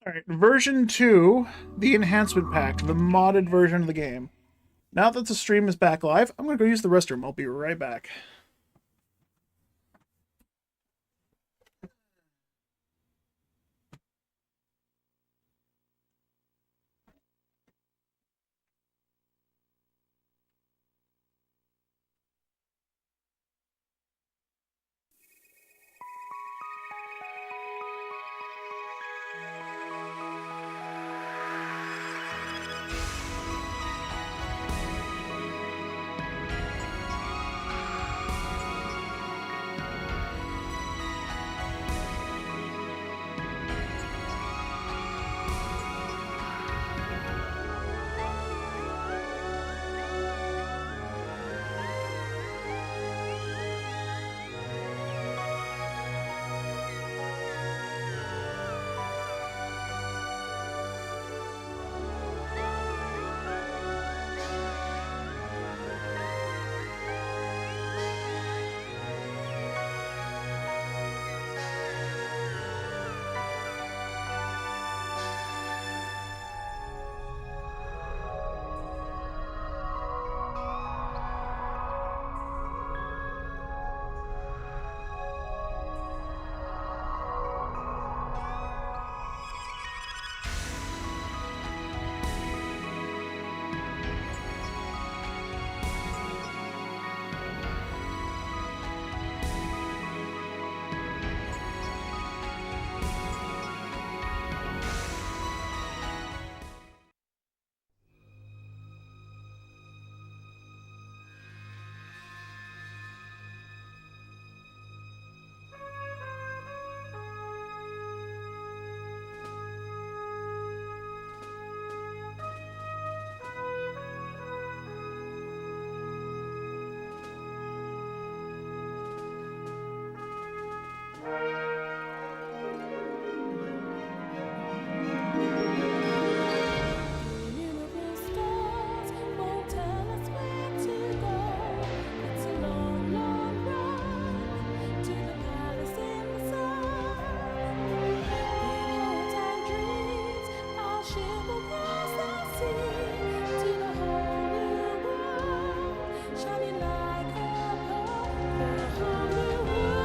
Alright, version 2, the enhancement pack, the modded version of the game. Now that the stream is back live, I'm gonna go use the restroom. I'll be right back. Shining like a pearl, the whole new world.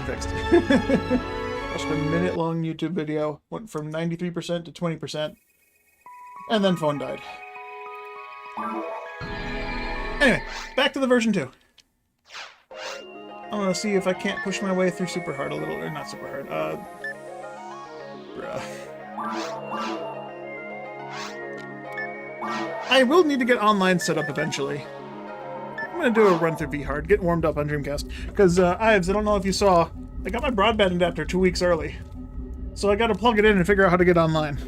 fixed. Watched a minute-long YouTube video, went from 93% to 20%, and then phone died. Anyway, back to the version 2. I'm gonna see if I can't push my way through super hard a little, or not super hard, bruh. I will need to get online set up eventually. I'm gonna do a run through V-Hard, get warmed up on Dreamcast. Because, Ives, I don't know if you saw, I got my broadband adapter 2 weeks early. So I gotta plug it in and figure out how to get online.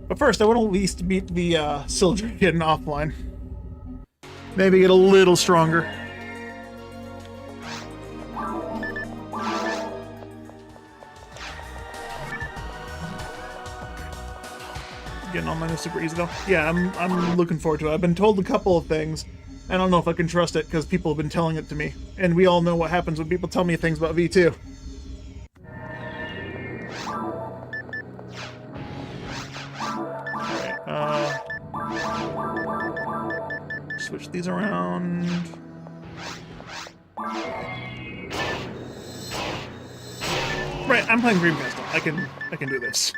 But first, I want to at least beat the Sildrian offline. Maybe get a little stronger. Getting on mine super easy though. Yeah, I'm looking forward to it. I've been told a couple of things. I don't know if I can trust it because people have been telling it to me. And we all know what happens when people tell me things about V2. Alright, switch these around. Right, I'm playing Dreamcast now. I can do this.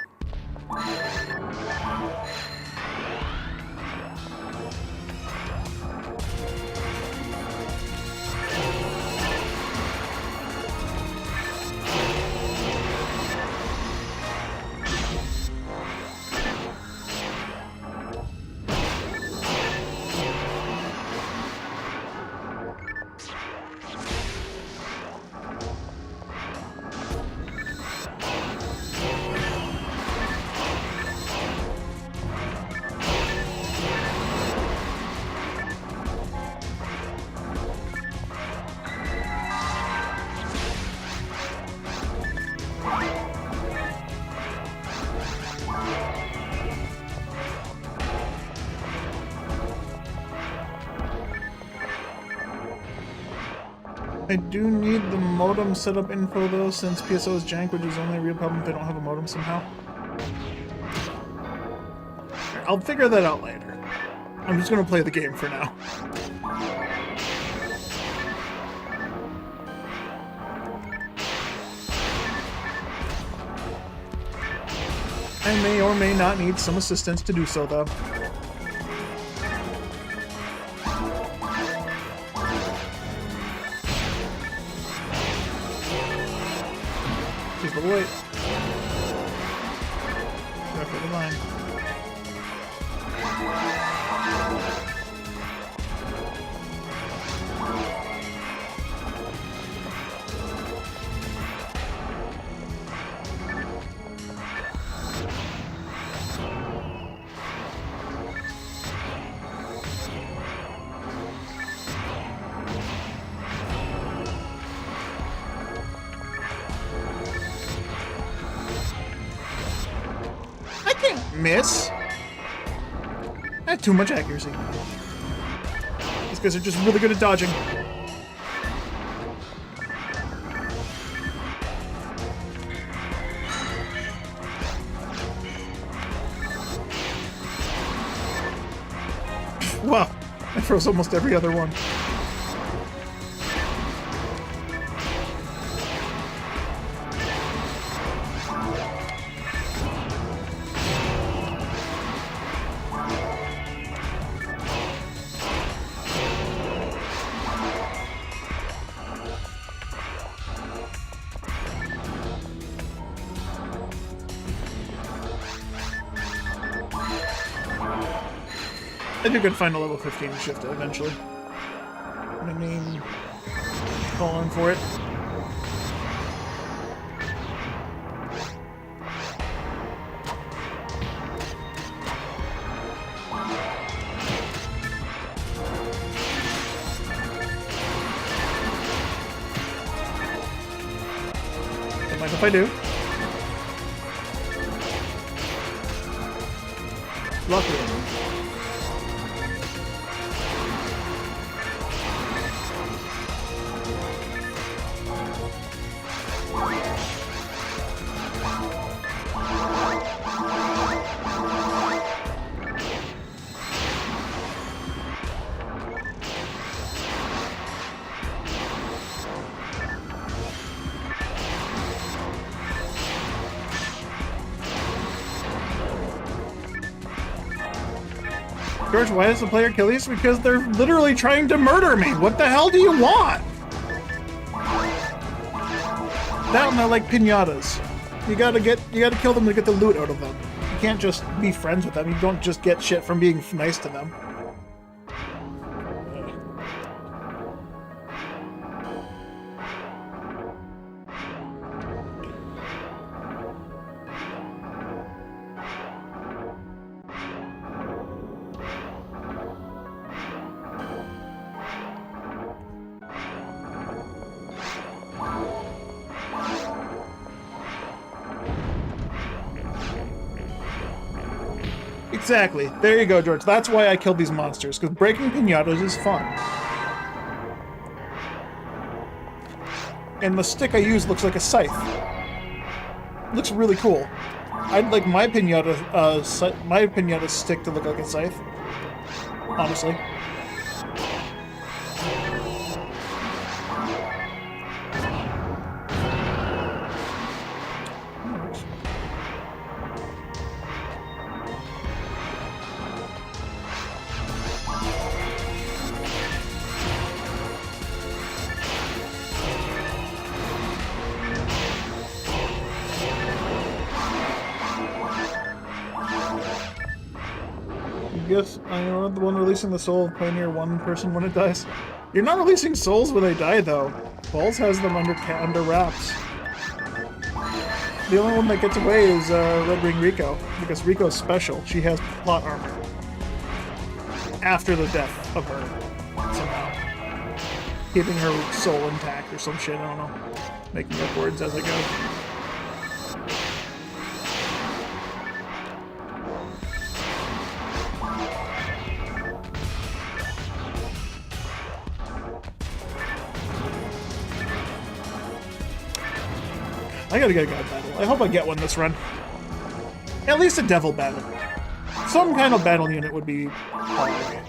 I do need the modem setup info though, since PSO is jank, which is only a real problem if they don't have a modem somehow. I'll figure that out later. I'm just gonna play the game for now. I may or may not need some assistance to do so though. Wait. Back over the line. Miss. I had too much accuracy. These guys are just really good at dodging. Wow, I froze almost every other one. I think I could find a level 15 shift eventually. I mean, calling for it. Don't mind if I do. Luckily. George, why does the player kill these? Because they're literally trying to murder me. What the hell do you want? That and they're like pinatas. You gotta kill them to get the loot out of them. You can't just be friends with them. You don't just get shit from being nice to them. Exactly. There you go, George. That's why I killed these monsters, because breaking pinatas is fun. And the stick I use looks like a scythe. Looks really cool. I'd like my pinata stick to look like a scythe. Honestly. Yes, I'm the one releasing the soul of Pioneer 1 person when it dies. You're not releasing souls when they die, though. Balls has them under wraps. The only one that gets away is Red Ring Rico, because Rico's special. She has plot armor. After the death of her, somehow. Keeping her soul intact or some shit, I don't know. Making up words as I go. I gotta get a god battle. I hope I get one this run. At least a devil battle. Some kind of battle unit would be alright.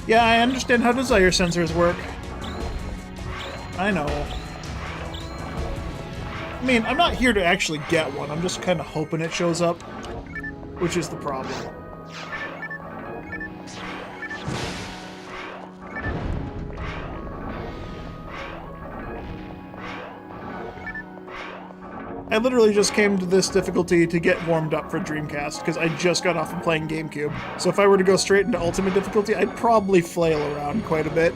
Yeah, I understand how desire sensors work. I know. I mean, I'm not here to actually get one. I'm just kind of hoping it shows up, which is the problem. I literally just came to this difficulty to get warmed up for Dreamcast, because I just got off of playing GameCube. So if I were to go straight into Ultimate difficulty, I'd probably flail around quite a bit.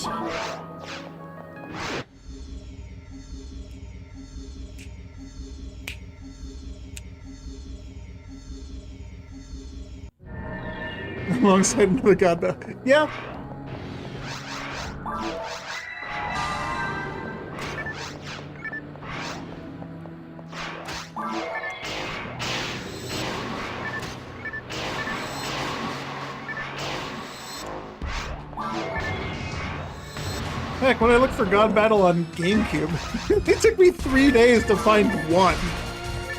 these. Alongside another god battle. Yeah. Heck, when I looked for God Battle on GameCube, it took me 3 days to find one.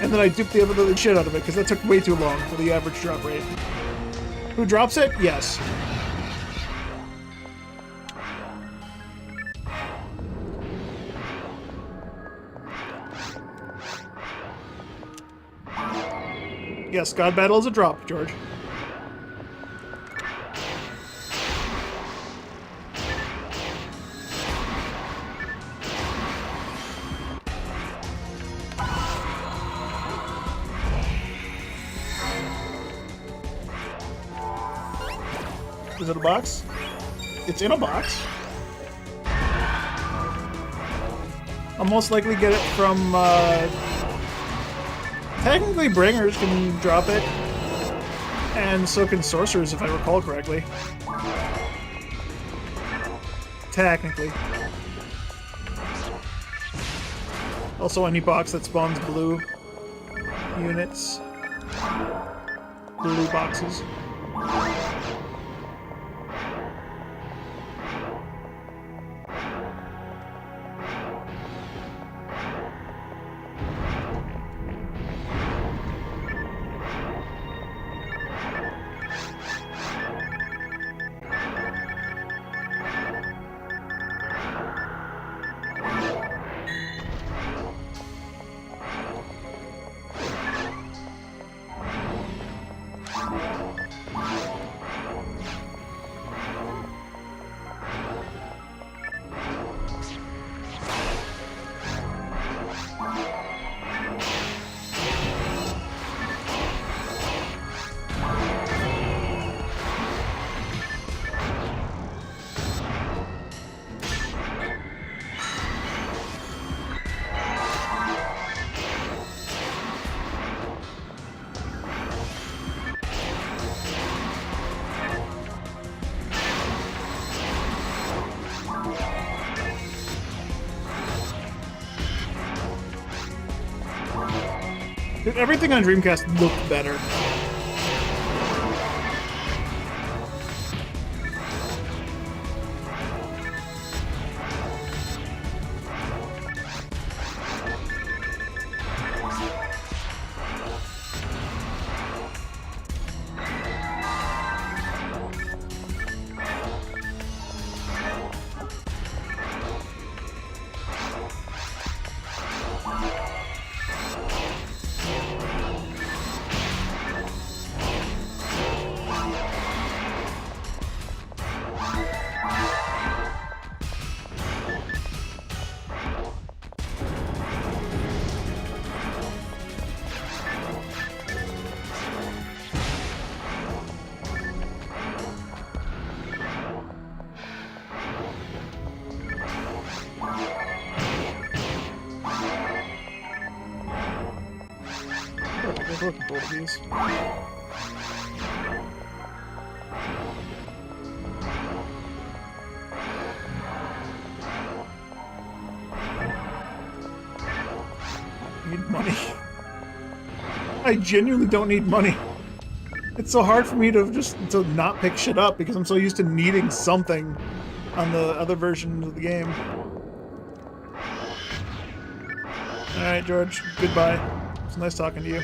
And then I duped the other shit out of it, because that took way too long for the average drop rate. Who drops it? Yes. Yes, God Battle is a drop, George. Is it a box? It's in a box. I'll most likely get it from, technically Bringers can drop it, and so can Sorcerers if I recall correctly. Technically. Also any box that spawns blue units. Blue boxes. Dude, everything on Dreamcast looked better. Looking forward to these. Need money. I genuinely don't need money. It's so hard for me to not pick shit up because I'm so used to needing something on the other versions of the game. Alright, George. Goodbye. It's nice talking to you.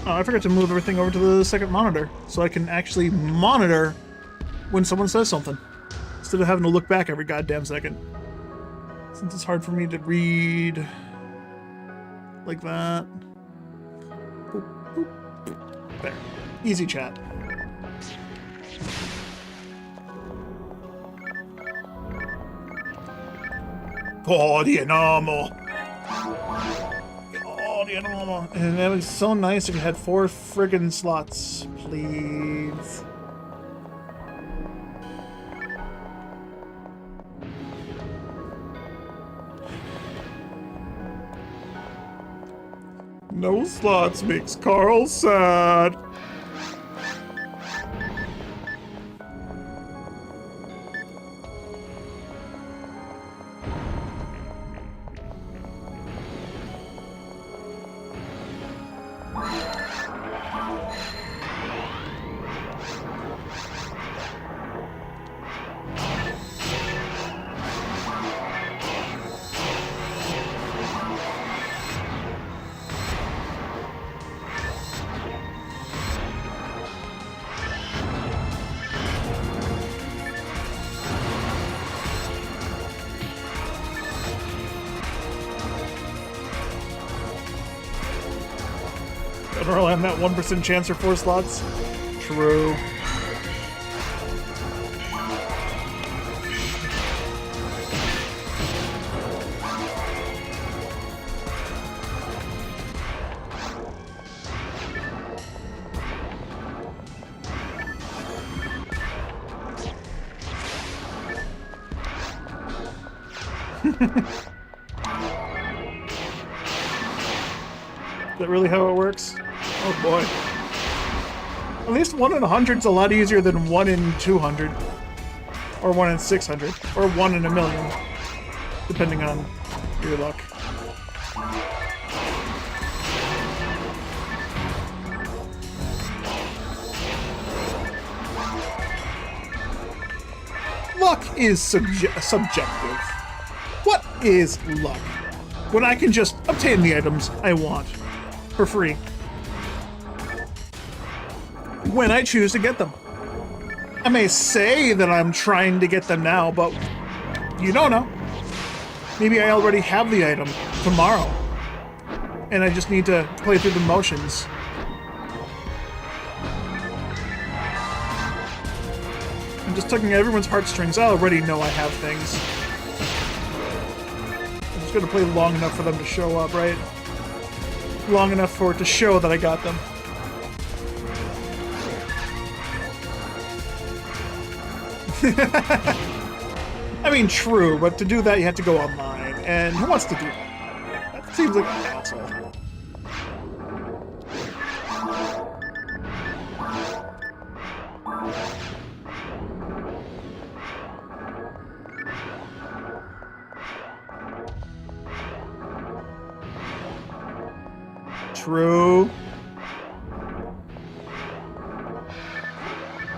Oh, I forgot to move everything over to the second monitor, so I can actually monitor when someone says something, instead of having to look back every goddamn second. Since it's hard for me to read like that. Boop, boop. There. Easy chat. Oh, the normal. Oh, the normal. And that was so nice if you had 4 friggin' slots, please. No slots makes Carl sad. General, I'm at 1% chance for 4 slots. True. Is that really how it works? Oh boy. At least 1 in 100's a lot easier than 1 in 200. Or 1 in 600. Or 1 in a million. Depending on your luck. Luck is subjective. What is luck? When I can just obtain the items I want for free. When I choose to get them. I may say that I'm trying to get them now, but you don't know. Maybe I already have the item tomorrow, and I just need to play through the motions. I'm just tugging at everyone's heartstrings. I already know I have things. I'm just gonna play long enough for them to show up, right? Long enough for it to show that I got them. I mean, true, but to do that you have to go online, and who wants to do that? That seems like an asshole. True.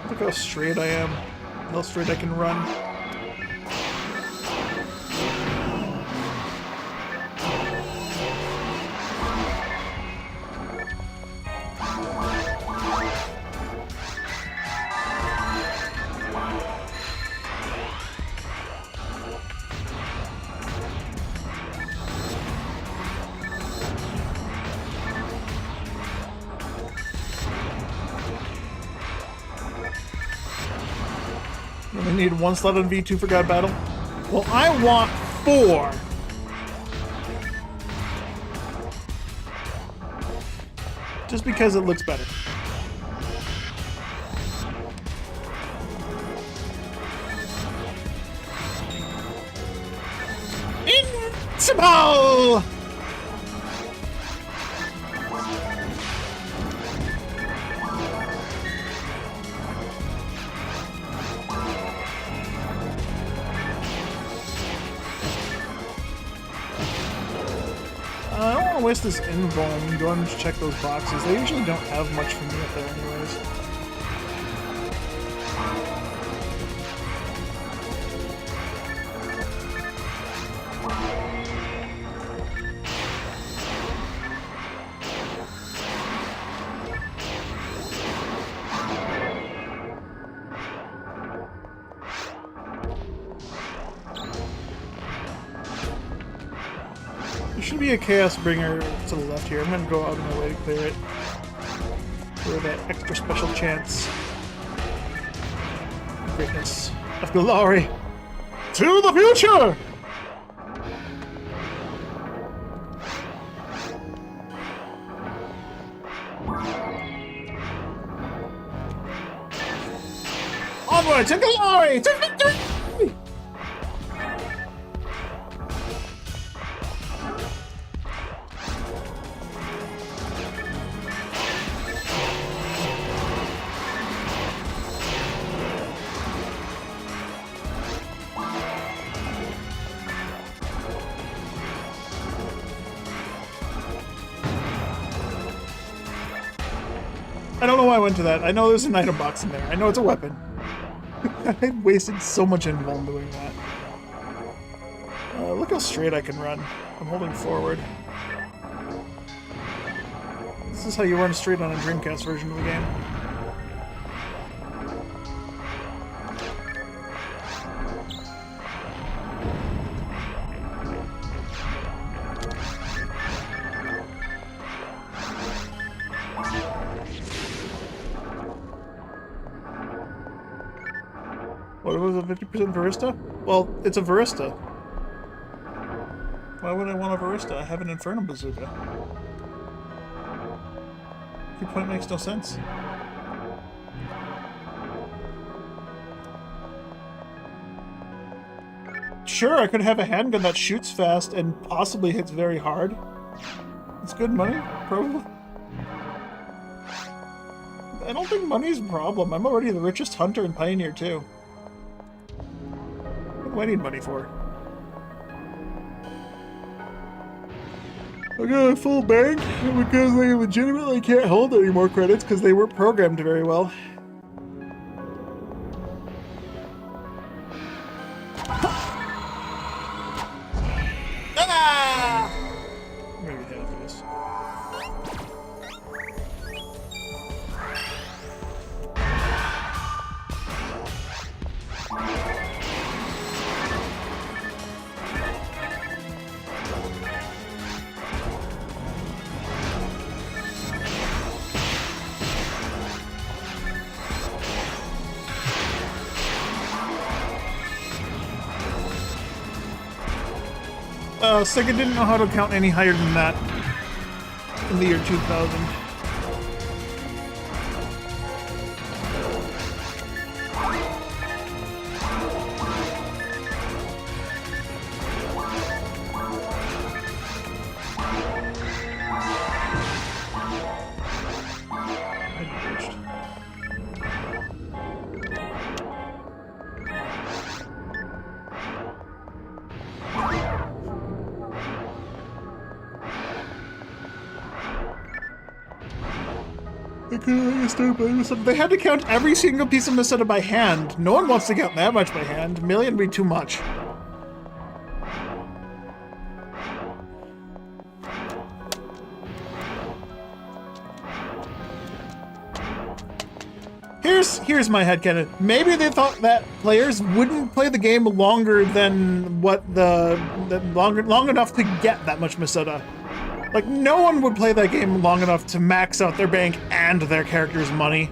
Look how straight I am. How straight I can run. I need 1 slot on V2 for God Battle. Well, I want 4. Just because it looks better. Invincible! I don't want to waste this invuln going to check those boxes. They usually don't have much for me up there anyways. There should be a Chaos Bringer to the left here. I'm gonna go out of my way to clear it. For that extra special chance. Greatness of glory. To the future! Onward to glory! To victory! I don't know why I went to that. I know there's an item box in there. I know it's a weapon. I wasted so much invuln doing that. Look how straight I can run. I'm holding forward. This is how you run straight on a Dreamcast version of the game. What was a 50% Varista? Well, it's a Varista. Why would I want a Varista? I have an Inferno Bazooka. Your point makes no sense. Sure, I could have a handgun that shoots fast and possibly hits very hard. It's good money, probably. I don't think money's a problem. I'm already the richest hunter and pioneer, too. What do I need money for? I got a full bank because they legitimately can't hold any more credits because they weren't programmed very well. Ah! Maybe half of this. Sega didn't know how to count any higher than that in the year 2000. They had to count every single piece of Meseta by hand. No one wants to count that much by hand. A million would be too much. Here's my headcanon. Maybe they thought that players wouldn't play the game longer than what long enough to get that much Meseta. Like, no one would play that game long enough to max out their bank and their character's money.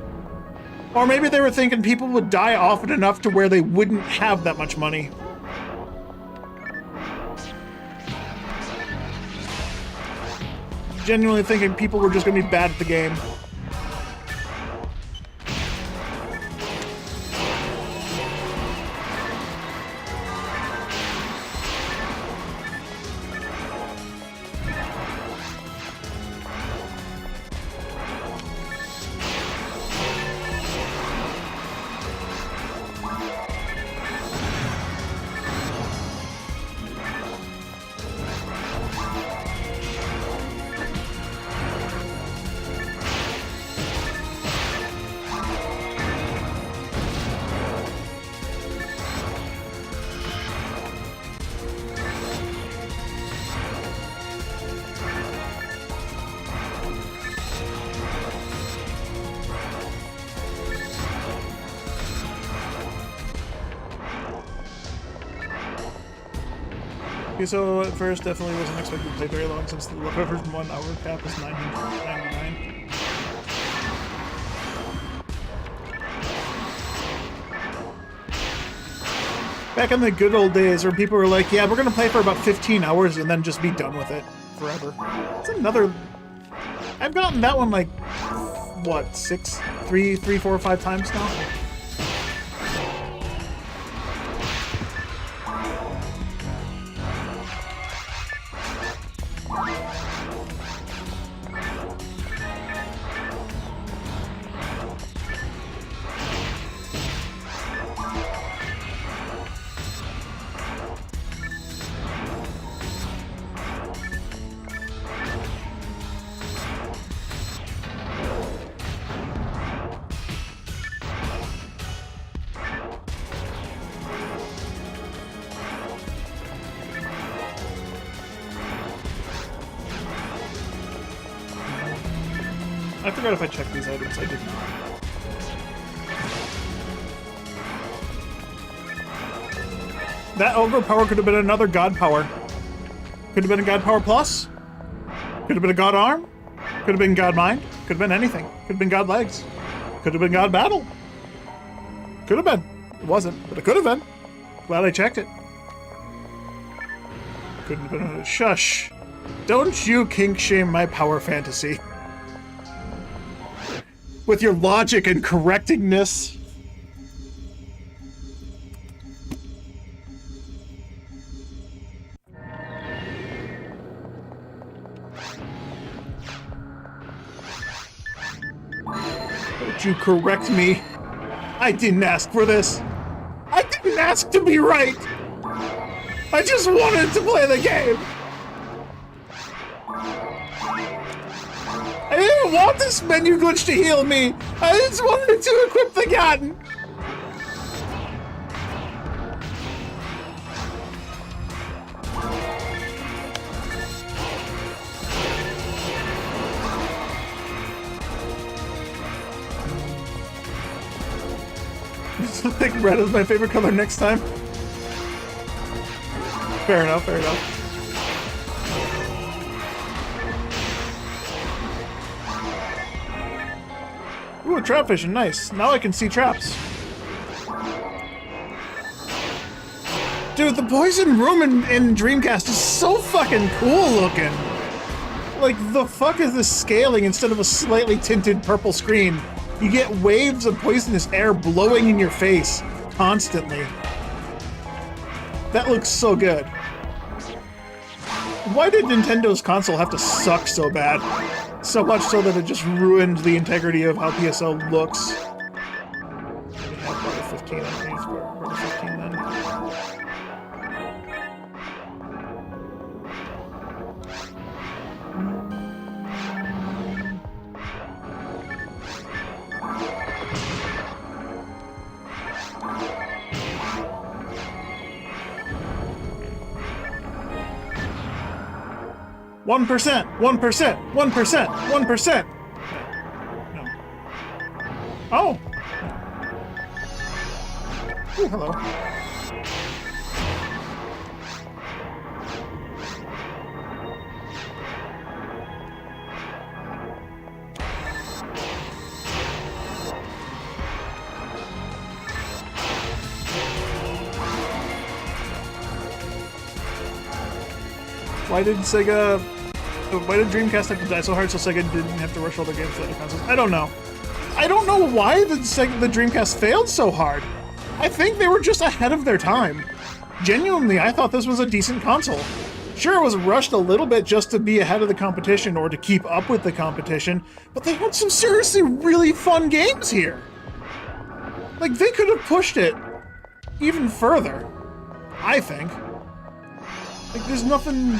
Or maybe they were thinking people would die often enough to where they wouldn't have that much money. Genuinely thinking people were just gonna be bad at the game. Okay, so at first definitely wasn't expected to play very long since the version 1 hour cap is 999. Back in the good old days where people were like, yeah, we're gonna play for about 15 hours and then just be done with it forever. It's another... I've gotten that one like, what, 3, 4, 5 times now? I forgot if I checked these items. I did not. That ogre power could have been another god power. Could have been a god power plus. Could have been a god arm. Could have been god mind. Could have been anything. Could have been god legs. Could have been god battle. Could have been. It wasn't, but it could have been. Glad I checked it. Couldn't have been a... Shush. Don't you kink shame my power fantasy. With your logic and correctingness. Don't you correct me. I didn't ask for this. I didn't ask to be right. I just wanted to play the game. I didn't want this menu glitch to heal me. I just wanted to equip the gun. I think red is my favorite color next time. Fair enough, fair enough. Ooh, trap fishing, nice. Now I can see traps. Dude, the poison room in Dreamcast is so fucking cool looking. Like, the fuck is this scaling instead of a slightly tinted purple screen? You get waves of poisonous air blowing in your face constantly. That looks so good. Why did Nintendo's console have to suck so bad? So much so that it just ruined the integrity of how PSO looks. We have Brother 15 underneath. Brother 15 then. One percent. No. Oh. Ooh, hello. Why did Dreamcast have to die so hard so Sega didn't have to rush all their games to other consoles? I don't know. I don't know why the Dreamcast failed so hard. I think they were just ahead of their time. Genuinely, I thought this was a decent console. Sure, it was rushed a little bit just to be ahead of the competition or to keep up with the competition, but they had some seriously really fun games here. Like, they could have pushed it even further, I think. Like, there's nothing...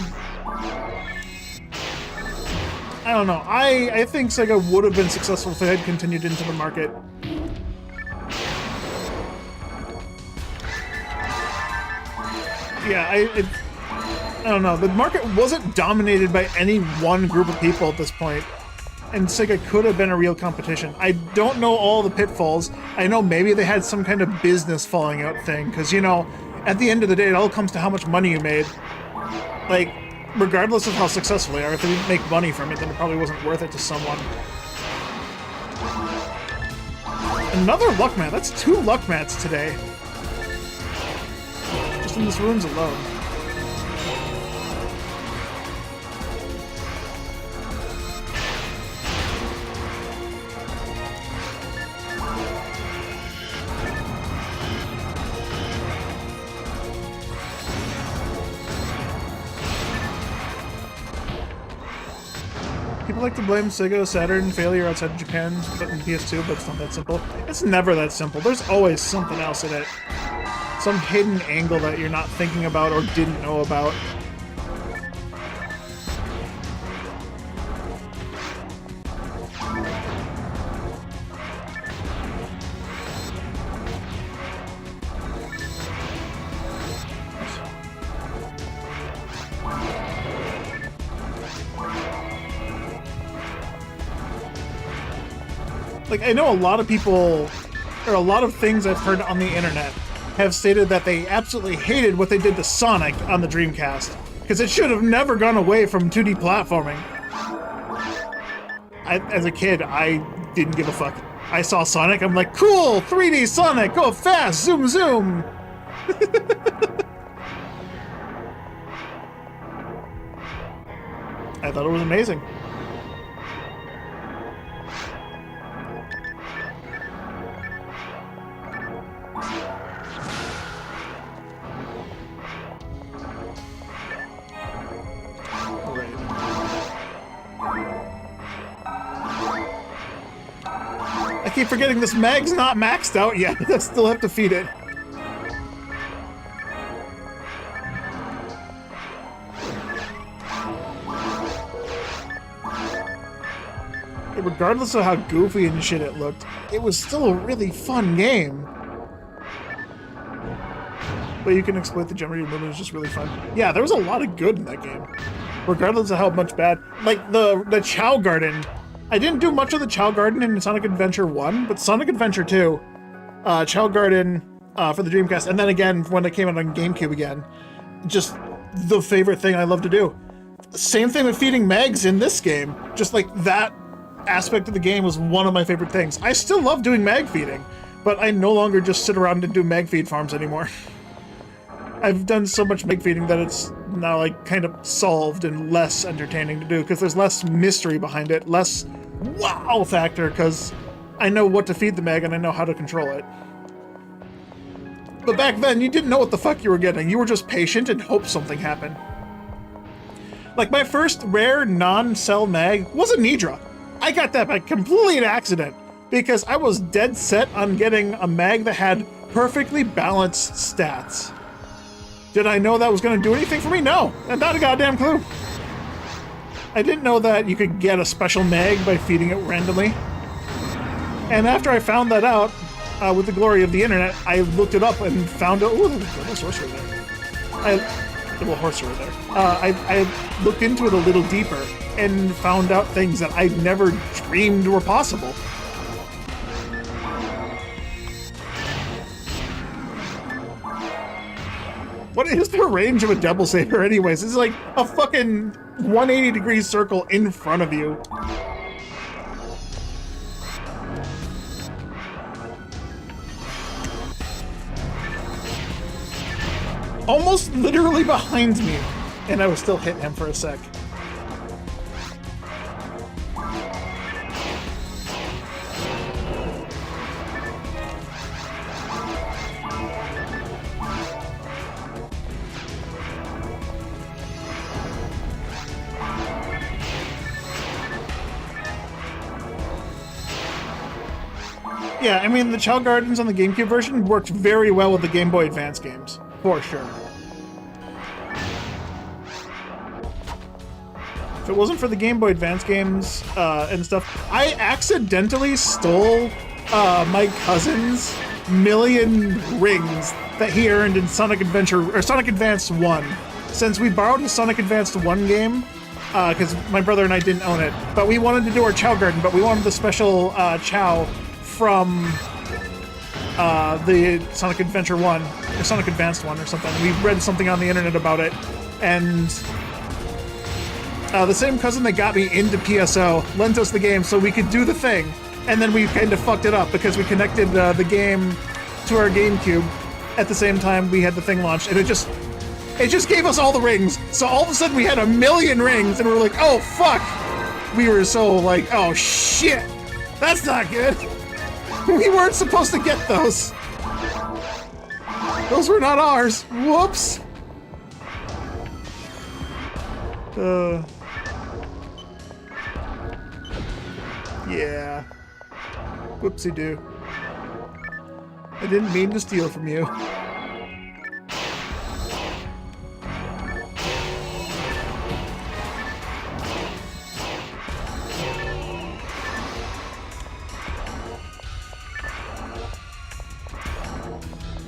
I don't know. I think Sega would have been successful if they had continued into the market. Yeah, I don't know. The market wasn't dominated by any one group of people at this point, and Sega could have been a real competition. I don't know all the pitfalls. I know maybe they had some kind of business falling out thing, because, you know, at the end of the day, it all comes to how much money you made. like, regardless of how successful they are, if they didn't make money from it, then it probably wasn't worth it to someone. Another luck mat. That's 2 luck mats today. Just in these rooms alone. People like to blame Sega Saturn failure outside of Japan, but in PS2, but it's not that simple. It's never that simple. There's always something else in it. Some hidden angle that you're not thinking about or didn't know about. Like, I know a lot of people, or a lot of things I've heard on the internet have stated that they absolutely hated what they did to Sonic on the Dreamcast, because it should have never gone away from 2D platforming. As a kid, I didn't give a fuck. I saw Sonic, I'm like, cool, 3D Sonic, go fast, zoom zoom! I thought it was amazing. I keep forgetting this mag's not maxed out yet. I still have to feed it. Regardless of how goofy and shit it looked, it was still a really fun game. But you can exploit the generated movement, it's just really fun. Yeah, there was a lot of good in that game. Regardless of how much bad. Like, the Chow Garden. I didn't do much of the Chow Garden in Sonic Adventure 1, but Sonic Adventure 2, Chow Garden for the Dreamcast, and then again, when it came out on GameCube again, just the favorite thing I love to do. Same thing with feeding mags in this game. Just like that aspect of the game was one of my favorite things. I still love doing mag feeding, but I no longer just sit around and do mag feed farms anymore. I've done so much mag feeding that it's now like kind of solved and less entertaining to do because there's less mystery behind it, less wow factor because I know what to feed the mag and I know how to control it. But back then, you didn't know what the fuck you were getting. You were just patient and hoped something happened. Like my first rare non-cell mag was a Nidra. I got that by complete accident because I was dead set on getting a mag that had perfectly balanced stats. Did I know that was going to do anything for me? No, not a goddamn clue. I didn't know that you could get a special mag by feeding it randomly. And after I found that out, with the glory of the internet, I looked it up and found out. Ooh, there's a sorcerer there. A little horse right there. I looked into it a little deeper and found out things that I'd never dreamed were possible. What is the range of a Double Saber anyways? It's like a fucking 180-degree circle in front of you. Almost literally behind me, and I was still hitting him for a sec. Yeah, I mean, the Chow Gardens on the GameCube version worked very well with the Game Boy Advance games, for sure. If it wasn't for the Game Boy Advance games and stuff, I accidentally stole my cousin's million rings that he earned in Sonic Adventure, or Sonic Advance 1. Since we borrowed the Sonic Advance 1 game, because my brother and I didn't own it, but we wanted to do our Chow Garden, but we wanted the special Chow from the Sonic Adventure 1, or Sonic Advanced 1 or something. We read something on the internet about it, and The same cousin that got me into PSO lent us the game so we could do the thing, and then we kind of fucked it up because we connected the game to our GameCube at the same time we had the thing launched, and it just gave us all the rings. So all of a sudden we had 1,000,000 rings, and we were like, oh fuck! We were so like, oh shit! That's not good! We weren't supposed to get those! Those were not ours! Whoops! Yeah. Whoopsie-doo. I didn't mean to steal from you.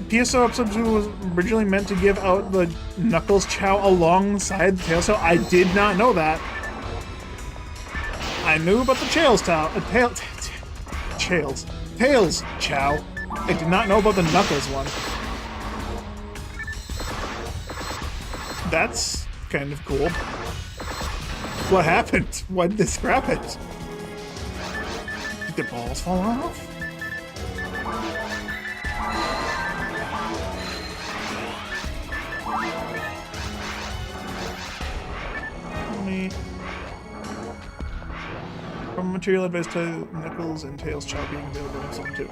PSO episode 2 was originally meant to give out the Knuckles Chow alongside the Tails Chow. I did not know that. I knew about the Tails Chow. Tails Chow. I did not know about the Knuckles one. That's kind of cool. What happened? Why did they scrap it? Did the balls fall off? From material advice to Knuckles and Tails Chow being available in some too.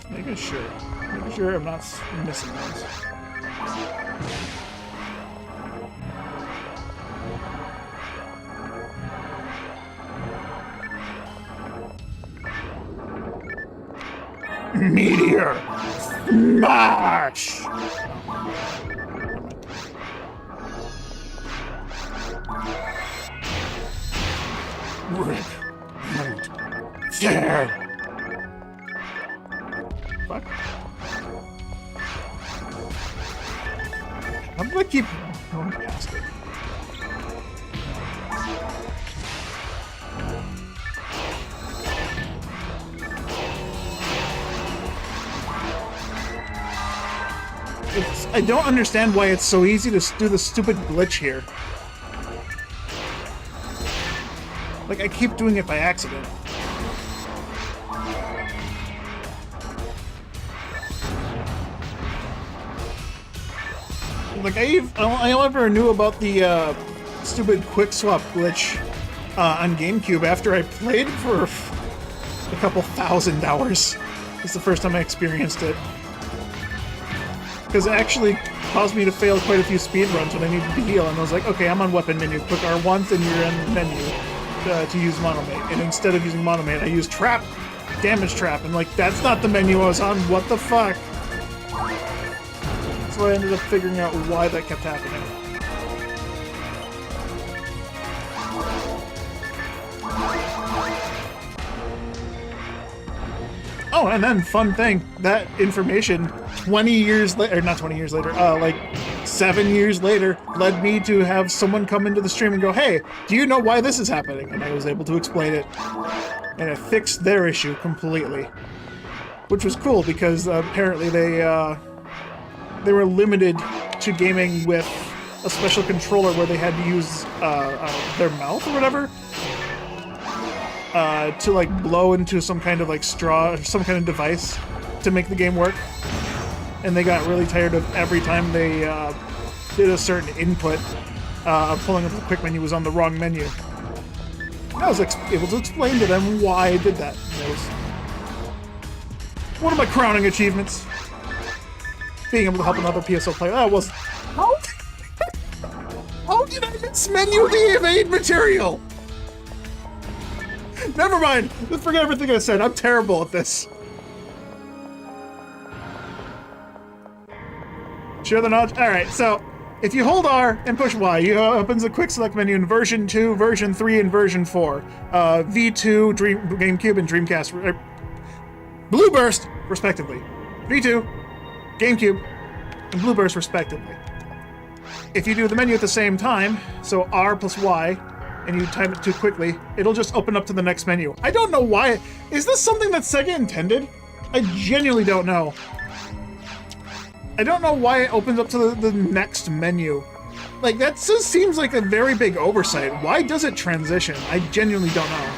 Making sure I'm not missing those. Meteor! Smash! Rip and tear! Fuck. I'm gonna keep going past it. I don't understand why it's so easy to do the stupid glitch here. Like, I keep doing it by accident. Like, I ever knew about the stupid quick swap glitch on GameCube after I played for a couple thousand hours. It's the first time I experienced it. Because it actually caused me to fail quite a few speedruns when I needed to heal, and I was like, okay, I'm on weapon menu, click R once, and you're in the menu to use Monomate. And instead of using Monomate, I used Trap, Damage Trap, and like, that's not the menu I was on, what the fuck? So I ended up figuring out why that kept happening. Oh, and then, fun thing, that information 20 years later, not 20 years later, like 7 years later, led me to have someone come into the stream and go, hey, do you know why this is happening? And I was able to explain it. And it fixed their issue completely. Which was cool, because apparently they were limited to gaming with a special controller where they had to use their mouth or whatever. To like blow into some kind of like straw or some kind of device to make the game work. And they got really tired of every time they did a certain input, pulling up the quick menu was on the wrong menu. I was able to explain to them why I did that. It was one of my crowning achievements. Being able to help another PSO player. That was... How did I mismenu the evade material? Never mind. Just forget everything I said. I'm terrible at this. Share the knowledge. Alright, so if you hold R and push Y, it opens a quick select menu in version 2, version 3, and version 4. V2, GameCube, and Dreamcast. Blue Burst, respectively. V2, GameCube, and Blue Burst, respectively. If you do the menu at the same time, so R plus Y, and you time it too quickly, it'll just open up to the next menu. I don't know why. Is this something that Sega intended? I genuinely don't know. I don't know why it opens up to the next menu. Like, that just seems like a very big oversight. Why does it transition? I genuinely don't know.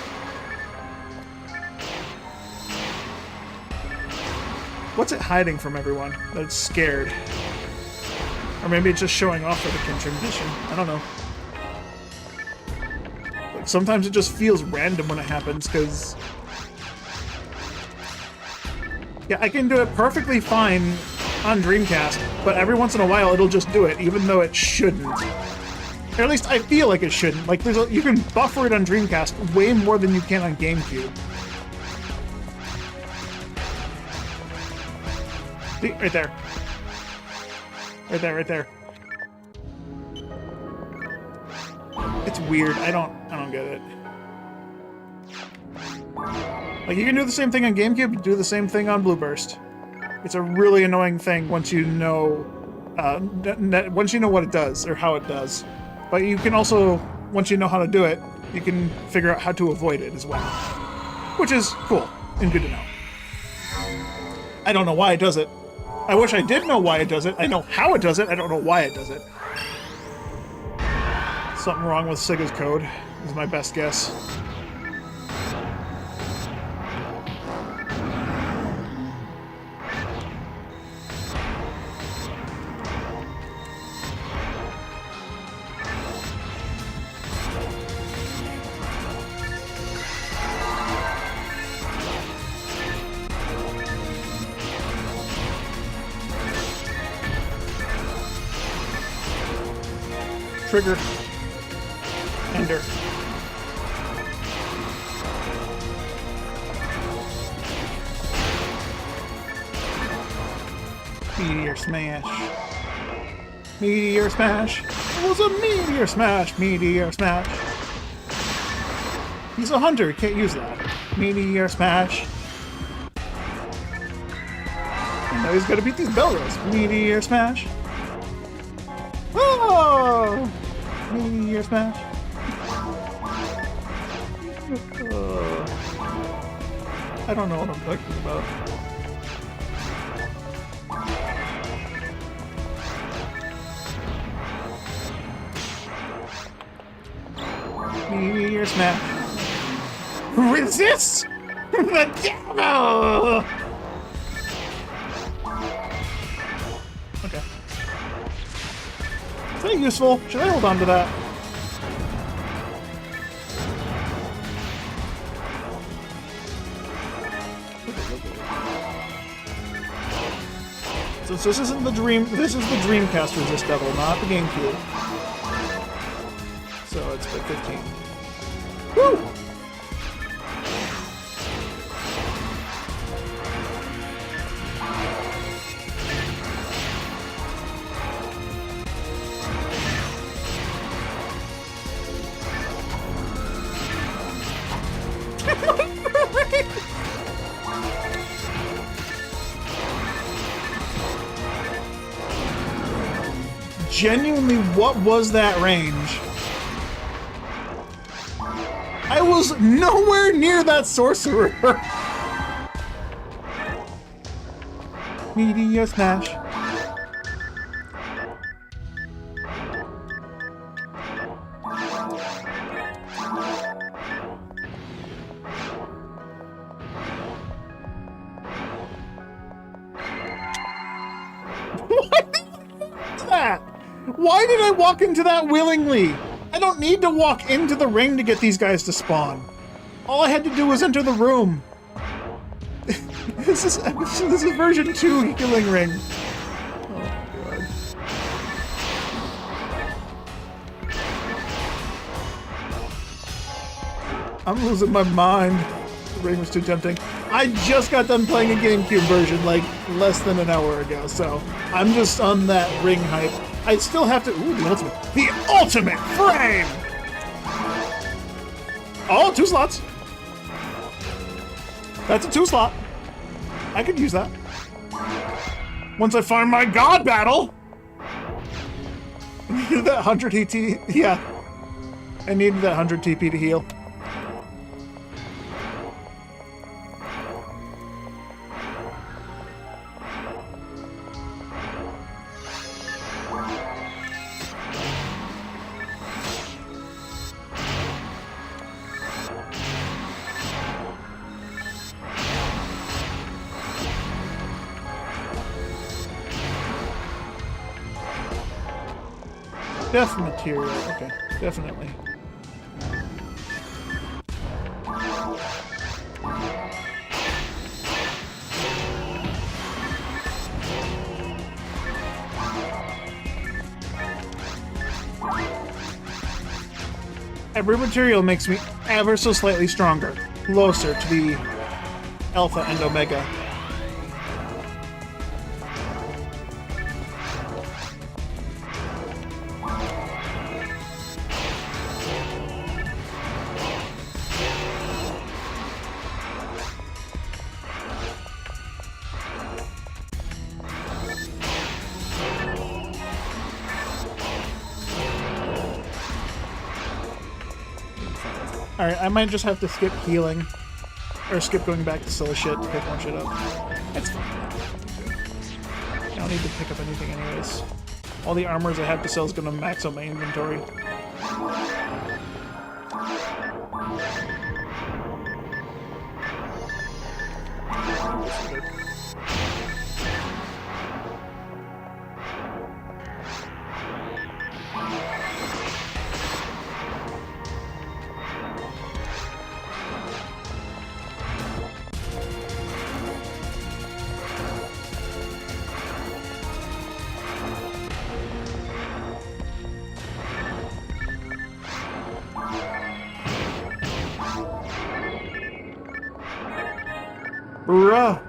What's it hiding from everyone? That it's scared. Or maybe it's just showing off that it can transition. I don't know. Like, sometimes it just feels random when it happens, because... Yeah, I can do it perfectly fine on Dreamcast, but every once in a while it'll just do it, even though it shouldn't. Or at least I feel like it shouldn't. Like, you can buffer it on Dreamcast way more than you can on GameCube. See? Right there. Right there, right there. It's weird. I don't get it. Like, you can do the same thing on GameCube, do the same thing on Blue Burst. It's a really annoying thing once you know what it does, or how it does. But you can also, once you know how to do it, you can figure out how to avoid it as well. Which is cool, and good to know. I don't know why it does it. I wish I did know why it does it. I know how it does it, I don't know why it does it. Something wrong with Sega's code, is my best guess. Trigger. Ender. Meteor smash. Meteor smash. It was a meteor smash. Meteor smash. He's a hunter. He can't use that. Meteor smash. And now he's got to beat these Belros. Meteor smash. Oh! Meteor smash. I don't know what I'm talking about. Meteor smash. Resist the devil! Okay. Is that useful? Should I hold on to that? Since this isn't the this is the Dreamcast Resist Devil, not the GameCube. So it's like 15. Woo! Genuinely, what was that range? I was nowhere near that sorcerer. Meteor smash. Why did I walk into that willingly? I don't need to walk into the ring to get these guys to spawn. All I had to do was enter the room. This is version 2 Healing Ring. Oh god. I'm losing my mind. The ring was too tempting. I just got done playing a GameCube version like less than an hour ago, so I'm just on that ring hype. I still have to... Ooh, the ultimate. The ultimate frame! Oh, 2 slots. That's a 2 slot. I could use that. Once I find my god battle! That 100 ET... Yeah. I needed that 100 TP to heal. Death material. Okay, definitely. Every material makes me ever so slightly stronger, closer to the Alpha and Omega. Alright, I might just have to skip healing. Or skip going back to sell shit to pick more shit up. That's fine. I don't need to pick up anything anyways. All the armors I have to sell is going to max out my inventory. Bruh.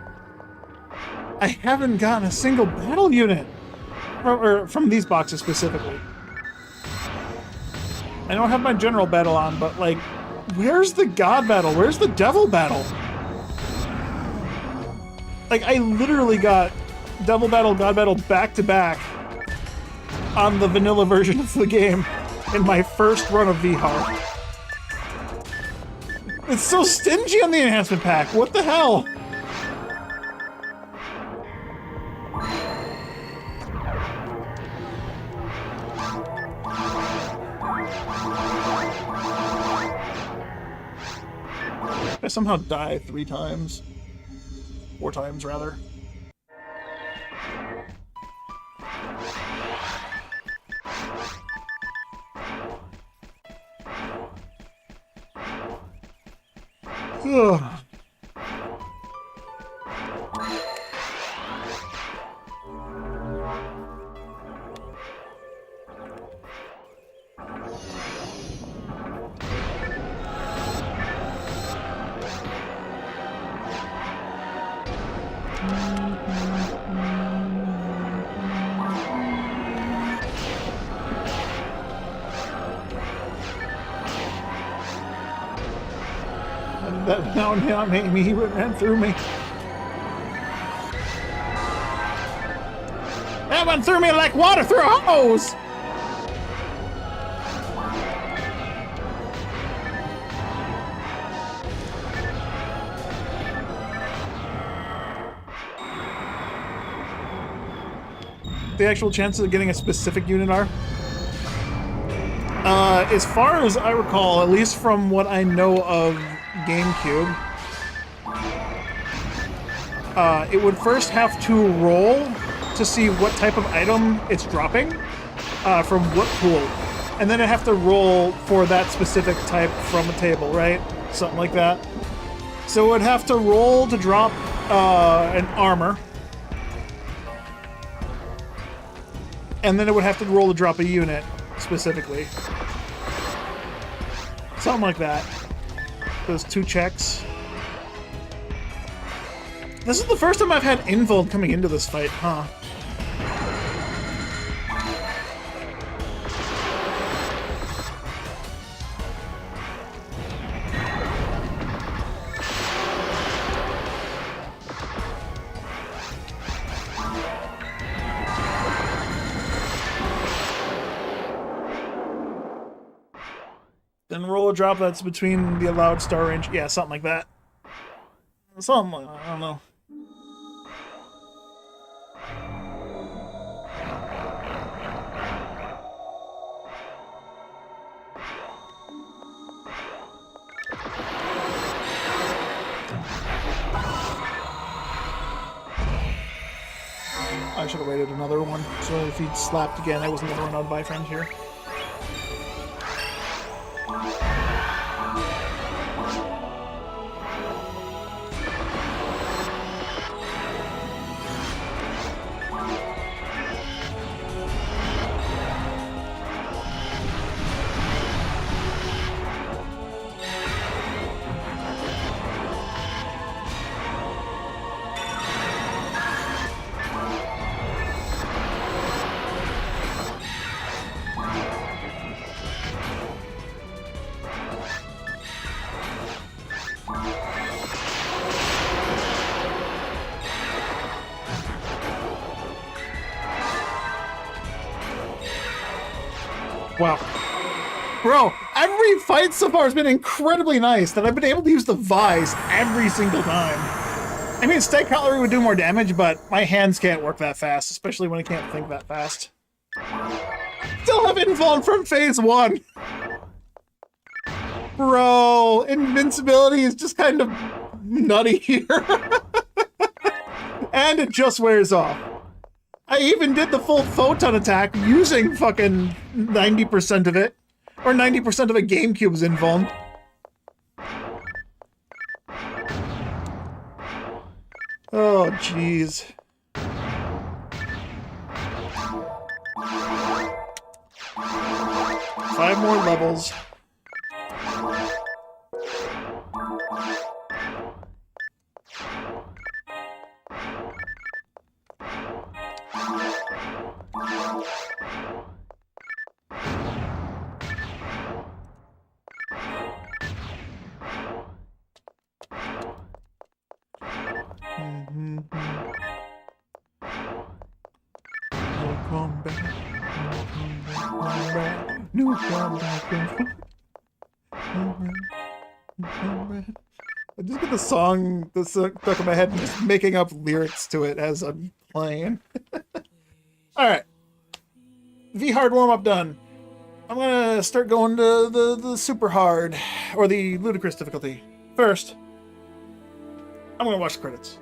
I haven't gotten a single battle unit. From these boxes specifically. I don't have my general battle on, but like, where's the god battle? Where's the devil battle? Like, I literally got devil battle, god battle back to back on the vanilla version of the game in my first run of VHAR. It's so stingy on the enhancement pack. What the hell? I somehow die 3 times. 4 times, rather. Ugh. That now made me, he ran through me. That went through me like water through a hose! The actual chances of getting a specific unit are? As far as I recall, at least from what I know of GameCube, it would first have to roll to see what type of item it's dropping from what pool, and then it'd have to roll for that specific type from a table, right? Something like that. So it would have to roll to drop an armor, and then it would have to roll to drop a unit specifically. Something like that. Those 2 checks. This is the first time I've had Invold coming into this fight, huh? Then roll a drop that's between the allowed star range. Yeah, something like that. Something, I don't know. I should have waited another one, so if he'd slapped again, I wasn't going to run out of iframes here. Wow. Bro, every fight so far has been incredibly nice that I've been able to use the Vise every single time. I mean, Stake Cutlery would do more damage, but my hands can't work that fast, especially when I can't think that fast. Still have Invuln from phase 1! Bro, invincibility is just kind of nutty here. And it just wears off. I even did the full photon attack using fucking 90% of it. Or 90% of a GameCube's Invuln. Oh, jeez. 5 more levels. No comeback. I just get the song that's stuck in my head and just making up lyrics to it as I'm playing. Alright. V-hard warm-up done. I'm gonna start going to the super hard, or the ludicrous difficulty. First, I'm gonna watch the credits.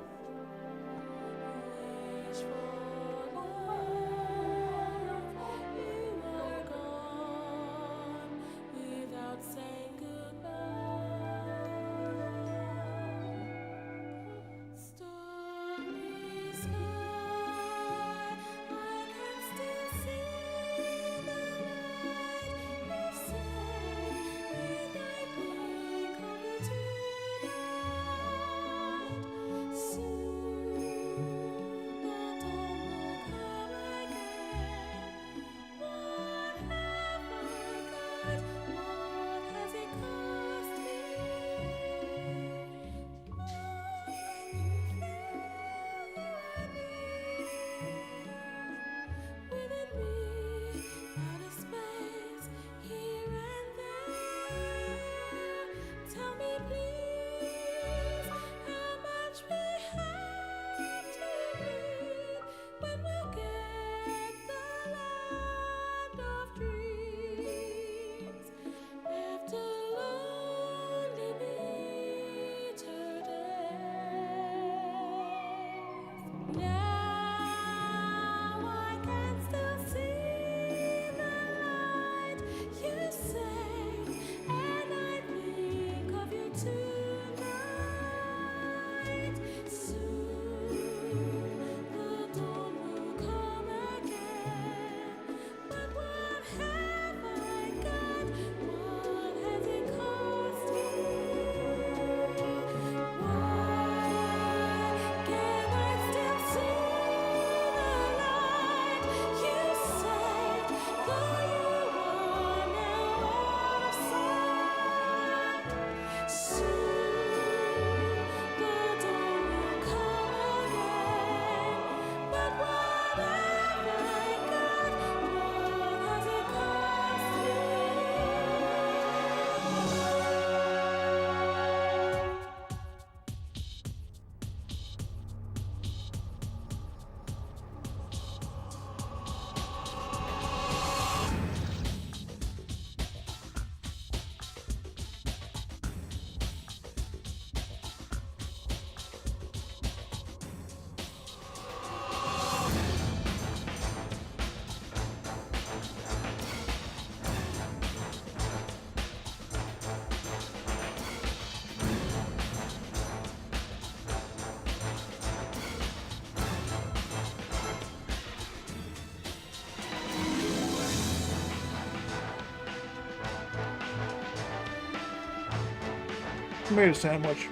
See Made a sandwich.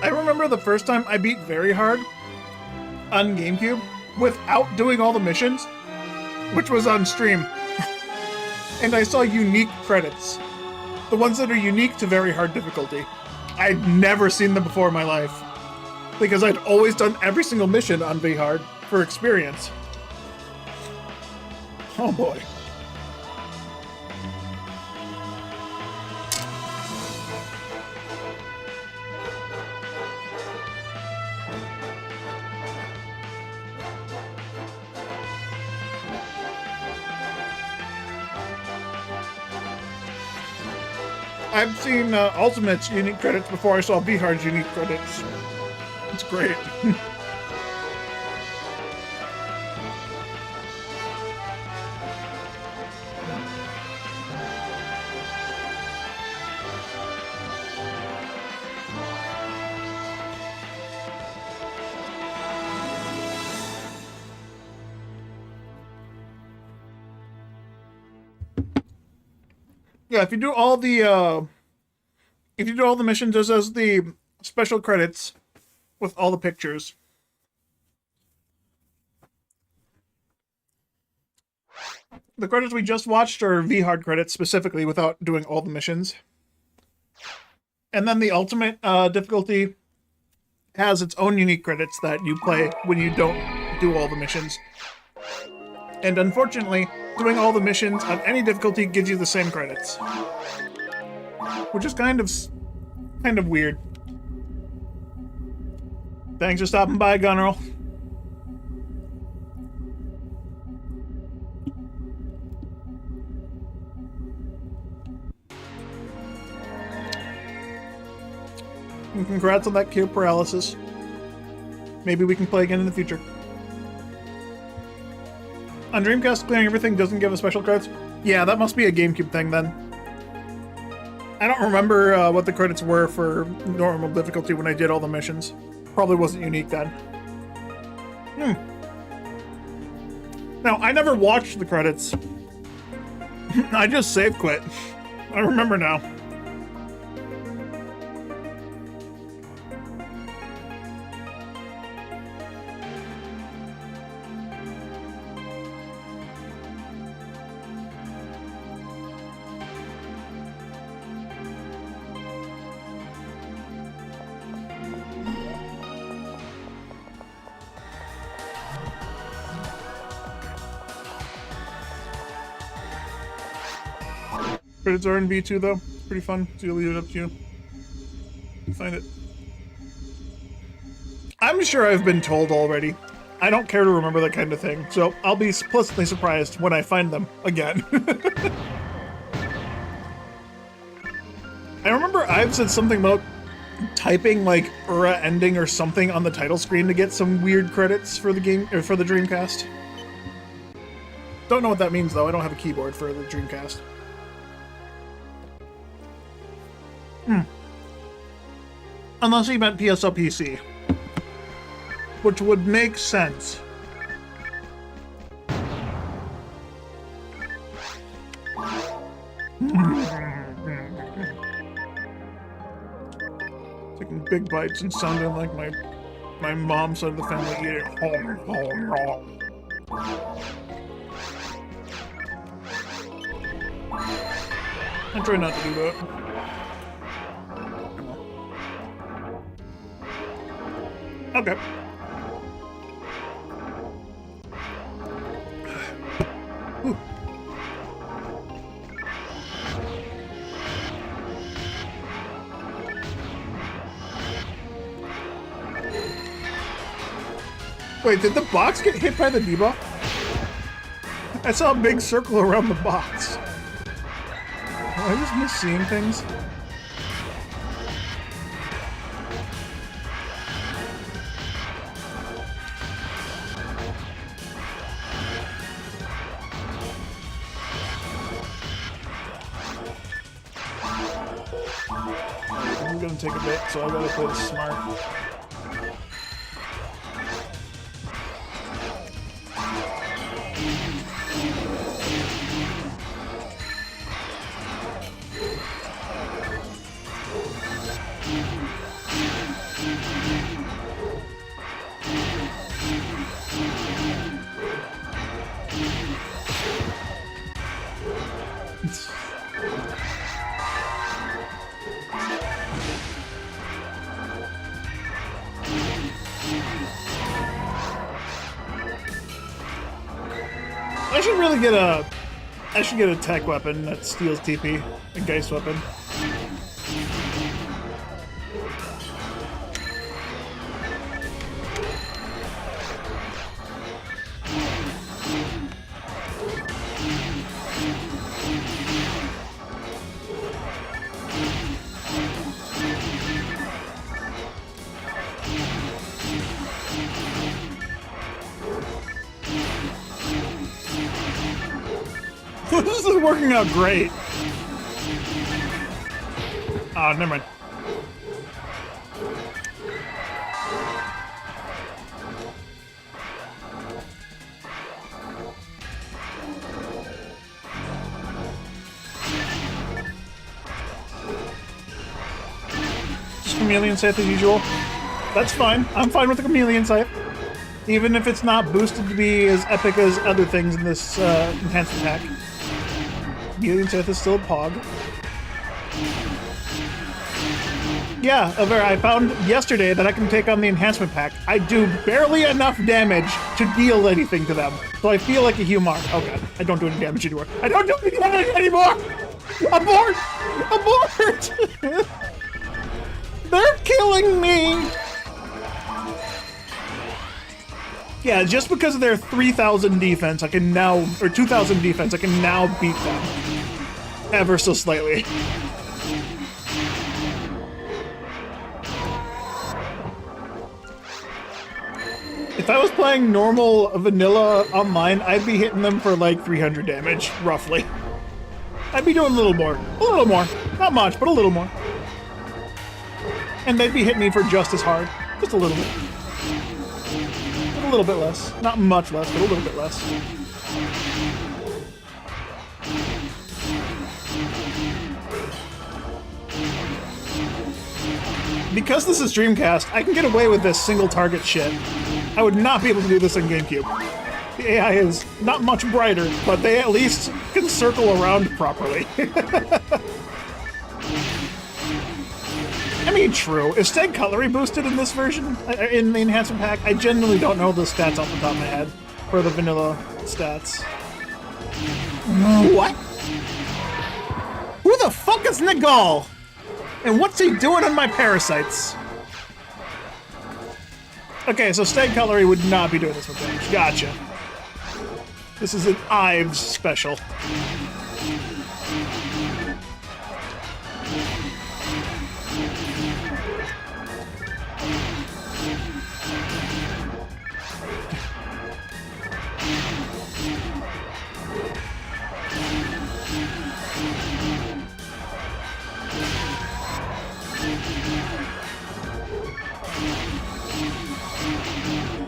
I remember the first time I beat Very Hard on GameCube without doing all the missions, which was on stream. And I saw unique credits. The ones that are unique to Very Hard difficulty. I'd never seen them before in my life. Because I'd always done every single mission on Very Hard for experience. Oh boy. I've seen Ultimate's unique credits before I saw V-Hard's unique credits. It's great. Yeah, if you do all the missions, there's the special credits with all the pictures. The credits we just watched are V-Hard credits specifically without doing all the missions. And then the ultimate difficulty has its own unique credits that you play when you don't do all the missions. And unfortunately, doing all the missions on any difficulty gives you the same credits. Which is kind of weird. Thanks for stopping by, Gunneral. And congrats on that cure paralysis. Maybe we can play again in the future. On Dreamcast, clearing everything doesn't give us special credits? Yeah, that must be a GameCube thing then. I don't remember what the credits were for normal difficulty when I did all the missions. Probably wasn't unique then. Now, I never watched the credits. I just save quit. I remember now. Credits are in V2 though. It's pretty fun, so you'll leave it up to you. Find it. I'm sure I've been told already. I don't care to remember that kind of thing, so I'll be pleasantly surprised when I find them again. I remember I've said something about typing like "ura ending" or something on the title screen to get some weird credits for the game or for the Dreamcast. Don't know what that means though. I don't have a keyboard for the Dreamcast. Unless he meant PSL PC. Which would make sense. Taking big bites and sounding like my mom's side of the family eating. I try not to do that. Okay. Ooh. Wait, did the box get hit by the debuff? I saw a big circle around the box. Am I just miss-seeing things? I'm gonna take a bit, so I gotta play this smart. I should really get a... I should get a tech weapon that steals TP. A Geist weapon. This is working out great. Oh, never mind. Just Chameleon Scythe as usual. That's fine. I'm fine with the Chameleon Scythe. Even if it's not boosted to be as epic as other things in this enhanced attack. Chameleon Scythe is still a pog. Yeah, Ver, I found yesterday that I can take on the enhancement pack. I do barely enough damage to deal anything to them. So I feel like a human. Oh god, I don't do any damage anymore. I don't do any damage anymore! Abort! Abort! They're killing me! Yeah, just because of their 3,000 defense, I can now, or 2,000 defense, I can now beat them. Ever so slightly. If I was playing normal vanilla online, I'd be hitting them for like 300 damage, roughly. I'd be doing a little more. A little more. Not much, but a little more. And they'd be hitting me for just as hard. Just a little bit. A little bit less. Not much less, but a little bit less. Because this is Dreamcast, I can get away with this single target shit. I would not be able to do this on GameCube. The AI is not much brighter, but they at least can circle around properly. I mean, true. Is Stag Cutlery boosted in this version? In the enhancement pack? I genuinely don't know the stats off the top of my head for the vanilla stats. What? Who the fuck is Nagal? And what's he doing on my parasites? Okay, so Stag Cutlery would not be doing this with damage. Gotcha. This is an Ives special.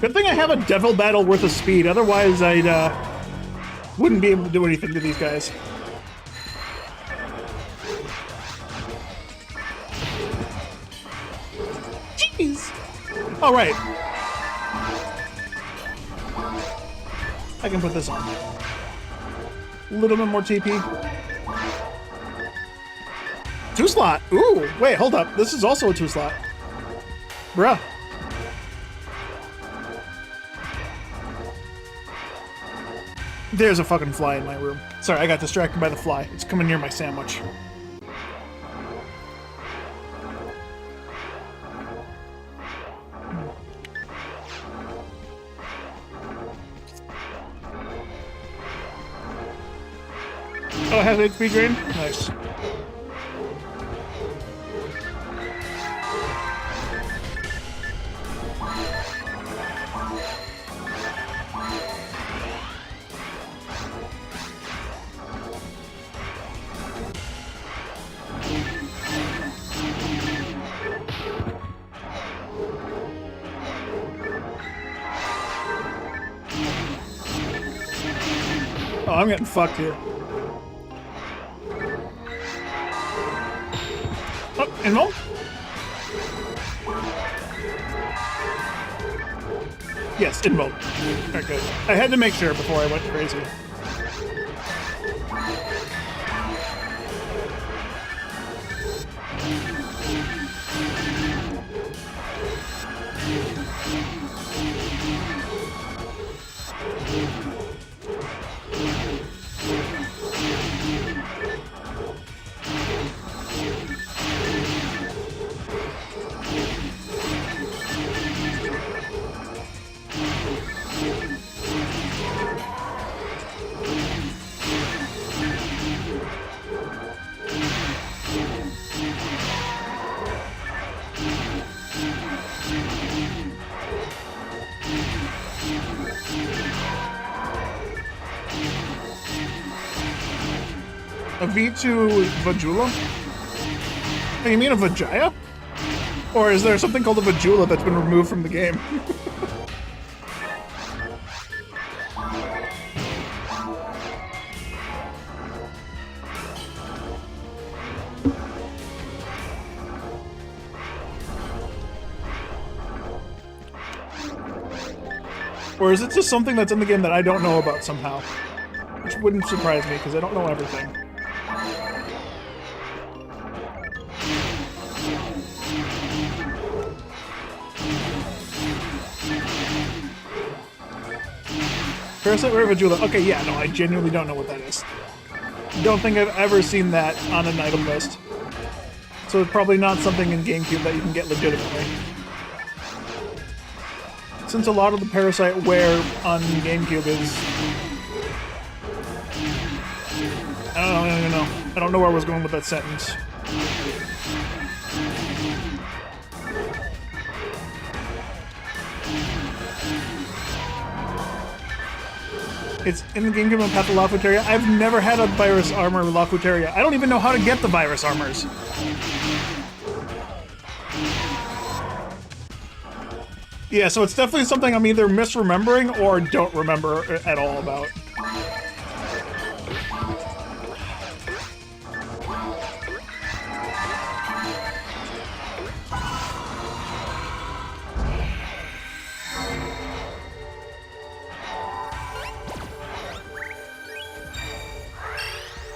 Good thing I have a Devil Battle worth of speed, otherwise I'd, wouldn't be able to do anything to these guys. Jeez! Alright. I can put this on. A little bit more TP. 2-slot! Ooh, wait, hold up. This is also a 2-slot. Bruh. There's a fucking fly in my room. Sorry, I got distracted by the fly. It's coming near my sandwich. Oh, it has HP drain? Nice. I'm getting fucked here. Oh, involved? Yes, involved. Alright, good. I had to make sure before I went crazy. A V2 Vajula? Oh, you mean a Vajaya? Or is there something called a Vajula that's been removed from the game? Or is it just something that's in the game that I don't know about somehow? Which wouldn't surprise me, because I don't know everything. Parasite Rare Vajula. Okay, yeah, no, I genuinely don't know what that is. Don't think I've ever seen that on an item list. So it's probably not something in GameCube that you can get legitimately. Since a lot of the Parasite wear on GameCube is... I don't even know. I don't know where I was going with that sentence. It's in the GameCube on Path of Lafuteria. I've never had a virus armor Lafuteria. I don't even know how to get the virus armors. Yeah, so it's definitely something I'm either misremembering or don't remember at all about.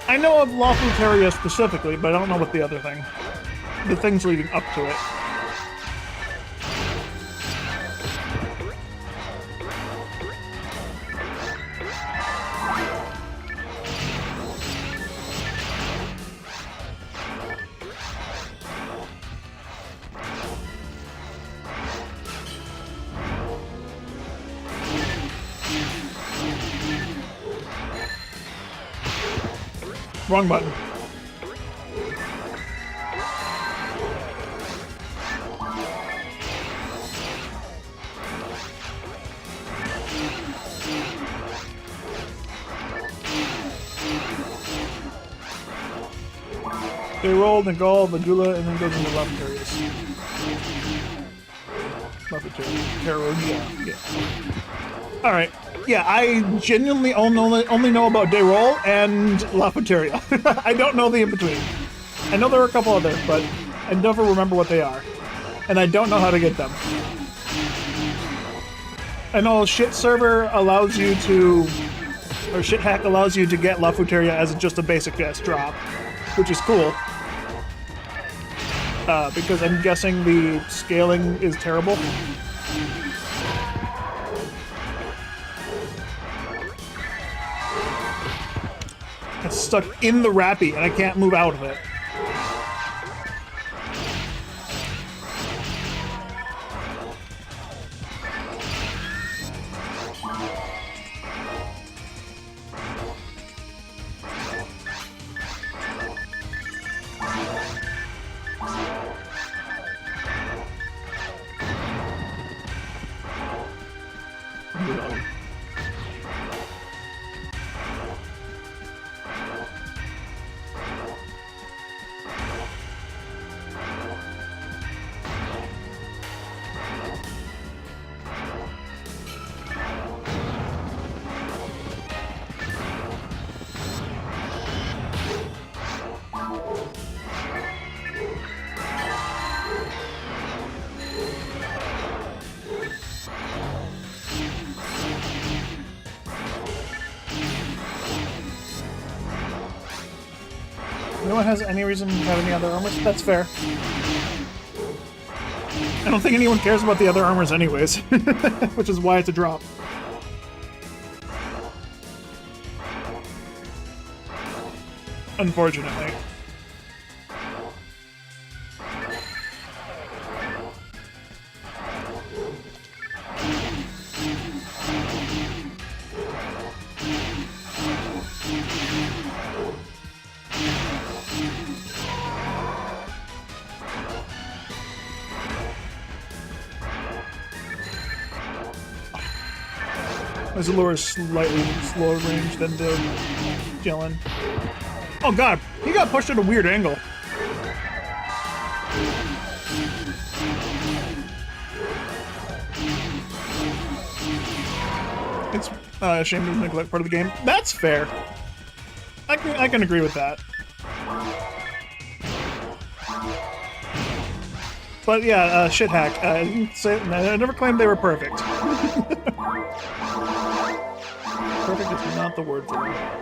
I know of Lafuteria specifically, but I don't know what the other thing. The things leading up to it. Wrong button. They roll, Nagal, Vajula, and then goes into Lafuterias. Lafuteria. Yeah. Alright. Yeah, I genuinely only know about Dayrol and Lafuteria. I don't know the in-between. I know there are a couple others, but I never remember what they are. And I don't know how to get them. I know Shit Server allows you to... or Shit Hack allows you to get Lafuteria as just a basic drop, which is cool. Because I'm guessing the scaling is terrible. It's stuck in the Rappy, and I can't move out of it. No one has any reason to have any other armors? That's fair. I don't think anyone cares about the other armors anyways, which is why it's a drop. Unfortunately. Azalor is slightly slower range than the Jellin. Oh god, he got pushed at a weird angle. It's a shame to neglect part of the game. That's fair. I can agree with that. But yeah, shit hack. I never claimed they were perfect. Perfect is not the word for them.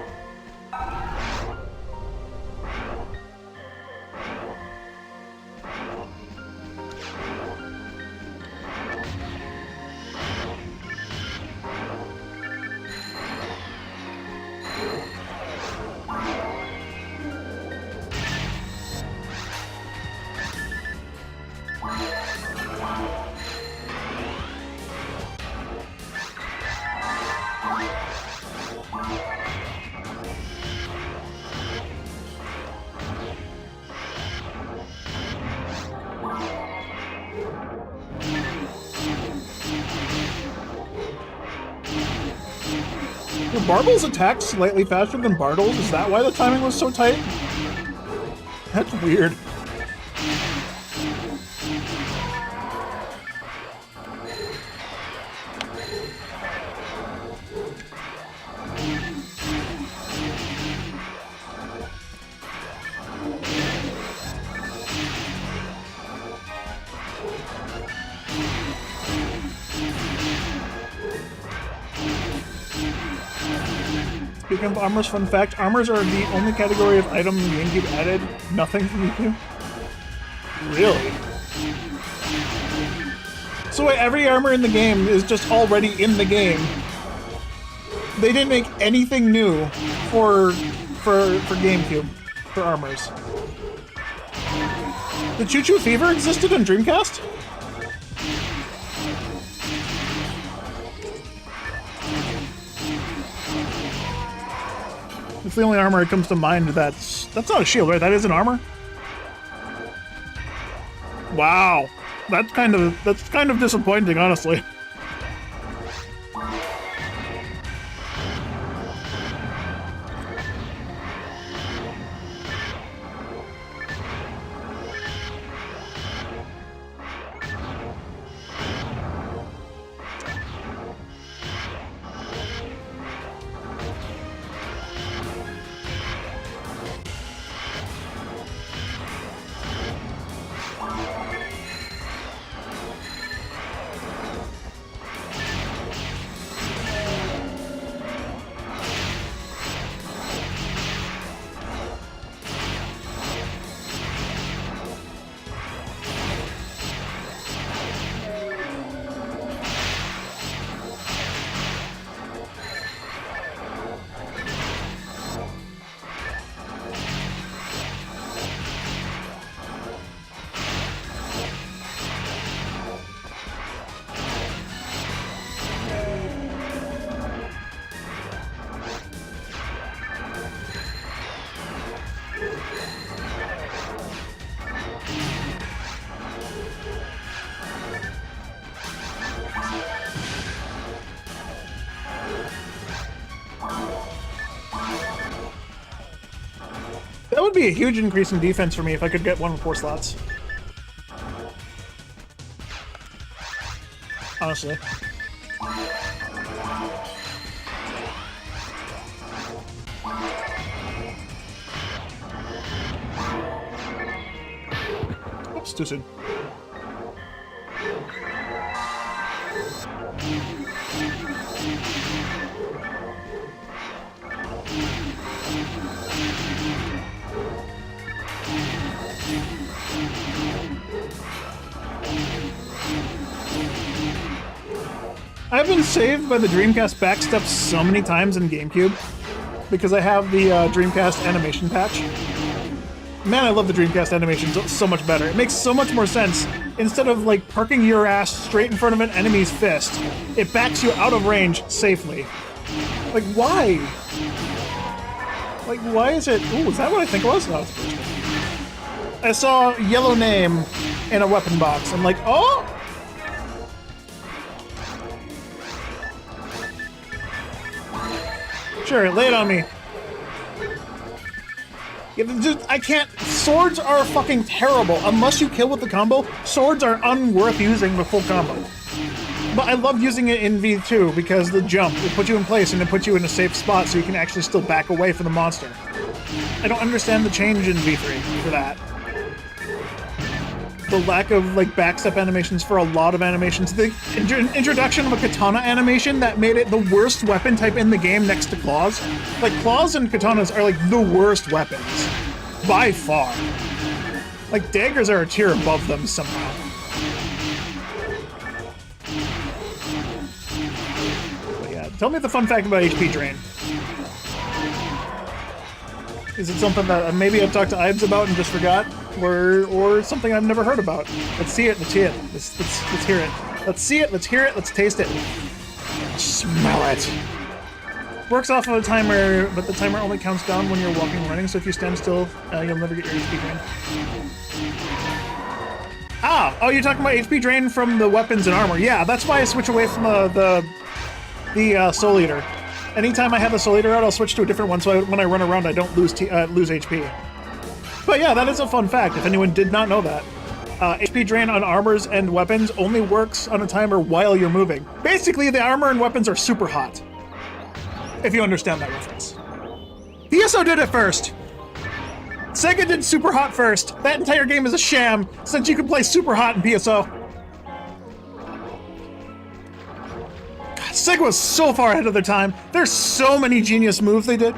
Were Barble's attack slightly faster than Bartle's? Is that why the timing was so tight? That's weird. Speaking of armors, fun fact, armors are the only category of item the GameCube added nothing from you. Really? So wait, every armor in the game is just already in the game. They didn't make anything new for GameCube for armors. The Choo Choo Fever existed on Dreamcast? It's the only armor that comes to mind that's not a shield, right? That is an armor? Wow. That's kind of disappointing, honestly. That would be a huge increase in defense for me if I could get one with 4 slots. Honestly. too soon. I've been saved by the Dreamcast backsteps so many times in GameCube because I have the Dreamcast animation patch. Man, I love the Dreamcast animation so much better. It makes so much more sense. Instead of like parking your ass straight in front of an enemy's fist, it backs you out of range safely. Like, why? Like, why is it... Ooh, is that what I think it was? No, it's the first thing. I saw yellow name in a weapon box. I'm like, oh! Sure, lay it on me. I can't... Swords are fucking terrible. Unless you kill with the combo, swords are unworth using with full combo. But I love using it in V2 because the jump, it puts you in place and it puts you in a safe spot so you can actually still back away from the monster. I don't understand the change in V3 for that. The lack of like backstep animations for a lot of animations. The introduction of a katana animation that made it the worst weapon type in the game next to claws. Like claws and katanas are like the worst weapons. By far. Like daggers are a tier above them somehow. But yeah, tell me the fun fact about HP drain. Is it something that maybe I've talked to Ives about and just forgot? Or something I've never heard about? Let's see it, let's hear it. Let's hear it. Let's see it, let's hear it, let's taste it. Smell it. Works off of a timer, but the timer only counts down when you're walking and running, so if you stand still, you'll never get your HP drain. Ah! Oh, you're talking about HP drain from the weapons and armor. Yeah, that's why I switch away from the Soul Eater. Anytime I have the Soul Eater out, I'll switch to a different one, so when I run around, I don't lose HP. But yeah, that is a fun fact, if anyone did not know that. HP drain on armors and weapons only works on a timer while you're moving. Basically, the armor and weapons are super hot. If you understand that reference. PSO did it first! Sega did super hot first. That entire game is a sham, since you can play super hot in PSO. Sega was so far ahead of their time. There's so many genius moves they did.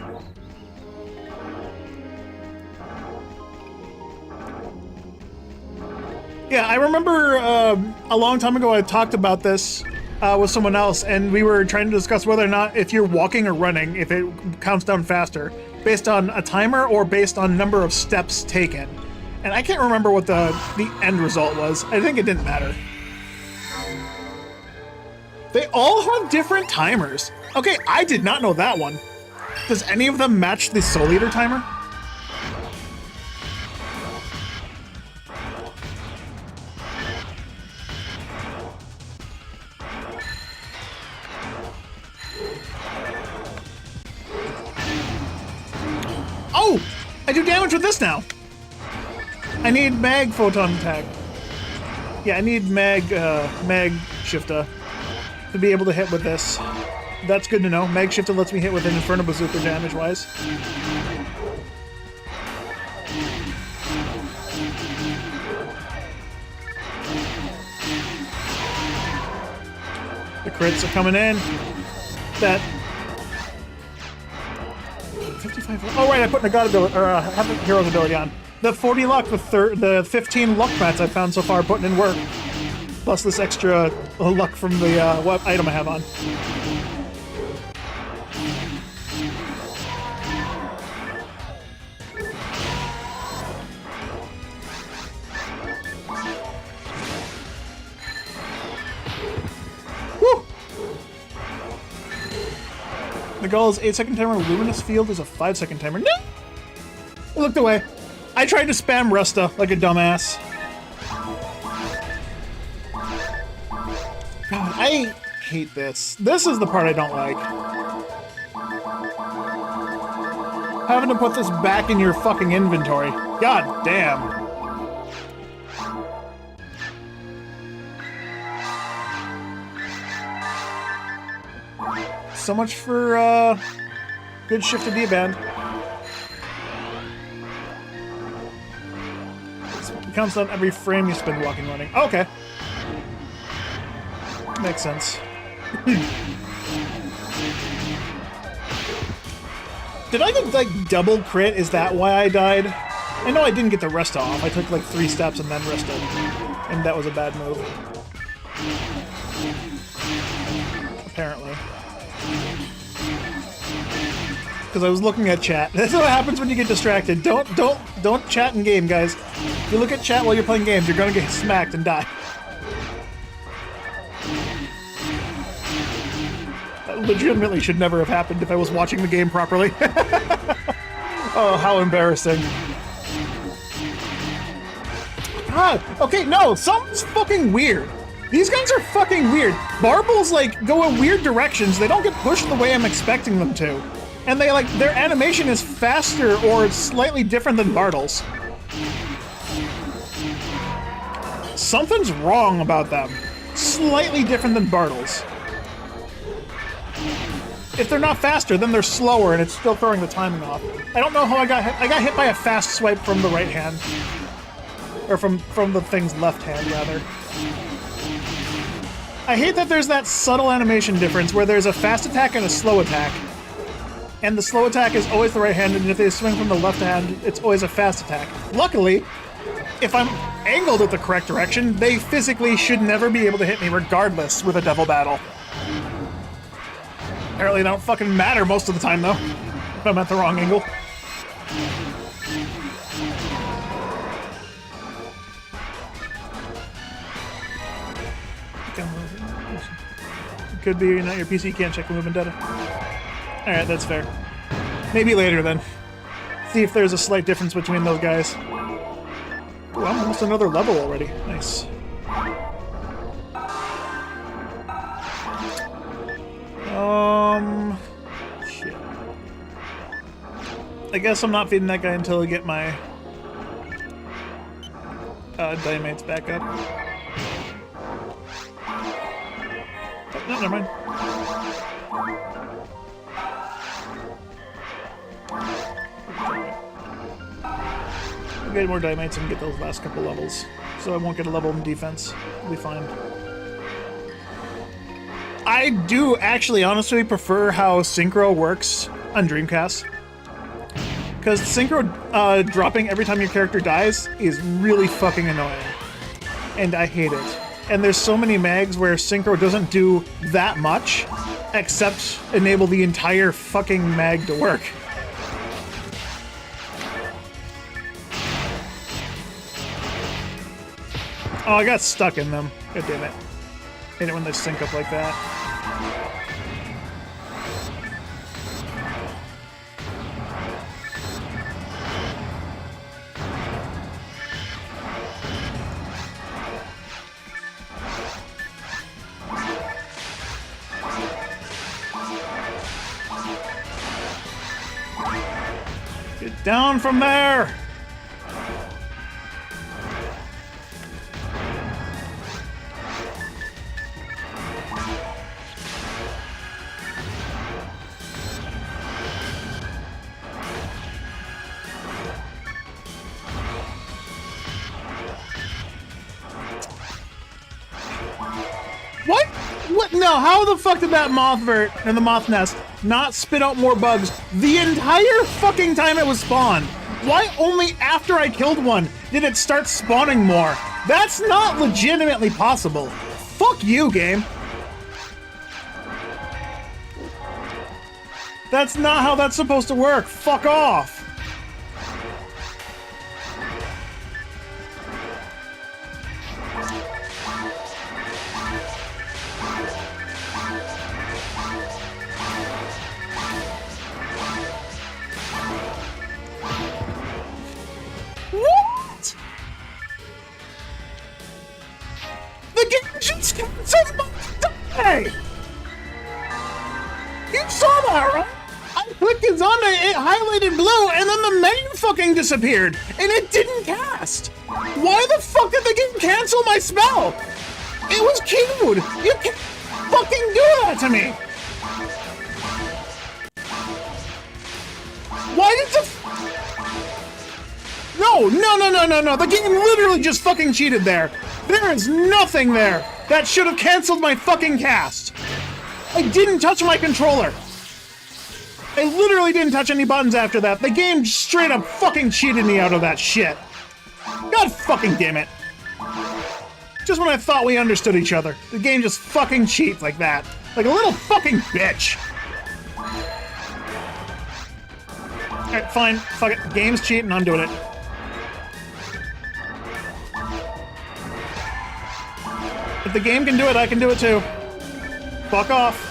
Yeah, I remember a long time ago I talked about this with someone else, and we were trying to discuss whether or not if you're walking or running, if it counts down faster, based on a timer or based on number of steps taken. And I can't remember what the end result was. I think it didn't matter. They all have different timers. Okay, I did not know that one. Does any of them match the Soul Eater timer? Oh! I do damage with this now! I need mag photon tag. Yeah, I need mag shifter to be able to hit with this. That's good to know. Mag shifter lets me hit with an Inferno Bazooka damage-wise. The crits are coming in. That 55. Oh right, I put a god ability, or have a hero's ability on. The 40 luck, the 15 luck mats I've found so far putting in work. Plus this extra luck from the what item I have on. Woo! The goal is 8-second timer. Luminous Field is a 5-second timer. No! I looked away. I tried to spam Rusta like a dumbass. God, I hate this. This is the part I don't like. Having to put this back in your fucking inventory. God damn. So much for, good shift to D-band. It counts down every frame you spend walking running. Okay. Makes sense. Did I get, like, double crit? Is that why I died? I know I didn't get the rest off. I took, like, 3 steps and then rested. And that was a bad move. Apparently. Because I was looking at chat. That's what happens when you get distracted. Don't chat in game, guys. If you look at chat while you're playing games, you're gonna get smacked and die. That legitimately should never have happened if I was watching the game properly. Oh, how embarrassing. Ah, okay, no, something's fucking weird. These guys are fucking weird. Barbels, like, go in weird directions. They don't get pushed the way I'm expecting them to. And they, like, their animation is faster or slightly different than Bartle's. Something's wrong about them. Slightly different than Bartle's. If they're not faster, then they're slower and it's still throwing the timing off. I don't know how I got hit. I got hit by a fast swipe from the right hand. Or from the thing's left hand, rather. I hate that there's that subtle animation difference where there's a fast attack and a slow attack. And the slow attack is always the right hand, and if they swing from the left hand, it's always a fast attack. Luckily, if I'm angled at the correct direction, they physically should never be able to hit me regardless with a devil battle. Apparently they don't fucking matter most of the time, though, if I'm at the wrong angle. Could be not your PC can't check the movement data. Alright, that's fair. Maybe later then. See if there's a slight difference between those guys. Ooh, I'm almost another level already. Nice. Shit. I guess I'm not feeding that guy until I get my Dynamates back up. Oh, no, never mind. I'll get more Dynamates and get those last couple levels. So I won't get a level in defense. It'll be fine. I do actually honestly prefer how Synchro works on Dreamcast. Because Synchro dropping every time your character dies is really fucking annoying. And I hate it. And there's so many mags where Synchro doesn't do that much, except enable the entire fucking mag to work. Oh, I got stuck in them. God damn it. Hate it when they sync up like that. Get down from there! What? What? No, how the fuck did that Mothvert and the Moth Nest not spit out more bugs the entire fucking time it was spawned? Why only after I killed one did it start spawning more? That's not legitimately possible. Fuck you, game. That's not how that's supposed to work. Fuck off. What? The game just canceled my day! You saw that, right? I clicked it on it highlighted blue, and then the menu fucking disappeared, and it didn't cast. Why the fuck did the game cancel my spell? It was queued. You can't fucking do that to me. Why did the... No, no, no, no, no, no. The game literally just fucking cheated there. There is nothing there that should have canceled my fucking cast. I didn't touch my controller. I literally didn't touch any buttons after that. The game straight up fucking cheated me out of that shit. God fucking damn it. Just when I thought we understood each other, the game just fucking cheats like that. Like a little fucking bitch. Alright, fine. Fuck it. Game's cheating, I'm doing it. If the game can do it, I can do it too. Fuck off.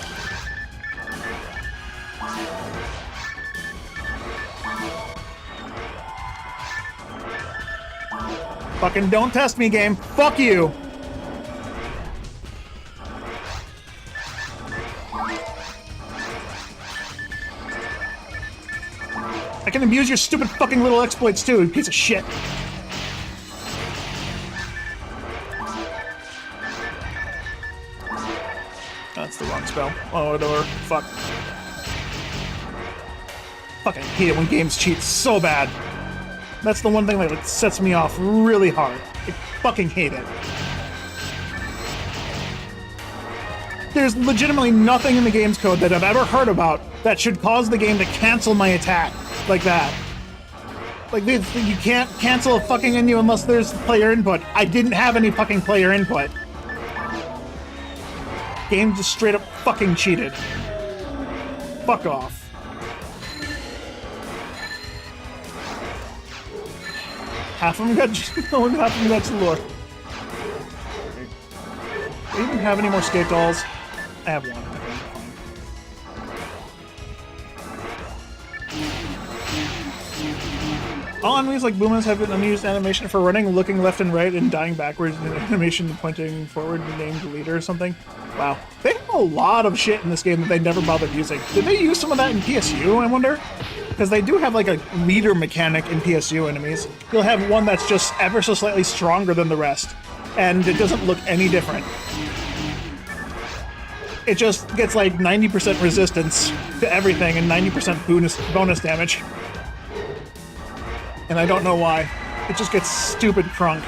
Fucking don't test me, game. Fuck you. I can abuse your stupid fucking little exploits too, you piece of shit. That's the wrong spell. Oh, whatever. Fuck. Fucking hate it when games cheat so bad. That's the one thing that sets me off really hard. I fucking hate it. There's legitimately nothing in the game's code that I've ever heard about that should cause the game to cancel my attack like that. Like, you can't cancel a fucking menu unless there's player input. I didn't have any fucking player input. Game just straight up fucking cheated. Fuck off. Half of them got no, half of them got lore. Do I even have any more skate dolls? I have one. All enemies like Boomas have an unused animation for running, looking left and right, and dying backwards, and an animation pointing forward named leader or something. Wow. They have a lot of shit in this game that they never bothered using. Did they use some of that in PSU, I wonder? Because they do have like a leader mechanic in PSU enemies. You'll have one that's just ever so slightly stronger than the rest, and it doesn't look any different. It just gets like 90% resistance to everything and 90% bonus damage. And I don't know why. It just gets stupid crunk.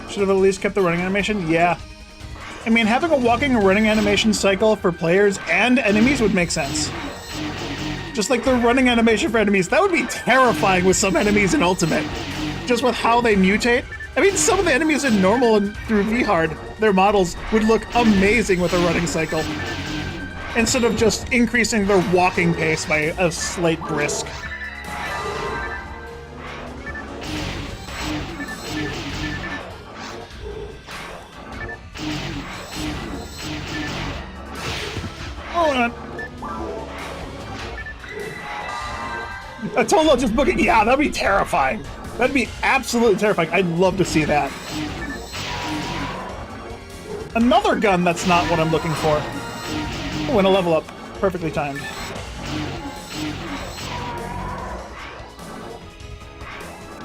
Should have at least kept the running animation? Yeah. I mean, having a walking and running animation cycle for players and enemies would make sense. Just like the running animation for enemies, that would be terrifying with some enemies in Ultimate. Just with how they mutate. I mean, some of the enemies in normal and through V-Hard, their models would look amazing with a running cycle. Instead of just increasing their walking pace by a slight brisk. Hold on. A total just booking, yeah, that'd be terrifying. That'd be absolutely terrifying. I'd love to see that. Another gun that's not what I'm looking for. Oh, and a level up. Perfectly timed.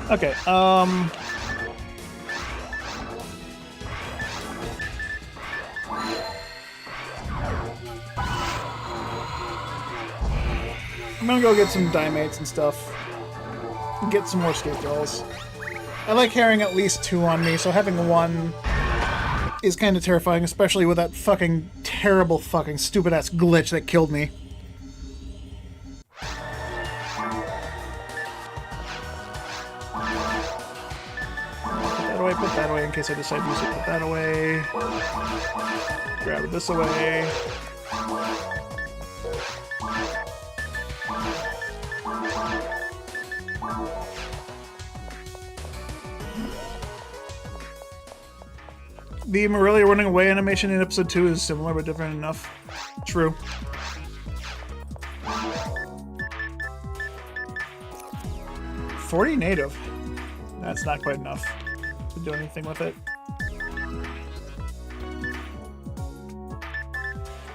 Okay, I'm gonna go get some Dimates and stuff. And get some more skate dolls. I like carrying at least 2 on me, so having 1 is kind of terrifying, especially with that fucking terrible fucking stupid-ass glitch that killed me. Put that away in case I decide to use it. Put that away. Grab this away. The Morelia running away animation in episode 2 is similar but different enough. True. $40 native. That's not quite enough to do anything with it.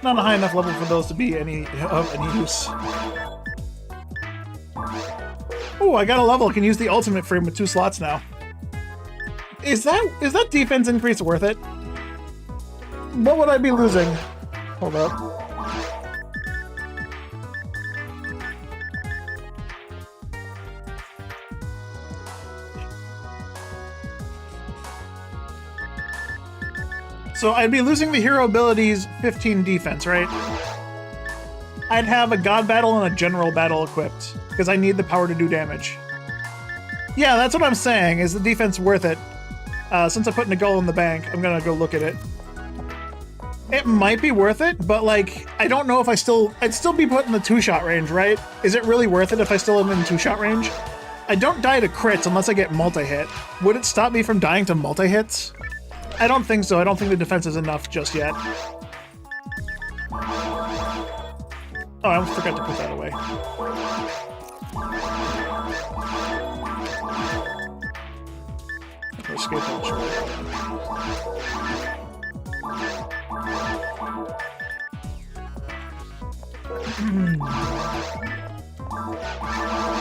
Not a high enough level for those to be of any use. Oh, I got a level. I can use the ultimate frame with 2 slots now. Is that defense increase worth it? What would I be losing? Hold up. So I'd be losing the hero abilities 15 defense, right? I'd have a god battle and a general battle equipped, because I need the power to do damage. Yeah, that's what I'm saying. Is the defense worth it? Since I put Nagul in the bank, I'm gonna go look at it. It might be worth it, but like, I don't know if I'd still be put in the 2-shot range, right? Is it really worth it if I still am in 2-shot range? I don't die to crits unless I get multi-hit. Would it stop me from dying to multi-hits? I don't think so. I don't think the defense is enough just yet. Oh, I almost forgot to put that away. Escape launcher.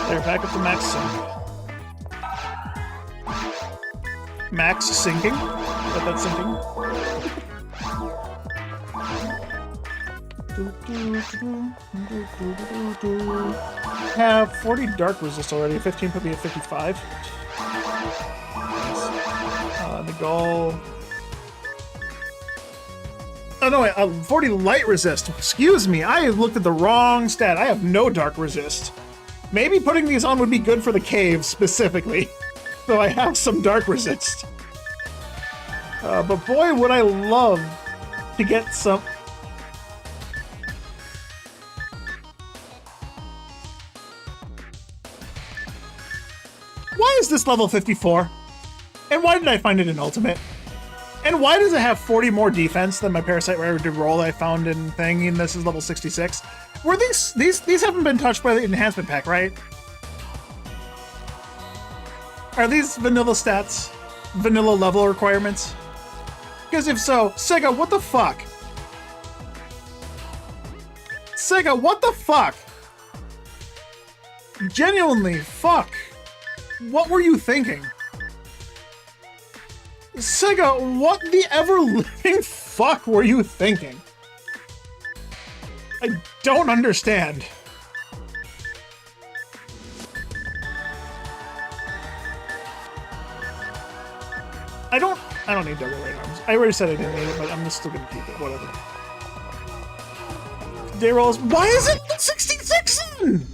There, back up to max sync. Max sinking? But that's sinking. Have 40 dark resist already. 15 put me at 55. The goal. Oh no, wait, 40 light resist. Excuse me, I looked at the wrong stat. I have no dark resist. Maybe putting these on would be good for the cave specifically. So I have some dark resist. But boy, would I love to get some... Why is this level 54? And why did I find it in Ultimate? And why does it have 40 more defense than my Parasite Rare roll I found in Thing, and this is level 66? Were these haven't been touched by the enhancement pack, right? Are these vanilla stats? Vanilla level requirements? Because if so, Sega, what the fuck? Sega, what the fuck? Genuinely, fuck. What were you thinking? Sega, what the ever-living fuck were you thinking? I don't understand. I don't need double right arms. I already said I didn't need it, but I'm just still gonna keep it, whatever. Day rolls. Why is it 66 in?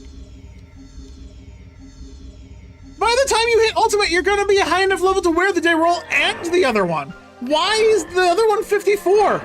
By the time you hit Ultimate, you're gonna be a high enough level to wear the day roll and the other one. Why is the other one 54?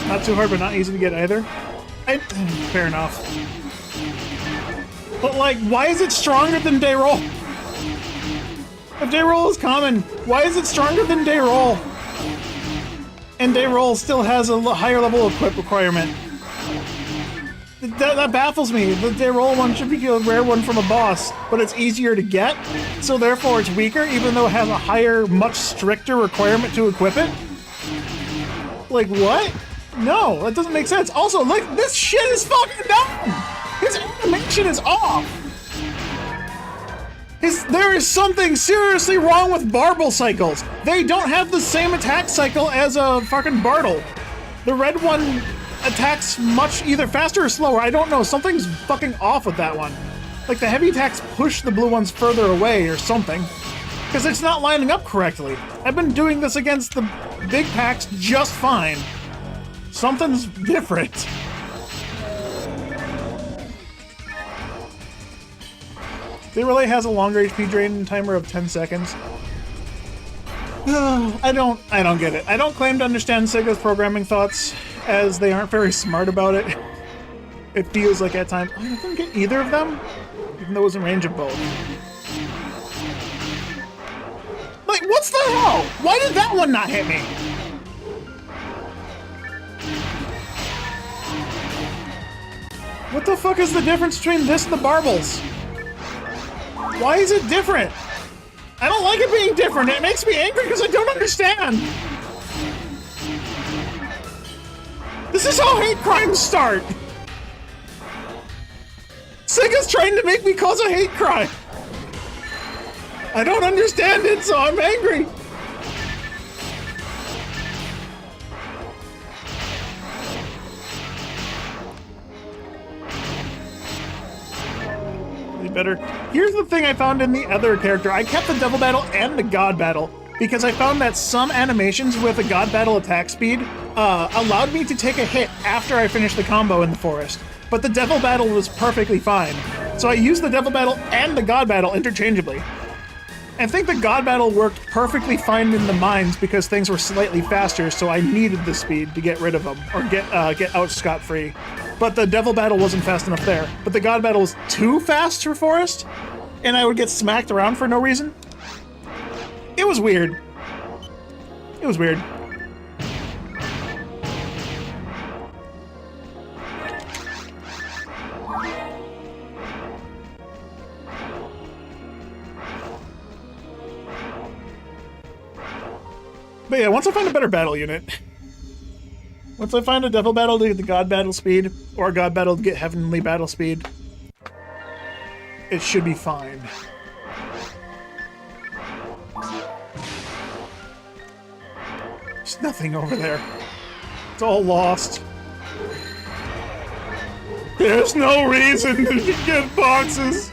Not too hard, but not easy to get either. Fair enough. But like, why is it stronger than day roll? If day roll is common, why is it stronger than day roll? And day roll still has a higher level of equip requirement. That baffles me. The day roll one should be a rare one from a boss, but it's easier to get, so therefore it's weaker, even though it has a higher, much stricter requirement to equip it. Like, what? No, that doesn't make sense. Also, look, this shit is fucking dumb! His animation is off! There is something seriously wrong with Barble cycles. They don't have the same attack cycle as a fucking Bartle. The red one attacks much either faster or slower. I don't know, something's fucking off with that one. Like the heavy attacks push the blue ones further away or something. Because it's not lining up correctly. I've been doing this against the big packs just fine. Something's different. The relay has a longer HP drain timer of 10 seconds. I don't get it. I don't claim to understand Sega's programming thoughts, as they aren't very smart about it. It feels like at times, I didn't get either of them, even though it was in range of both. Like, what's the hell? Why did that one not hit me? What the fuck is the difference between this and the Barbles? Why is it different? I don't like it being different. It makes me angry because I don't understand. This is how hate crimes start. Sega's trying to make me cause a hate crime. I don't understand it, so I'm angry. Better. Here's the thing I found in the other character. I kept the Devil Battle and the God Battle because I found that some animations with a God Battle attack speed allowed me to take a hit after I finished the combo in the forest. But the Devil Battle was perfectly fine. So I used the Devil Battle and the God Battle interchangeably. I think the God Battle worked perfectly fine in the mines because things were slightly faster, so I needed the speed to get rid of them, or get out scot-free. But the Devil Battle wasn't fast enough there. But the God Battle was too fast for Forest, and I would get smacked around for no reason. It was weird. It was weird. But yeah, once I find a better battle unit, once I find a Devil Battle to get the God Battle speed, or a God Battle to get Heavenly Battle speed, it should be fine. There's nothing over there. It's all lost. There's no reason to get boxes.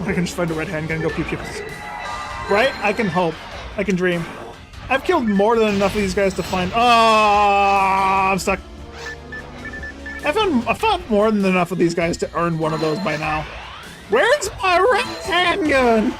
I can just find a red handgun and go pew pew. Right? I can hope. I can dream. I've killed more than enough of these guys to find. I'm stuck. I found more than enough of these guys to earn one of those by now. Where's my red handgun?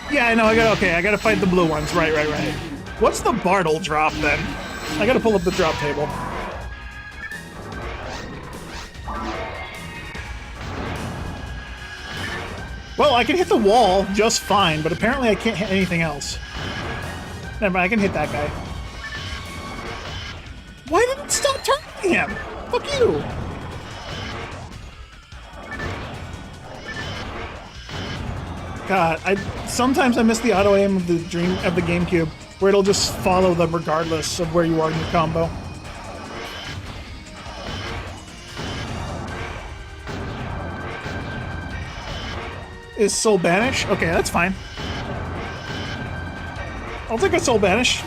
Yeah, I know, I gotta fight the blue ones. Right. What's the Bartle drop, then? I gotta pull up the drop table. Well, I can hit the wall just fine, but apparently I can't hit anything else. Never mind, I can hit that guy. Why did it stop turning him? Fuck you! God, sometimes I miss the auto aim of the GameCube, where it'll just follow them regardless of where you are in your combo. Is Soul Banish? Okay, that's fine. I'll take a Soul Banish.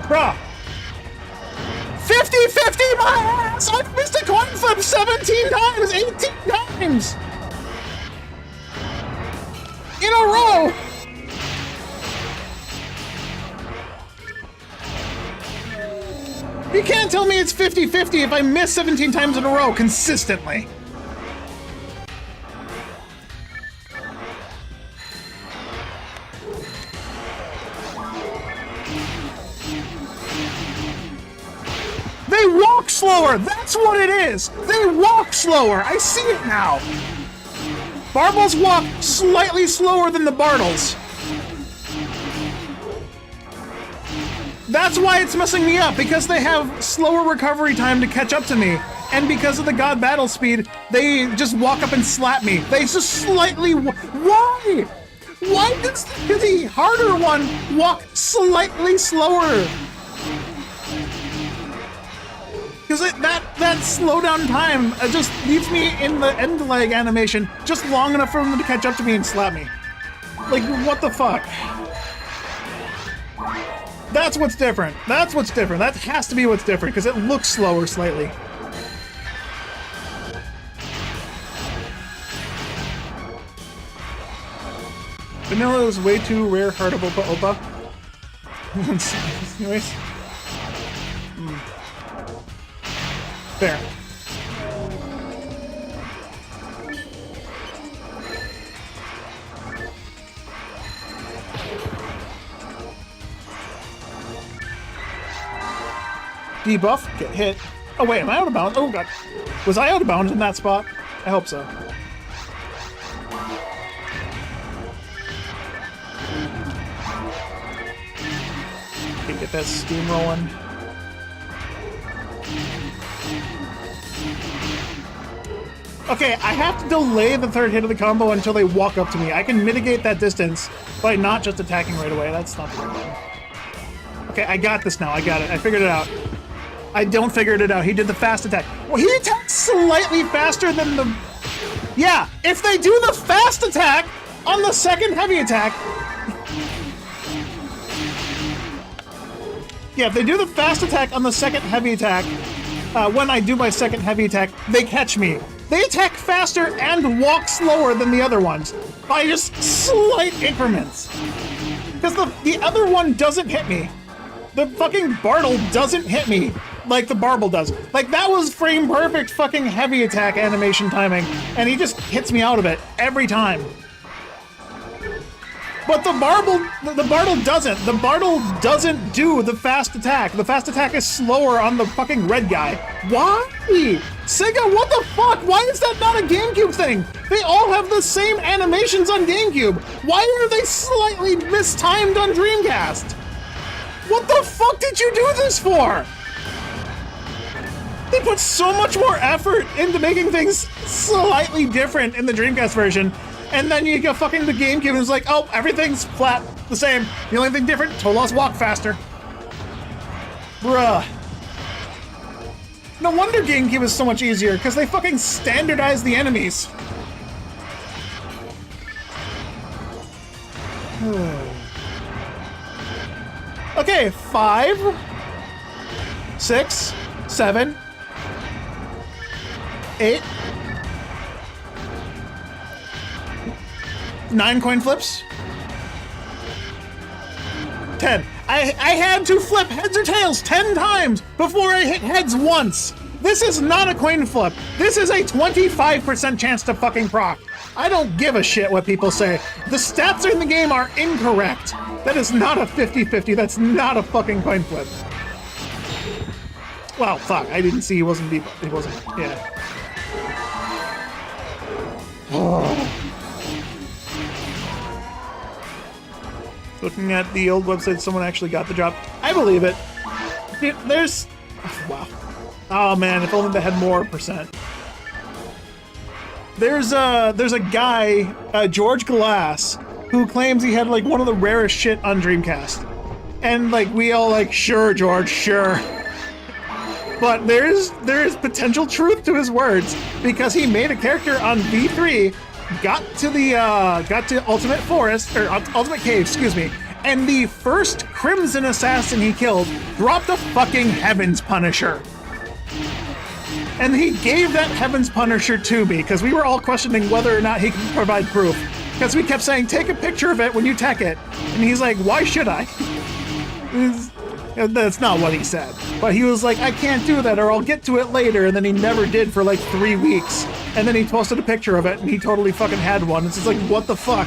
Bruh! 50-50 my ass! I've missed a coin flip 17 times! 18 times! In a row! You can't tell me it's 50-50 if I miss 17 times in a row consistently. They walk slower! That's what it is! They walk slower! I see it now! Barbles walk slightly slower than the Bartles. That's why it's messing me up, because they have slower recovery time to catch up to me. And because of the God Battle speed, they just walk up and slap me. They just slightly... Why? Why does the harder one walk slightly slower? Because that slowdown time just leaves me in the end leg animation just long enough for them to catch up to me and slap me. Like, what the fuck? That's what's different. That's what's different. That has to be what's different, because it looks slower slightly. Vanilla is way too rare heartable for Opa. Anyways. Fair. Debuff, get hit. Oh wait, am I out of bounds? Oh god. Was I out of bounds in that spot? I hope so. Okay, get that steam rolling. Okay, I have to delay the third hit of the combo until they walk up to me. I can mitigate that distance by not just attacking right away. That's not the right one. Okay, I got this now. I got it. I figured it out. I don't figured it out. He did the fast attack. Well, he attacks slightly faster than the... Yeah, if they do the fast attack on the second heavy attack... Yeah, if they do the fast attack on the second heavy attack, when I do my second heavy attack, they catch me. They attack faster and walk slower than the other ones by just slight increments. Because the other one doesn't hit me. The fucking Bartle doesn't hit me like the Barble does. Like, that was frame perfect fucking heavy attack animation timing, and he just hits me out of it every time. But the Bartle doesn't. The Bartle doesn't do the fast attack. The fast attack is slower on the fucking red guy. Why? Sega, what the fuck? Why is that not a GameCube thing? They all have the same animations on GameCube. Why are they slightly mistimed on Dreamcast? What the fuck did you do this for? They put so much more effort into making things slightly different in the Dreamcast version, and then you go fucking the GameCube and it's like, oh, everything's flat, the same. The only thing different, Tolos walk faster. Bruh. No wonder GameCube is so much easier, because they fucking standardized the enemies. Okay, 5, 6, 7, 8, 9 coin flips, 10. I had to flip heads or tails 10 times before I hit heads once. This is not a coin flip. This is a 25% chance to fucking proc. I don't give a shit what people say. The stats in the game are incorrect. That is not a 50-50. That's not a fucking coin flip. Well, fuck. I didn't see he wasn't. He wasn't. Yeah. Oh. Looking at the old website, someone actually got the job. I believe it. Dude, there's... Oh, wow. Oh, man, if only they had more percent. There's a guy, George Glass, who claims he had, like, one of the rarest shit on Dreamcast. And, like, we all like, sure, George, sure. But there is potential truth to his words, because he made a character on V3, got to Ultimate Forest, or Ultimate Cave, excuse me, and the first Crimson Assassin he killed dropped a fucking Heaven's Punisher. And he gave that Heaven's Punisher to me, because we were all questioning whether or not he could provide proof. Because we kept saying, take a picture of it when you tech it. And he's like, why should I? That's not what he said. But he was like, I can't do that, or I'll get to it later. And then he never did for like 3 weeks. And then he posted a picture of it, and he totally fucking had one. It's just like, what the fuck?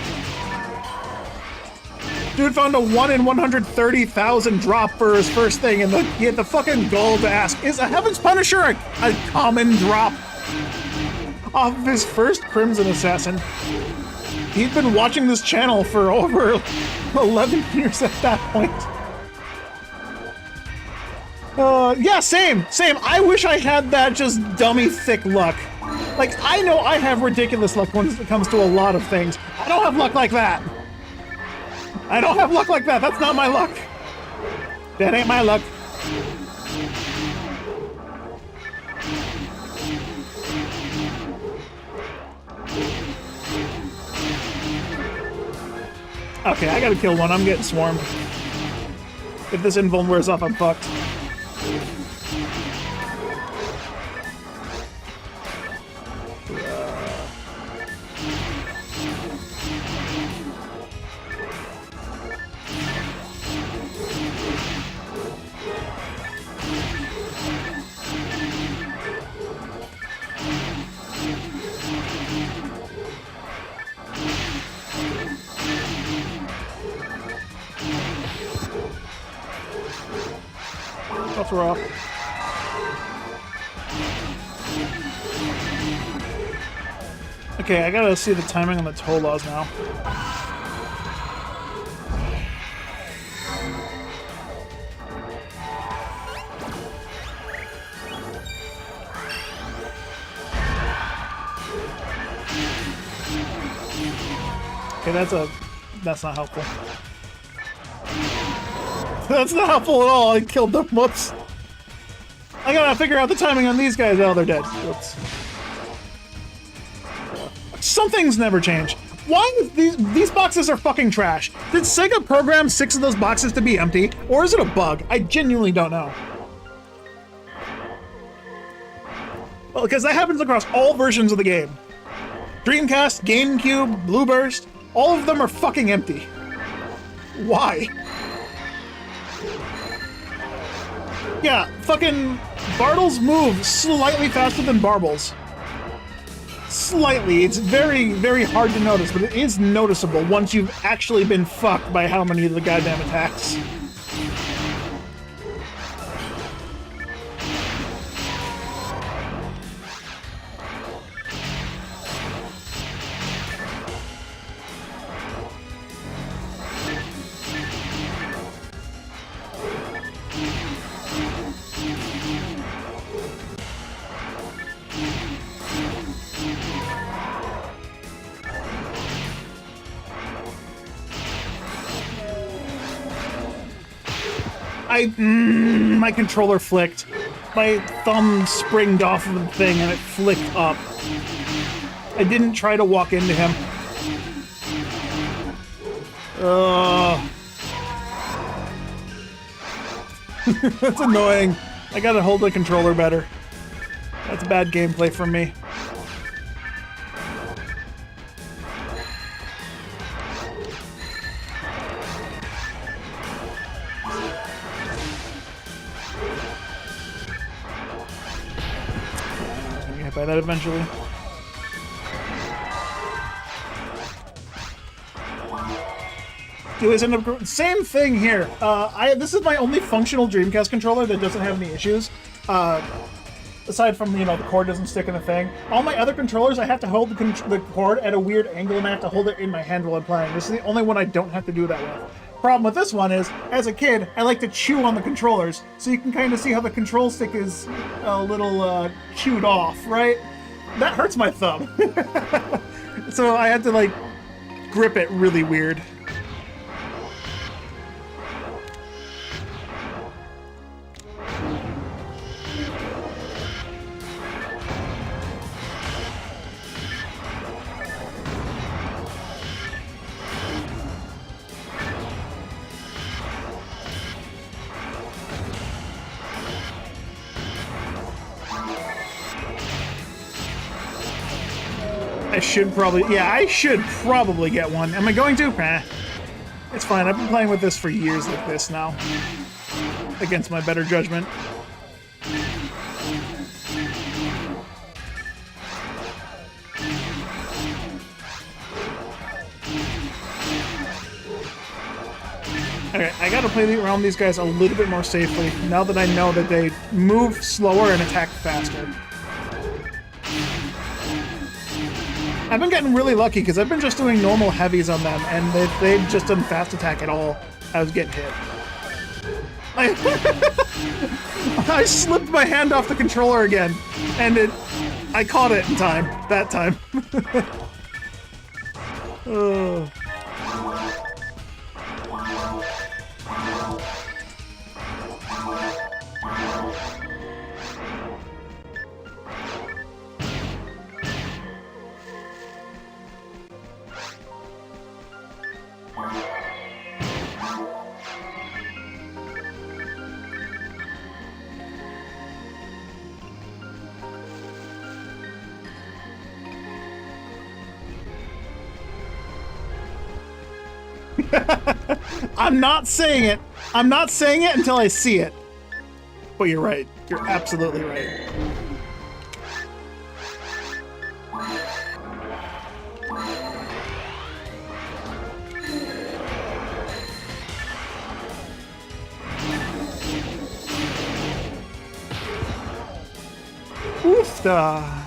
Dude found a 1 in 130,000 drop for his first thing, and he had the fucking gall to ask, is a Heaven's Punisher a common drop? Off of his first Crimson Assassin. He'd been watching this channel for over 11 years at that point. Yeah, same. I wish I had that just dummy thick luck. Like, I know I have ridiculous luck when it comes to a lot of things. I don't have luck like that. I don't have luck like that. That's not my luck. That ain't my luck. Okay, I gotta kill one. I'm getting swarmed. If this invuln wears off, I'm fucked. I'll throw off. Okay, I gotta see the timing on the toll laws now. Okay, that's not helpful. That's not helpful at all. I killed them. Whoops. I gotta figure out the timing on these guys. Oh, they're dead. Whoops. Some things never change. Why these boxes are fucking trash? Did Sega program 6 of those boxes to be empty, or is it a bug? I genuinely don't know. Well, because that happens across all versions of the game. Dreamcast, GameCube, Blueburst, all of them are fucking empty. Why? Yeah, fucking Bartles move slightly faster than Barbles. Slightly. It's very, very hard to notice, but it is noticeable once you've actually been fucked by how many of the goddamn attacks. My controller flicked. My thumb springed off of the thing and it flicked up. I didn't try to walk into him. That's annoying. I gotta hold the controller better. That's bad gameplay from me. By that eventually. Do is end up same thing here. This is my only functional Dreamcast controller that doesn't have any issues. Aside from, you know, the cord doesn't stick in the thing. All my other controllers, I have to hold the cord at a weird angle and I have to hold it in my hand while I'm playing. This is the only one I don't have to do that with. Problem with this one is, as a kid, I like to chew on the controllers, so you can kind of see how the control stick is a little chewed off, right? That hurts my thumb. So I had to, like, grip it really weird. I should probably get one. Am I going to? It's fine. I've been playing with this for years like this now. Against my better judgment. Okay, I gotta play around these guys a little bit more safely now that I know that they move slower and attack faster. I've been getting really lucky because I've been just doing normal heavies on them, and they've just done fast attack at all. I was getting hit. I slipped my hand off the controller again, and I caught it in time. That time. Oh. I'm not saying it. I'm not saying it until I see it. But you're right. You're absolutely right. Oofda.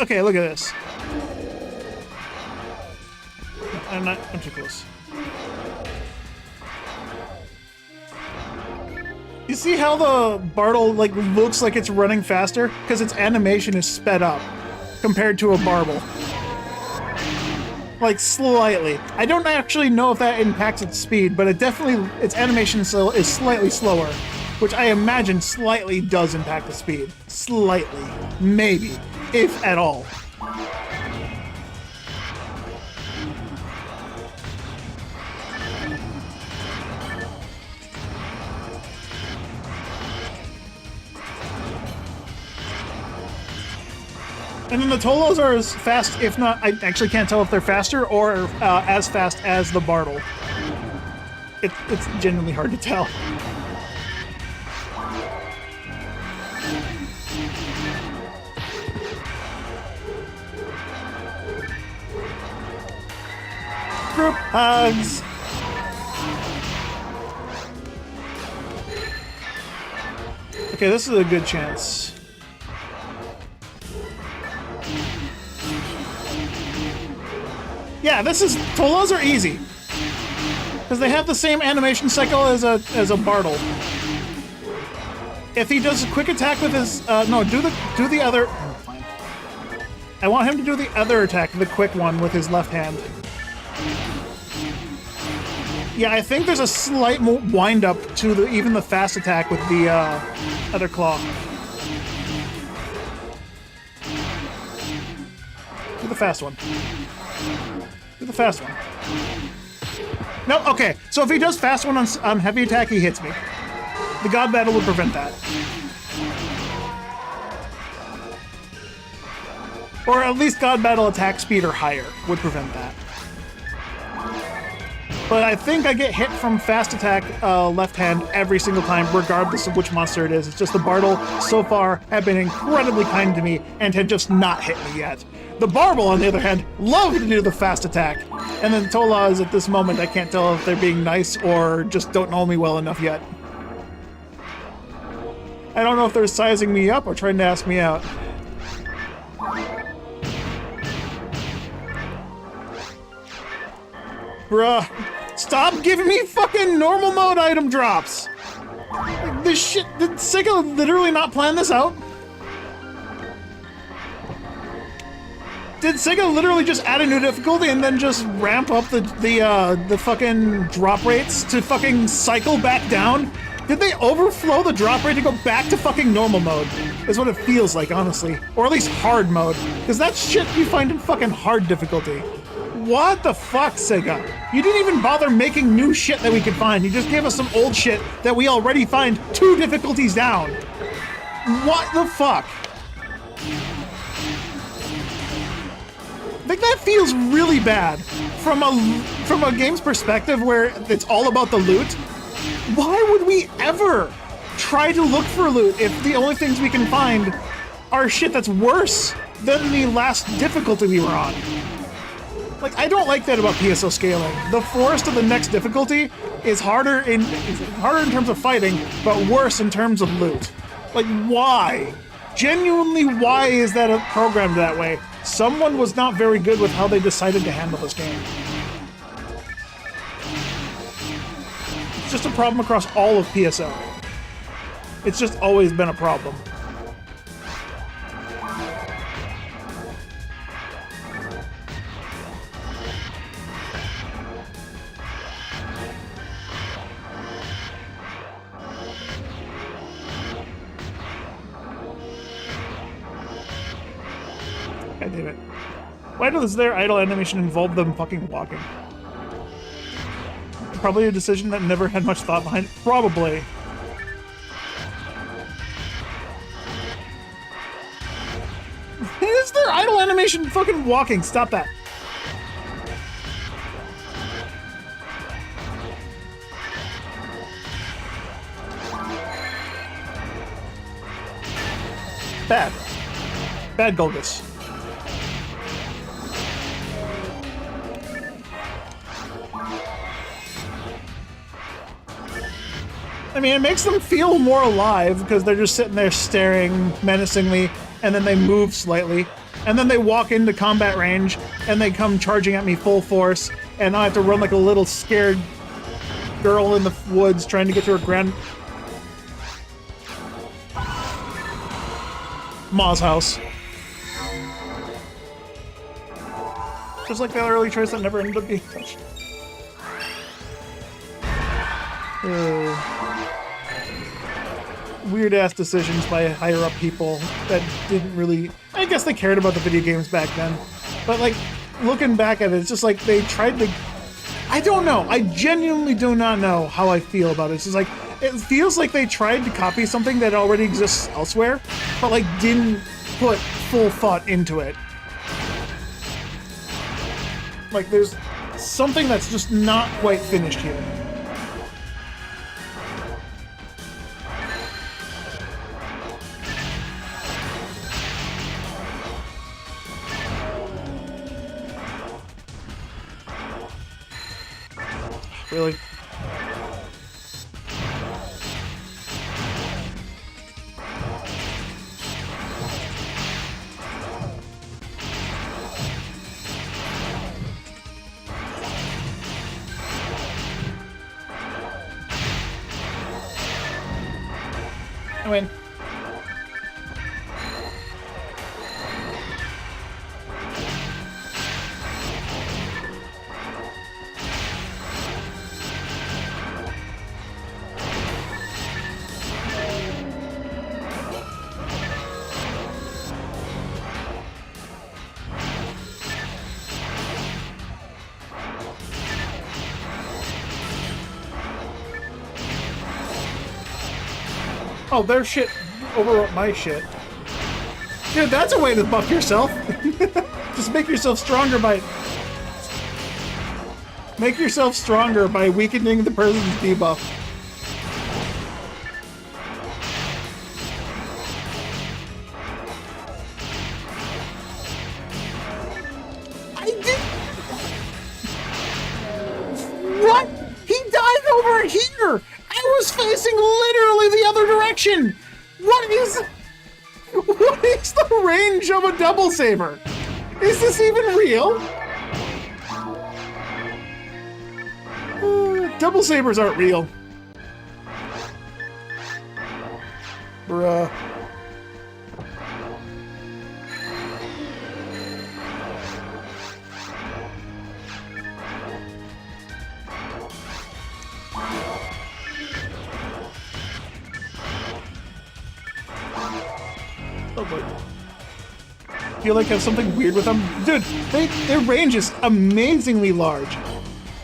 Okay, look at this. I'm too close. You see how the Bartle like looks like it's running faster? Because its animation is sped up compared to a Barble. Like slightly. I don't actually know if that impacts its speed, but its animation is slightly slower, which I imagine slightly does impact the speed. Slightly. Maybe. If at all. And then the Tolos are as fast, if not, I actually can't tell if they're faster or as fast as the Bartle. It's genuinely hard to tell. Group hugs! Okay, this is a good chance. Yeah, Tolos are easy. Because they have the same animation cycle as a Bartle. If he does a quick attack with his no, do the other fine. I want him to do the other attack, the quick one with his left hand. Yeah, I think there's a slight wind up to even the fast attack with the other claw. Do the fast one. Do the fast one. No, okay. So if he does fast one on heavy attack, he hits me. The God Battle would prevent that. Or at least God Battle attack speed or higher would prevent that. But I think I get hit from fast attack left hand every single time, regardless of which monster it is. It's just the Bartle, so far, have been incredibly kind to me and had just not hit me yet. The Barble, on the other hand, love to do the fast attack. And then Tolas, at this moment, I can't tell if they're being nice or just don't know me well enough yet. I don't know if they're sizing me up or trying to ask me out. Bruh. Stop giving me fucking normal mode item drops! Like, this shit, did Sega literally not plan this out? Did Sega literally just add a new difficulty and then just ramp up the fucking drop rates to fucking cycle back down? Did they overflow the drop rate to go back to fucking normal mode? Is what it feels like, honestly. Or at least hard mode. Because that's shit you find in fucking hard difficulty. What the fuck, Sega? You didn't even bother making new shit that we could find. You just gave us some old shit that we already find 2 difficulties down. What the fuck? I think that feels really bad. From a game's perspective where it's all about the loot, why would we ever try to look for loot if the only things we can find are shit that's worse than the last difficulty we were on? Like, I don't like that about PSO scaling. The forest of the next difficulty is harder in terms of fighting, but worse in terms of loot. Like, why? Genuinely, why is that programmed that way? Someone was not very good with how they decided to handle this game. It's just a problem across all of PSO. It's just always been a problem. God damn it. Why does their idle animation involve them fucking walking? Probably a decision that never had much thought behind it. Probably. Is their idle animation fucking walking? Stop that. Bad. Bad Golgus. I mean, it makes them feel more alive because they're just sitting there staring menacingly, and then they move slightly, and then they walk into combat range, and they come charging at me full force, and I have to run like a little scared girl in the woods trying to get to her Ma's house. Just like the early choice that never ended up being touched. Weird ass decisions by higher up people that didn't really. I guess they cared about the video games back then, but like looking back at it, it's just like they tried to. I don't know. I genuinely do not know how I feel about it. It's just like it feels like they tried to copy something that already exists elsewhere, but like didn't put full thought into it. Like there's something that's just not quite finished here. Really? I win. Oh, their shit overwrote my shit. Dude, that's a way to buff yourself. Just make yourself stronger by... Make yourself stronger by weakening the person's debuff. I did... What? He died over here! I was facing literally the other direction! What is the range of a double saber? Is this even real? Double sabers aren't real. Bruh. Oh boy. Feel like I have something weird with them? Dude, their range is amazingly large.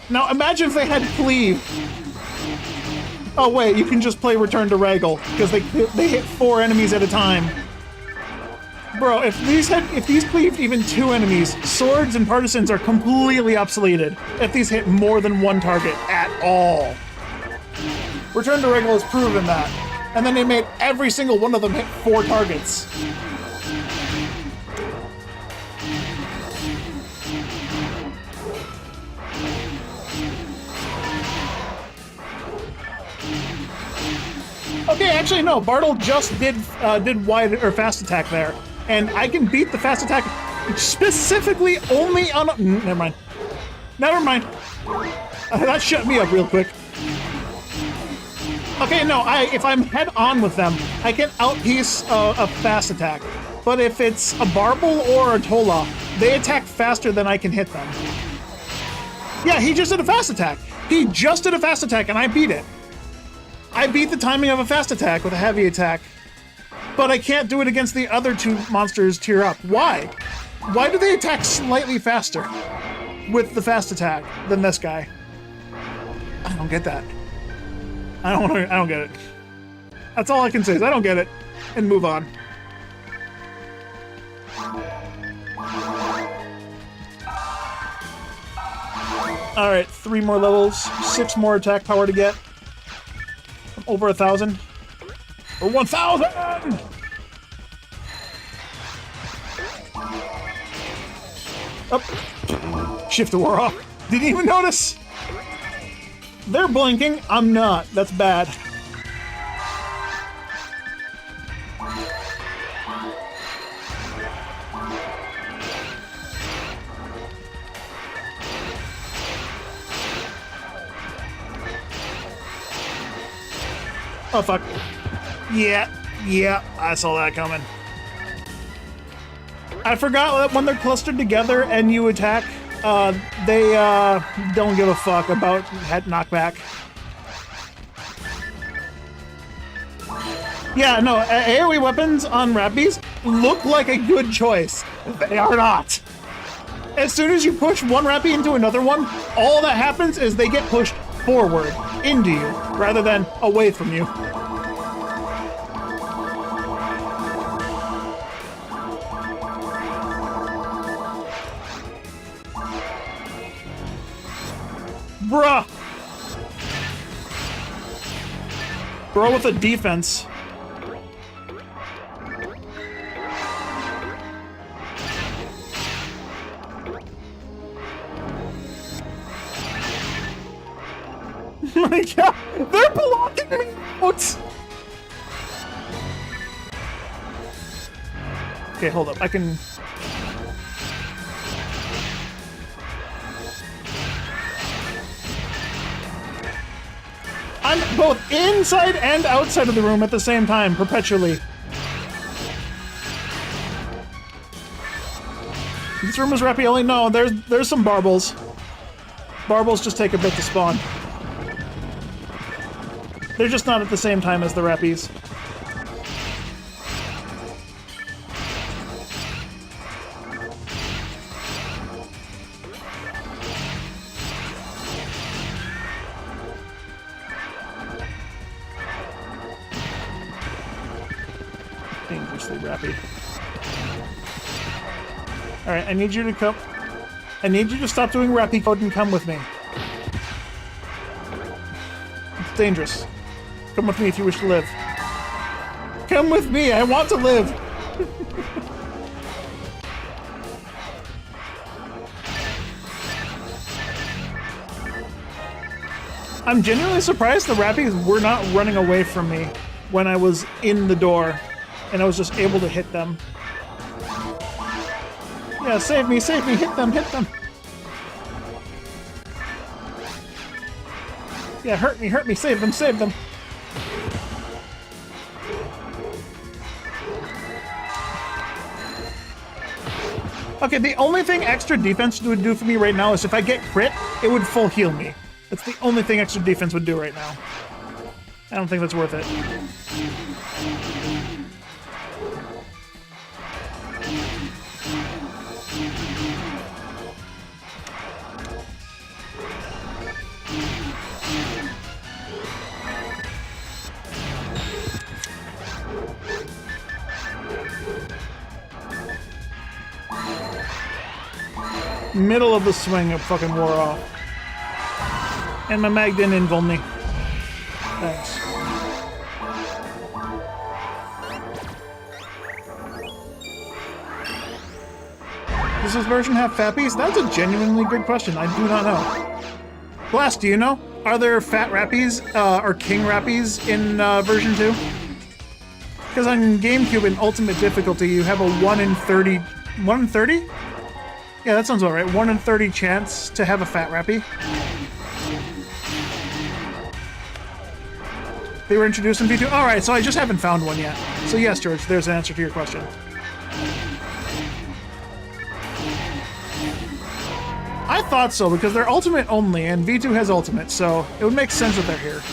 Now imagine if they had cleave. Oh wait, you can just play Return to Regal because they hit 4 enemies at a time. Bro, if these cleaved even 2 enemies, swords and partisans are completely obsoleted if these hit more than 1 target at all. Return to Regal has proven that. And then they made every single one of them hit 4 targets. Okay, actually no, Bartle just did wide or fast attack there. And I can beat the fast attack specifically only on never mind. Never mind. That shut me up real quick. Okay, no, if I'm head-on with them, I can outpiece a fast attack. But if it's a Barble or a Tola, they attack faster than I can hit them. Yeah, he just did a fast attack. He just did a fast attack, and I beat it. I beat the timing of a fast attack with a heavy attack. But I can't do it against the other 2 monsters tier up. Why? Why do they attack slightly faster with the fast attack than this guy? I don't get that. I don't get it. That's all I can say is I don't get it, and move on. All right, 3 more levels, 6 more attack power to get. Over 1,000. Or 1,000! Up. Shift the war off. Didn't even notice. They're blinking. I'm not. That's bad. Oh, fuck. Yeah, I saw that coming. I forgot that when they're clustered together and you attack, they don't give a fuck about head knockback. Yeah, no, AoE weapons on Rappies look like a good choice. They are not. As soon as you push one Rappy into another one, all that happens is they get pushed forward, into you, rather than away from you. Bruh! Bro with a defense. My God, they're blocking me out! Okay, hold up, I can... I'm both inside and outside of the room at the same time, perpetually. This room is Rappy only? No, there's some Barbles. Barbles just take a bit to spawn. They're just not at the same time as the Rappies. Dangerously Rappy. Alright, I need you to come. I need you to stop doing Rappy code and come with me. It's dangerous. Come with me if you wish to live. Come with me, I want to live! I'm genuinely surprised the Rappies were not running away from me when I was in the door, and I was just able to hit them. Yeah, save me, hit them, hit them! Yeah, hurt me, save them, save them! Okay, the only thing extra defense would do for me right now is if I get crit, it would full heal me. That's the only thing extra defense would do right now. I don't think that's worth it. Middle of the swing, it fucking wore off. And my mag didn't invul me. Thanks. Does this version have Fappies? That's a genuinely good question. I do not know. Blast, do you know? Are there Fat Rappies, or King Rappies in version 2? Because on GameCube in Ultimate Difficulty, you have a 1 in 30... 1 in 30? Yeah, that sounds about right. 1 in 30 chance to have a Fat Rappy. They were introduced in V2. Alright, so I just haven't found one yet. So yes, George, there's an answer to your question. I thought so, because they're Ultimate only, and V2 has Ultimate, so it would make sense that they're here.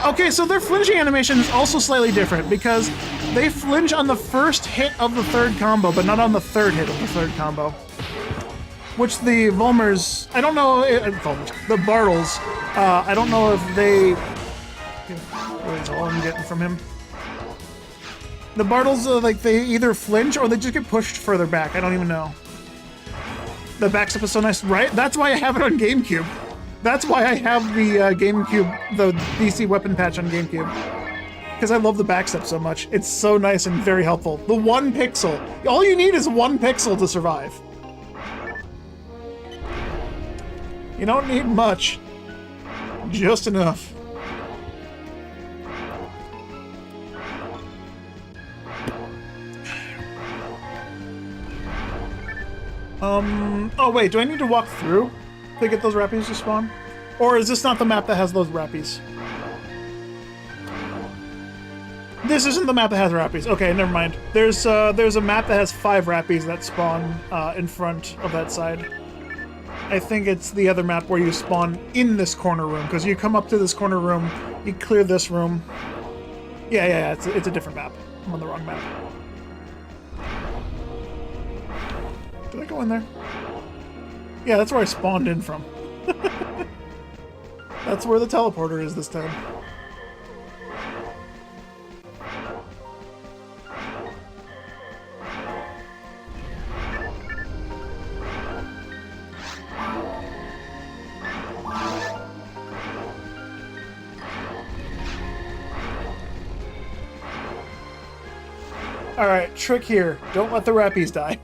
Yeah, okay, so their flinching animation is also slightly different because they flinch on the first hit of the third combo, but not on the third hit of the third combo. Which the Volmers, I don't know, the Bartles, I don't know if they... That's all I'm getting from him. The Bartles, like, they either flinch or they just get pushed further back. I don't even know. The backstep is so nice, right? That's why I have it on GameCube. That's why I have the GameCube, the DC weapon patch on GameCube. Because I love the backstep so much. It's so nice and very helpful. The 1 pixel. All you need is 1 pixel to survive. You don't need much. Just enough. Oh wait, do I need to walk through to get those rappies to spawn? Or is this not the map that has those rappies? This isn't the map that has rappies. Okay, never mind. There's a map that has 5 rappies that spawn in front of that side. I think it's the other map where you spawn in this corner room, because you come up to this corner room, you clear this room. Yeah, it's a different map. I'm on the wrong map. Did I go in there? Yeah, that's where I spawned in from. That's where the teleporter is this time. Alright, trick here. Don't let the rappies die.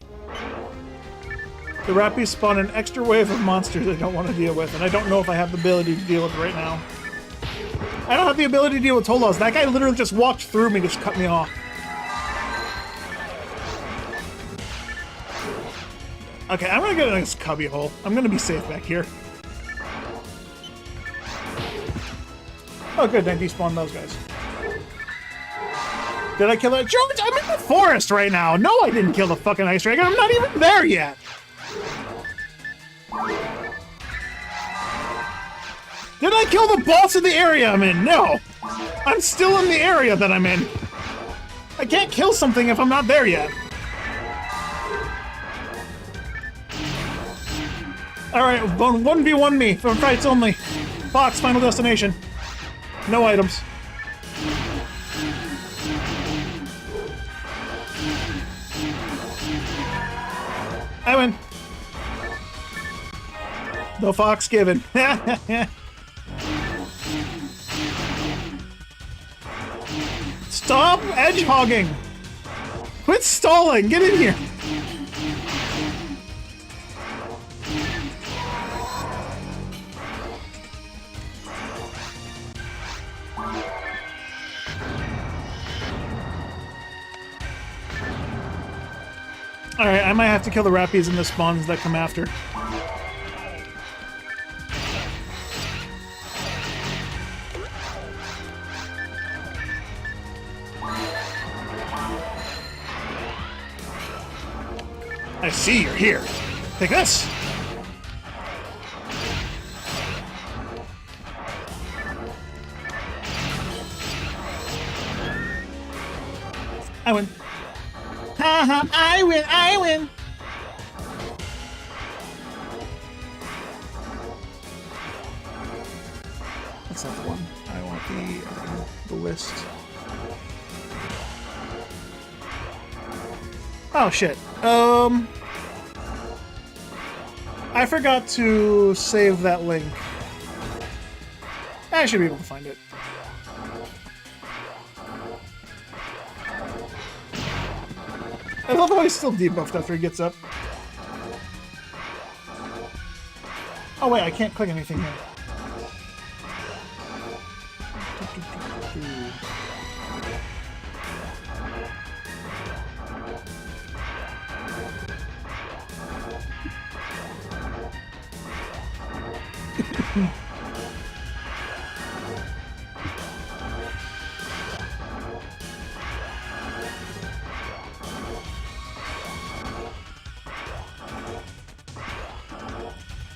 The rappies spawn an extra wave of monsters I don't want to deal with, and I don't know if I have the ability to deal with it right now. I don't have the ability to deal with Tolos. That guy literally just walked through me, just cut me off. Okay, I'm gonna get in this cubby hole. I'm gonna be safe back here. Oh good, I despawned those guys. Did I kill it? George, I'm in the forest right now! No, I didn't kill the fucking ice dragon. I'm not even there yet! Did I kill the boss of the area I'm in? No! I'm still in the area that I'm in. I can't kill something if I'm not there yet. Alright, 1v1 me for fights only. Fox, final destination. No items. I win. No fox given. Stop edge hogging! Quit stalling! Get in here! Alright, I might have to kill the rappies and the spawns that come after. I see you're here. Take this! I win. Haha, I win, I win! That's not the one. I want the list. Oh shit. I forgot to save that link. I should be able to find it. I love how he's still debuffed after he gets up. Oh wait, I can't click anything here.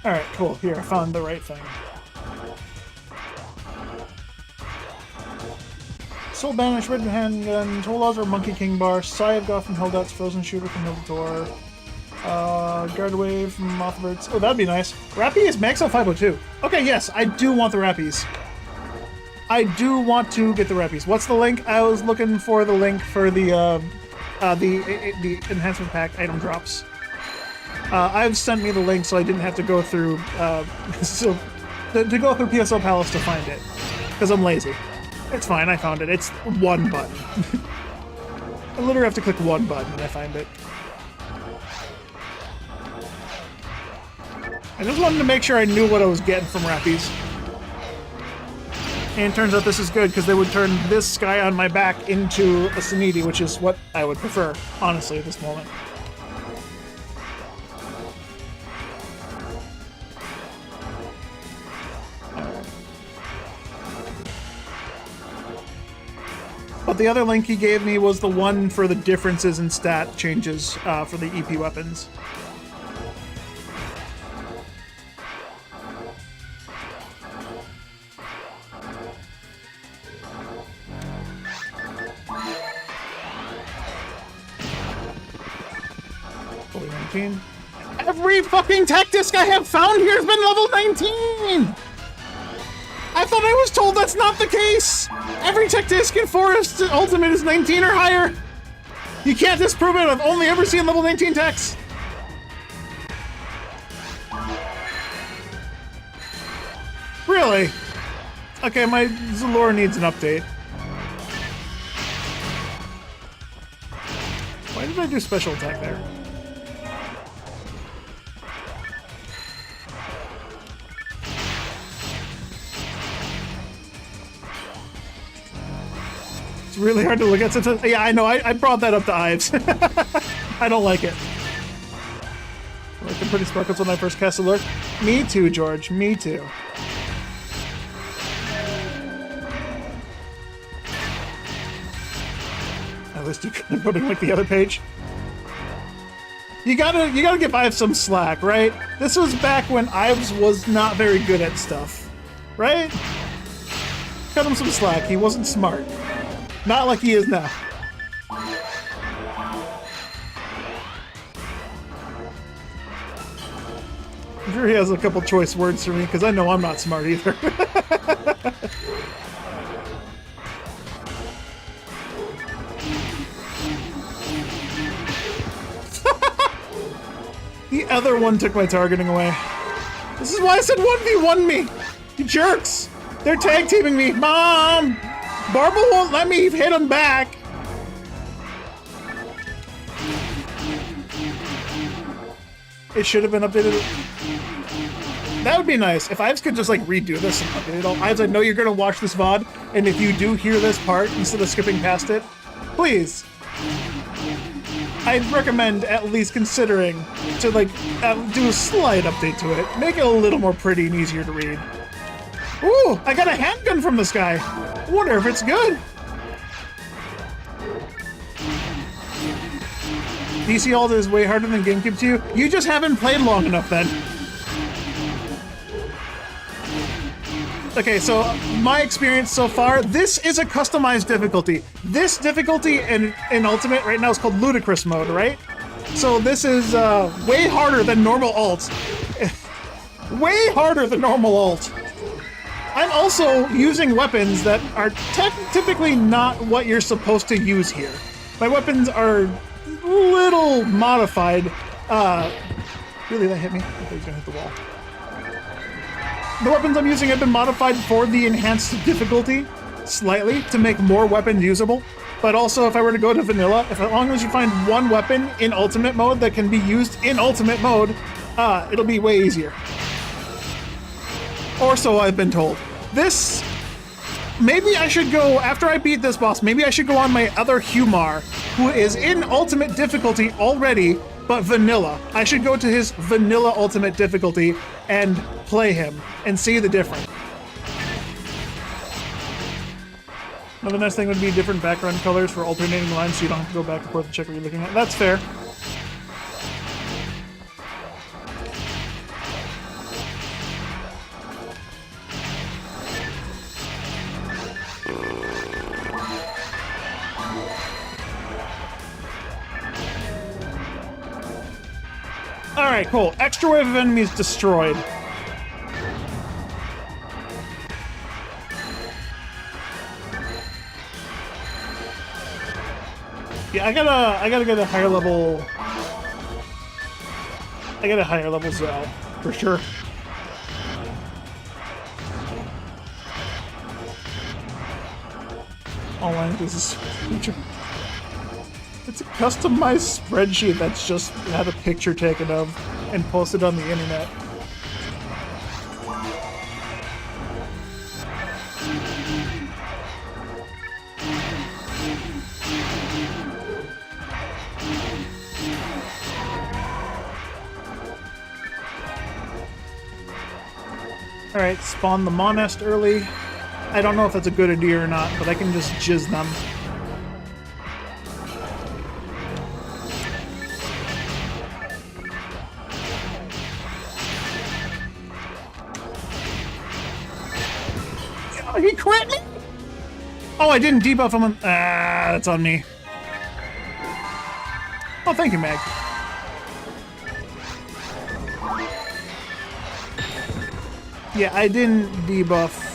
Alright, cool. Here, I found the right thing. Soul Banish, Red Handgun, Tola's or Monkey King Bar, Sigh of God from Helldat's, Frozen Shooter from Hildator, Guard Wave from Mothbirds. Oh, that'd be nice. Rappy is Maxo 502. Okay, yes, I do want the Rappies. I do want to get the Rappies. What's the link? I was looking for the link for the enhancement pack item drops. I've sent me the link so I didn't have to go through to go through PSO Palace to find it because I'm lazy. It's fine, I found it. It's one button. I literally have to click one button and I find it. I just wanted to make sure I knew what I was getting from Rappies. And it turns out this is good because they would turn this guy on my back into a Saniti, which is what I would prefer, honestly, at this moment. But the other link he gave me was the one for the differences in stat changes for the EP weapons. Every fucking tech disc I have found here has been level 19! I thought I was told that's not the case! Every tech disc in Forest Ultimate is 19 or higher! You can't disprove it, I've only ever seen level 19 techs! Really? Okay, my Zalor needs an update. Why did I do special attack there? It's really hard to look at sometimes. Yeah, I know. I brought that up to Ives. I don't like it. I like the pretty sparkles when I first cast Alert. Me too, George. Me too. At least you could have put in like the other page. You gotta give Ives some slack, right? This was back when Ives was not very good at stuff, right? Cut him some slack. He wasn't smart. Not like he is now. I'm sure he has a couple choice words for me, because I know I'm not smart either. The other one took my targeting away. This is why I said 1v1 me! You jerks! They're tag teaming me! Mom! Barba won't let me hit him back! It should have been updated. That would be nice. If Ives could just like redo this and update it all. Ives, I know you're gonna watch this VOD, and if you do hear this part instead of skipping past it, please. I'd recommend at least considering to like do a slight update to it. Make it a little more pretty and easier to read. Ooh, I got a handgun from this guy. I wonder if it's good. DC Alt is way harder than GameCube 2. You just haven't played long enough then. Okay, so my experience so far, this is a customized difficulty. This difficulty in Ultimate right now is called Ludicrous Mode, right? So this is way harder than normal alt. Way harder than normal alt. I'm also using weapons that are typically not what you're supposed to use here. My weapons are a little modified. Really, that hit me? I thought he was gonna hit the wall. The weapons I'm using have been modified for the enhanced difficulty, slightly, to make more weapons usable. But also, if I were to go to vanilla, as long as you find one weapon in ultimate mode that can be used in ultimate mode, it'll be way easier. Or so I've been told. This... Maybe I should go, after I beat this boss, maybe I should go on my other Humar, who is in ultimate difficulty already, but vanilla. I should go to his vanilla ultimate difficulty and play him and see the difference. Another nice thing would be different background colors for alternating lines so you don't have to go back and forth and check what you're looking at. That's fair. Alright, cool. Extra wave of enemies destroyed. Yeah, I gotta get a higher level. I get a higher level Zell, for sure. All I need is picture. It's a customized spreadsheet that's just had a picture taken of and posted on the internet. Alright, spawn the Monest early. I don't know if that's a good idea or not, but I can just jizz them. Oh, he crit me? Oh, I didn't debuff him. Ah, that's on me. Oh, thank you, Meg. Yeah, I didn't debuff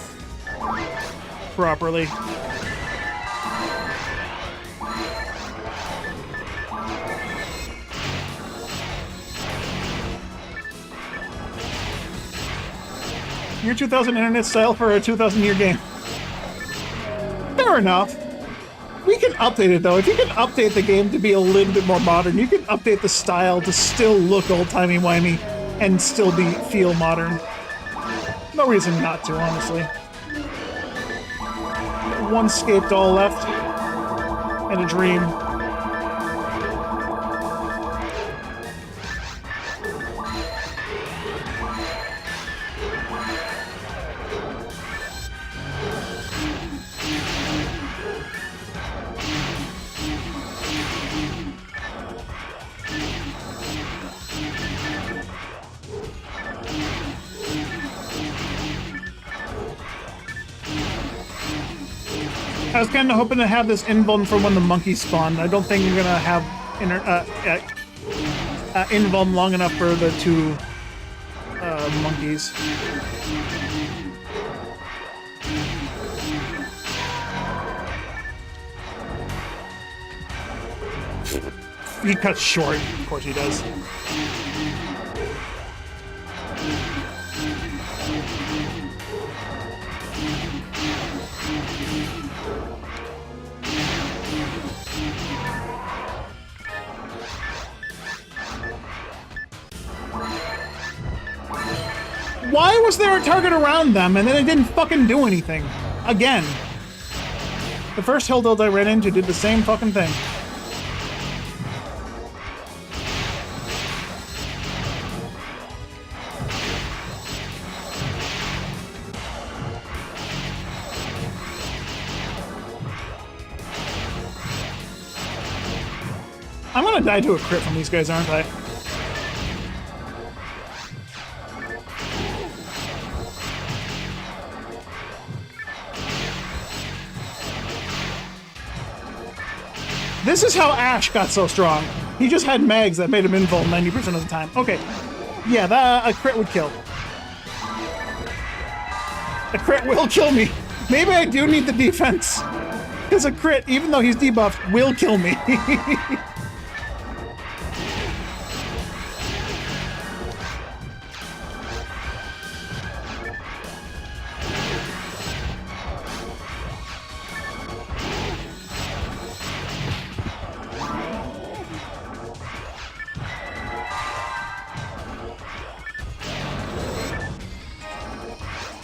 properly. Year 2000 internet style for a 2000-year game. Fair enough. We can update it, though. If you can update the game to be a little bit more modern, you can update the style to still look old-timey-wimey and still feel modern. No reason not to, honestly. One Scaped Doll left. And a Dream. I was kind of hoping to have this invuln for when the monkeys spawn. I don't think we're gonna have invuln long enough for the two monkeys. He cuts short. Of course he does. Why was there a target around them and then it didn't fucking do anything? Again. The first Hilldold I ran into did the same fucking thing. I'm gonna die to a crit from these guys, aren't I? This is how Ash got so strong. He just had mags that made him invuln 90% of the time. Okay. Yeah, a crit would kill. A crit will kill me. Maybe I do need the defense. Because a crit, even though he's debuffed, will kill me.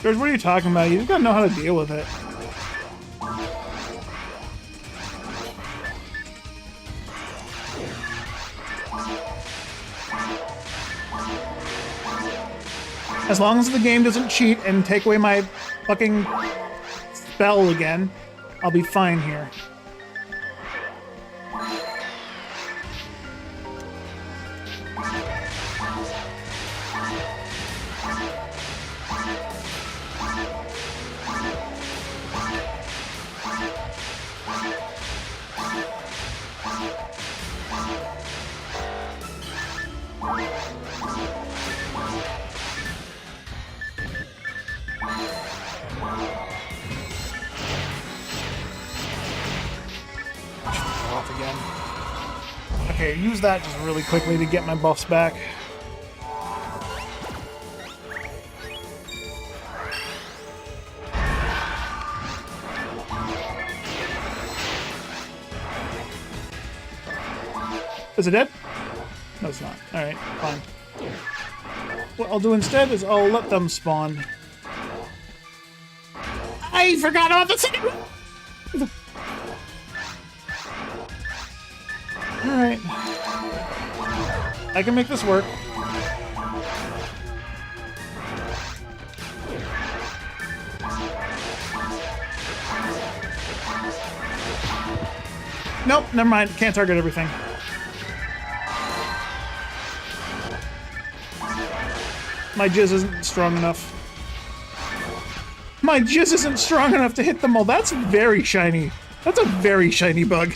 George, what are you talking about? You just gotta know how to deal with it. As long as the game doesn't cheat and take away my fucking spell again, I'll be fine here. Okay, use that just really quickly to get my buffs back. Is it dead? No, it's not. Alright, fine. What I'll do instead is I'll let them spawn. I forgot about the second one! Alright. I can make this work. Nope, never mind. Can't target everything. My jizz isn't strong enough. My jizz isn't strong enough to hit them all. That's very shiny. That's a very shiny bug.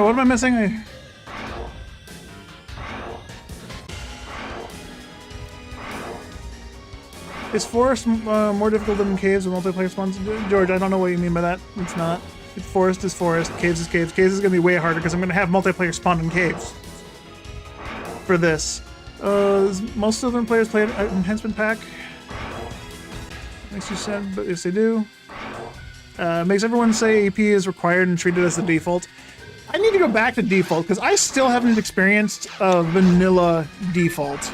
What am I missing? Is forest more difficult than caves with multiplayer spawns? George, I don't know what you mean by that. It's not. Forest is forest, caves is caves. Caves is going to be way harder because I'm going to have multiplayer spawn in caves. For this. Most other players play an enhancement pack. Makes you sad, but yes they do. Makes everyone say AP is required and treated as the default. I need to go back to default because I still haven't experienced a vanilla default.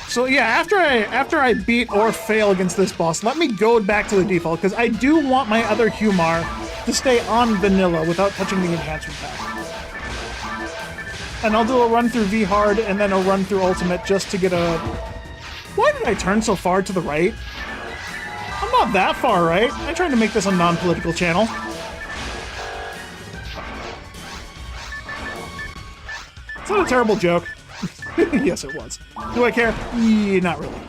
So yeah, after I beat or fail against this boss, let me go back to the default because I do want my other Humar to stay on vanilla without touching the enhancement pack. And I'll do a run through V hard and then a run through ultimate just to get a. Why did I turn so far to the right? I'm not that far right. I'm trying to make this a non-political channel. It's not a terrible joke. Yes, it was. Do I care? Yeah, not really.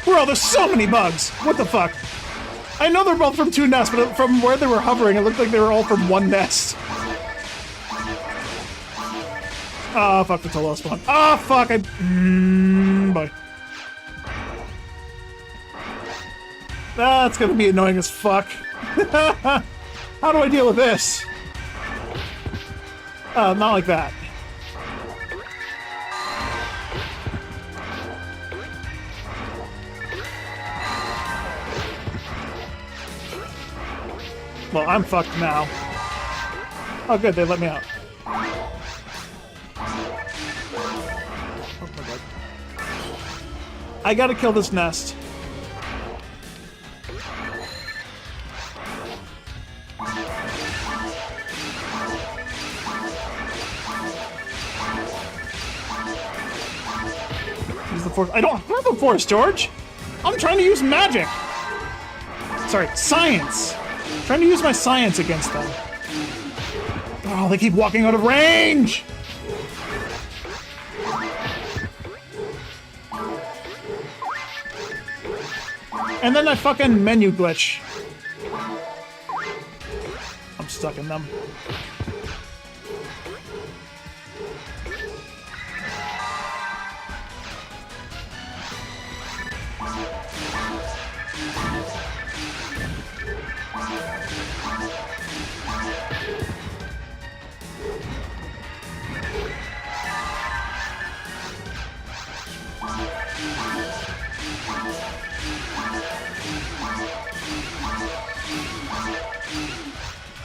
Bro, there's so many bugs! What the fuck? I know they're both from two nests, but from where they were hovering, it looked like they were all from one nest. Ah, oh, fuck the Tolo spawn. Ah, oh, fuck, boy. That's gonna be annoying as fuck. How do I deal with this? Not like that. Well, I'm fucked now. Oh good, they let me out. Oh my god. I gotta kill this nest. Use the force. I don't have a force, George! I'm trying to use magic! Sorry, science! I'm trying to use my science against them. Oh, they keep walking out of range! And then that fucking menu glitch. I'm stuck in them.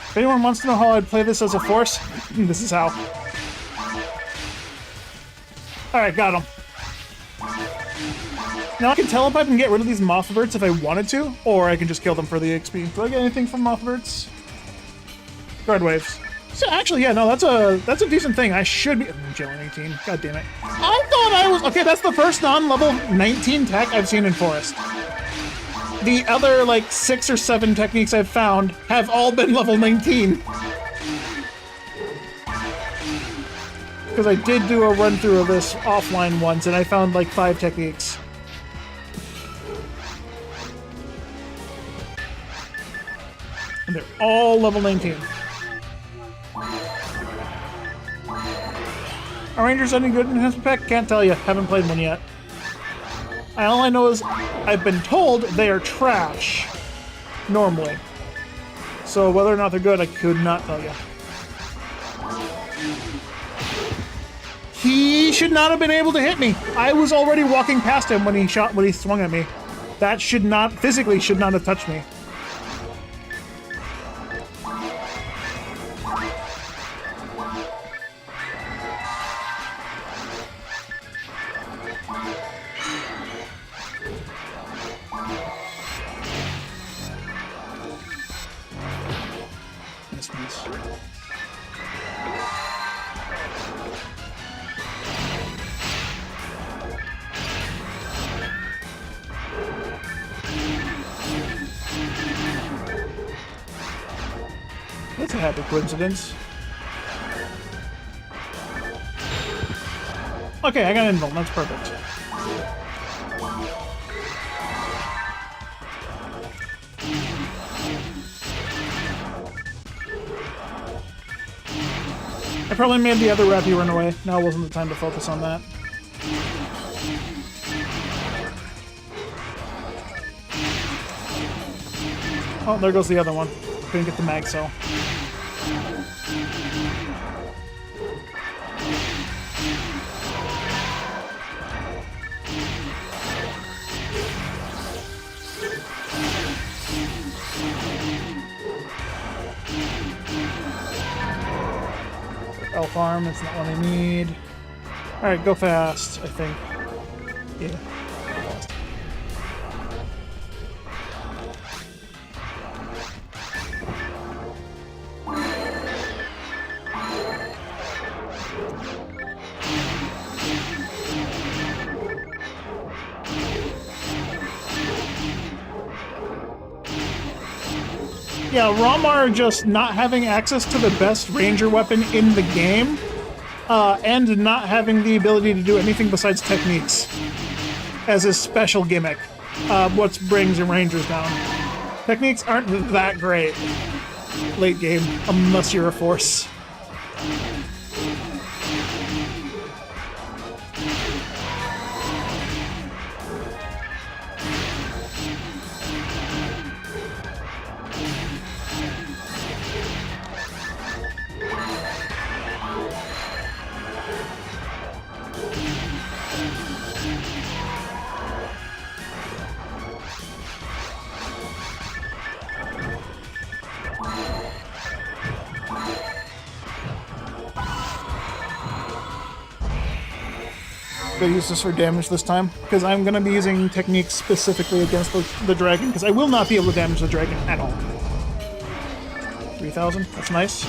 If anyone wants to know how I'd play this as a force, this is how. Alright, got him. Now I can telepipe and get rid of these mothbirds if I wanted to, or I can just kill them for the XP. Do I get anything from mothbirds? Guard waves. So actually, yeah, no, that's a decent thing. I should be Jillian 18. God damn it. I thought I was okay. That's the first non-level 19 tech I've seen in Forest. The other like 6 or 7 techniques I've found have all been level 19. Because I did do a run through of this offline once, and I found like 5 techniques. And they're all level 19. Are Rangers any good in Enhancement Pack? Can't tell you. Haven't played one yet. All I know is I've been told they are trash. Normally. So whether or not they're good, I could not tell you. He should not have been able to hit me. I was already walking past him when he swung at me. That physically should not have touched me. That's a happy coincidence. Okay, I got invuln. That's perfect. I probably made the other Rappy run away. Now wasn't the time to focus on that. Oh, there goes the other one. Couldn't get the mag cell. Elf arm, that's not what I need. Alright, go fast, I think. Yeah, go fast. Yeah, Ramar just not having access to the best ranger weapon in the game, and not having the ability to do anything besides techniques as a special gimmick, what brings your rangers down. Techniques aren't that great late game, unless you're a force. Gonna use this for damage this time, because I'm gonna be using techniques specifically against the dragon, because I will not be able to damage the dragon at all. 3,000, that's nice.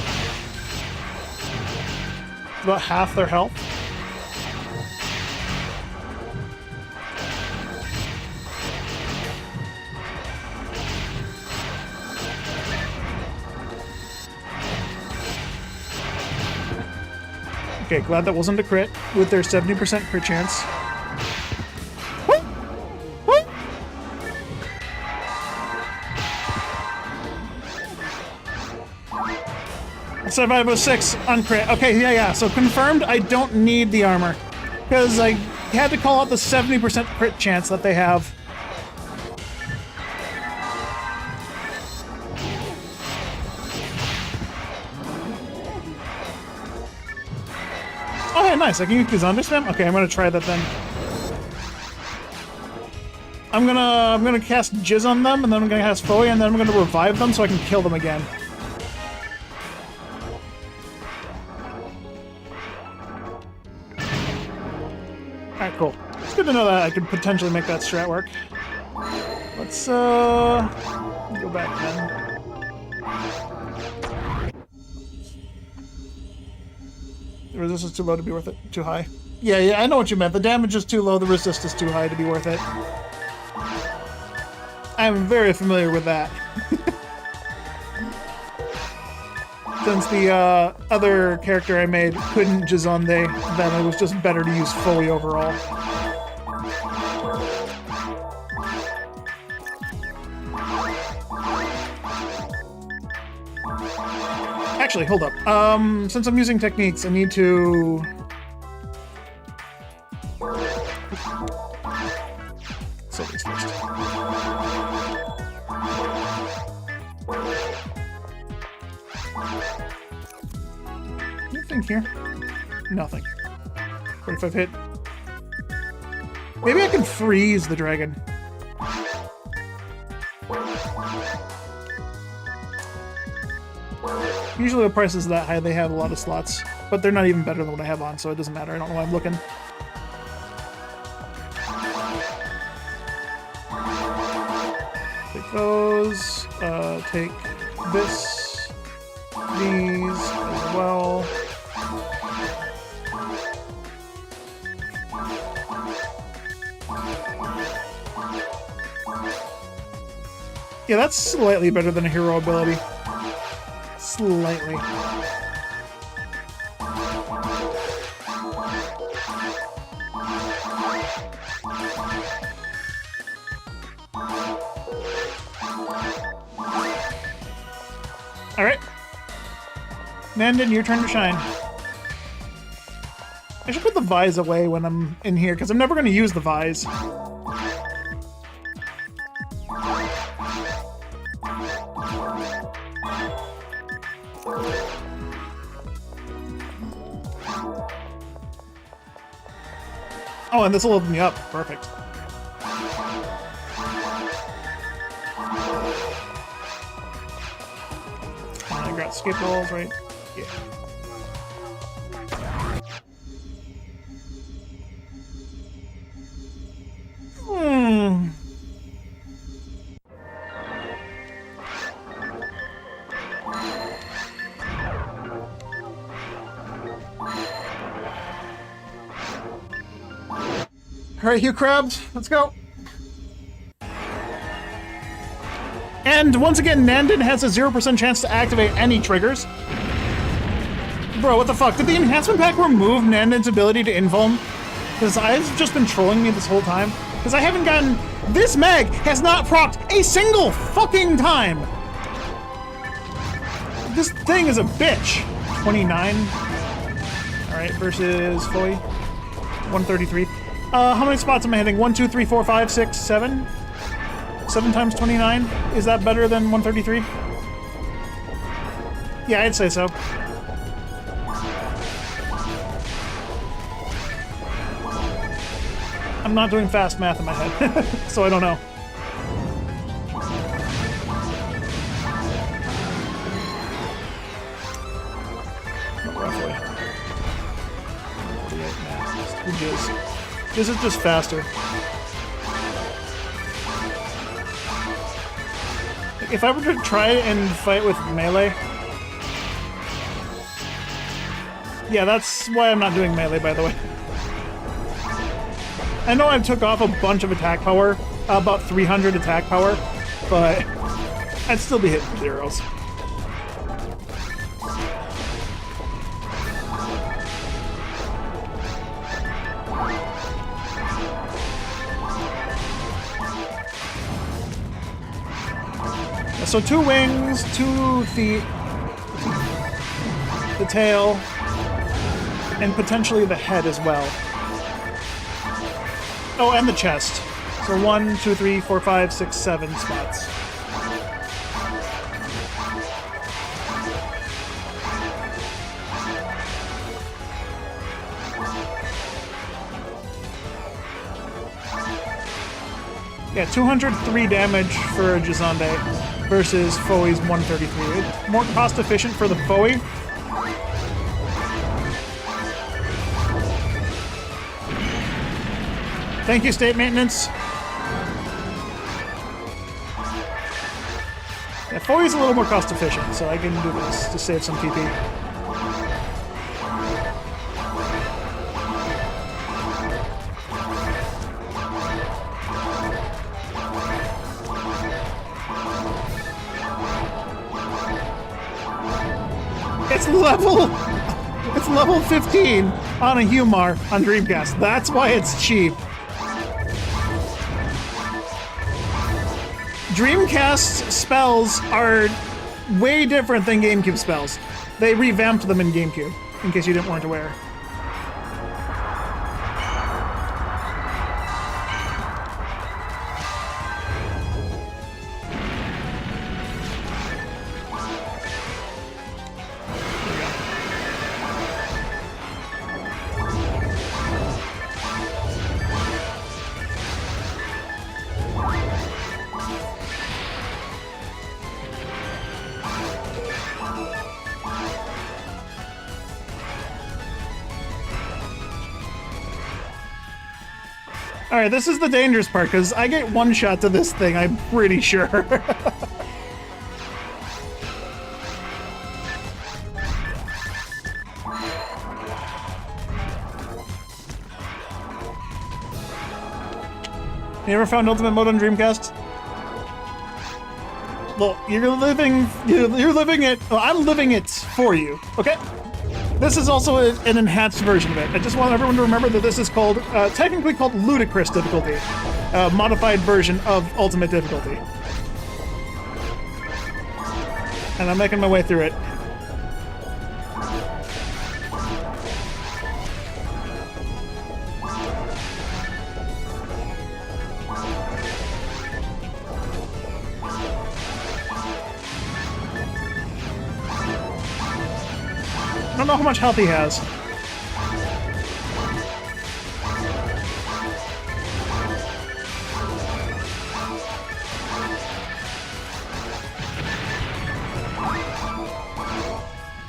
About half their health. Okay, glad that wasn't a crit with their 70% crit chance. Woo! Woo! 506 on crit. Okay, yeah. So confirmed, I don't need the armor. Because I had to call out the 70% crit chance that they have. Oh, yeah, nice. I can use his underspam? Okay, I'm gonna try that then. I'm gonna cast Jizz on them, and then I'm gonna cast Foe, and then I'm gonna revive them so I can kill them again. Alright, cool. It's good to know that I could potentially make that strat work. Let's go back then. The resistance is too low to be worth it. Too high. Yeah, I know what you meant. The damage is too low, the resist is too high to be worth it. I'm very familiar with that. Since the other character I made couldn't Jizande, then it was just better to use Foe overall. Actually, hold up. Since I'm using techniques, I need to... So these first. Anything here? Nothing. 45 hit. Maybe I can freeze the dragon. Usually with prices that high, they have a lot of slots, but they're not even better than what I have on, so it doesn't matter. I don't know why I'm looking. Take those, take this, these as well. Yeah, that's slightly better than a hero ability. Slightly. Alright. Nandin, your turn to shine. I should put the vise away when I'm in here, because I'm never going to use the vise. Oh, and this will open me up. Perfect. I got skip rolls, right? Yeah. Alright, Hugh Krabs, let's go. And once again, Nandin has a 0% chance to activate any triggers. Bro, what the fuck? Did the enhancement pack remove Nandin's ability to invuln? Because I've just been trolling me this whole time. Because I haven't gotten... This mag has not procced a single fucking time! This thing is a bitch. 29. Alright, versus Foy. 133. How many spots am I hitting? 1, 2, 3, 4, 5, 6, 7? 7 times 29? Is that better than 133? Yeah, I'd say so. I'm not doing fast math in my head, so I don't know. Roughly. This is just faster. If I were to try and fight with melee... Yeah, that's why I'm not doing melee, by the way. I know I took off a bunch of attack power, about 300 attack power, but I'd still be hitting zeros. So 2 wings, 2 feet, the tail, and potentially the head as well. Oh, and the chest. So 1, 2, 3, 4, 5, 6, 7 spots. Yeah, 203 damage for a Jizande versus Foe's 133. More cost efficient for the Foe. Thank you, state maintenance. Yeah, 40 is a little more cost efficient, so I can do this to save some PP. It's level 15 on a Humar on Dreamcast. That's why it's cheap. Dreamcast spells are way different than GameCube spells. They revamped them in GameCube, in case you weren't aware. Alright, this is the dangerous part, because I get one shot to this thing, I'm pretty sure. You ever found Ultimate Mode on Dreamcast? Well, you're living it. Well, I'm living it for you, okay? This is also an enhanced version of it. I just want everyone to remember that this is called, technically called Ludicrous Difficulty. A modified version of Ultimate Difficulty. And I'm making my way through it. I don't know how much health he has.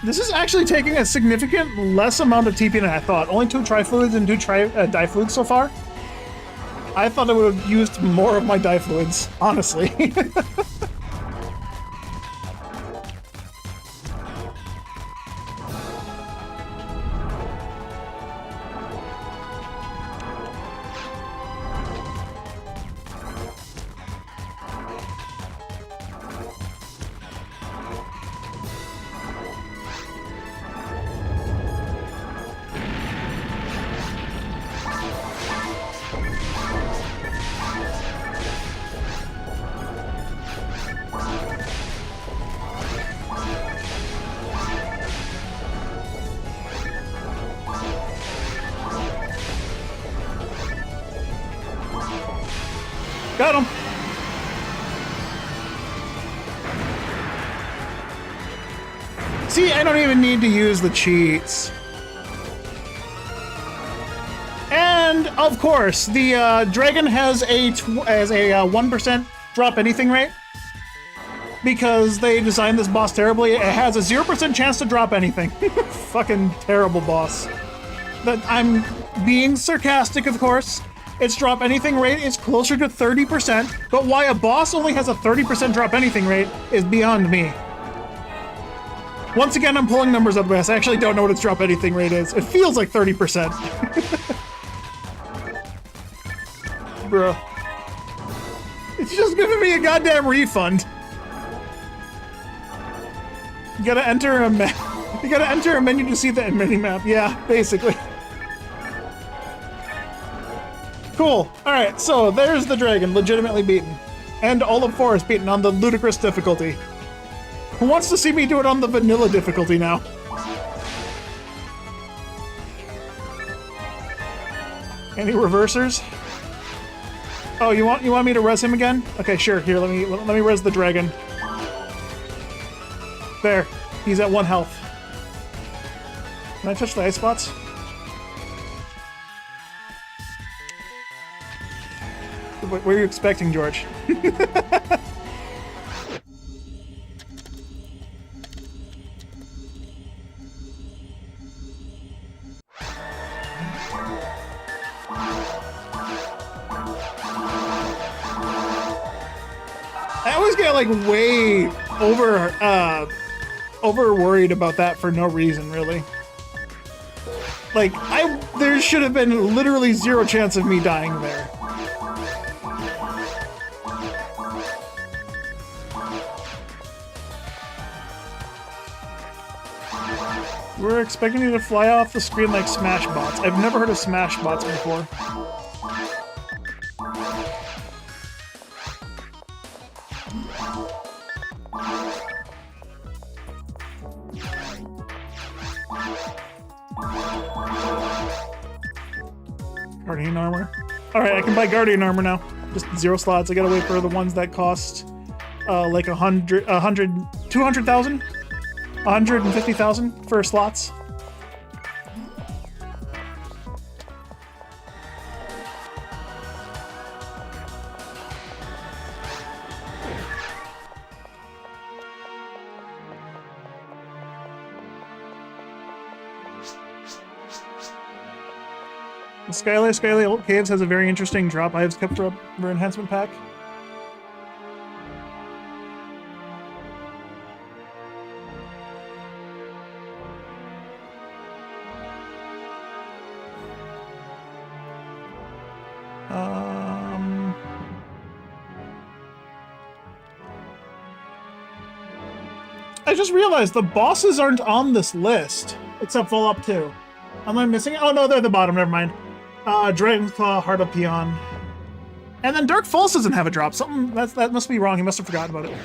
This is actually taking a significant less amount of TP than I thought. Only 2 Trifluids and 2 Difluids so far. I thought I would have used more of my Difluids, honestly. Got him! See, I don't even need to use the cheats. And, of course, the Dragon has a 1% drop anything rate. Because they designed this boss terribly. It has a 0% chance to drop anything. Fucking terrible boss. But I'm being sarcastic, of course. Its drop anything rate is closer to 30%, but why a boss only has a 30% drop anything rate is beyond me. Once again, I'm pulling numbers up best. I actually don't know what its drop anything rate is. It feels like 30%. Bruh. It's just giving me a goddamn refund. You gotta enter a menu to see the mini-map. Yeah, basically. Cool. Alright, so there's the dragon, legitimately beaten. And all of Forest beaten on the ludicrous difficulty. Who wants to see me do it on the vanilla difficulty now? Any reversers? Oh, you want me to res him again? Okay, sure. Here, let me res the dragon. There. He's at 1 health. Can I touch the ice spots? What were you expecting, George? just get like way over worried about that for no reason, really. Like, there should have been literally zero chance of me dying there. We're expecting you to fly off the screen like Smash Bots. I've never heard of Smash Bots before. Guardian armor. Alright, I can buy Guardian armor now. Just 0 slots. I gotta wait for the ones that cost like 200,000? 150,000 for slots. Skyly Old Caves has a very interesting drop I have kept for enhancement pack. I just realized the bosses aren't on this list, except Fallout 2. Am I missing it? Oh no, they're at the bottom, never mind. Dragon's Claw, Heart of Peon. And then Dark Falls doesn't have a drop. Something, that must be wrong, he must have forgotten about it.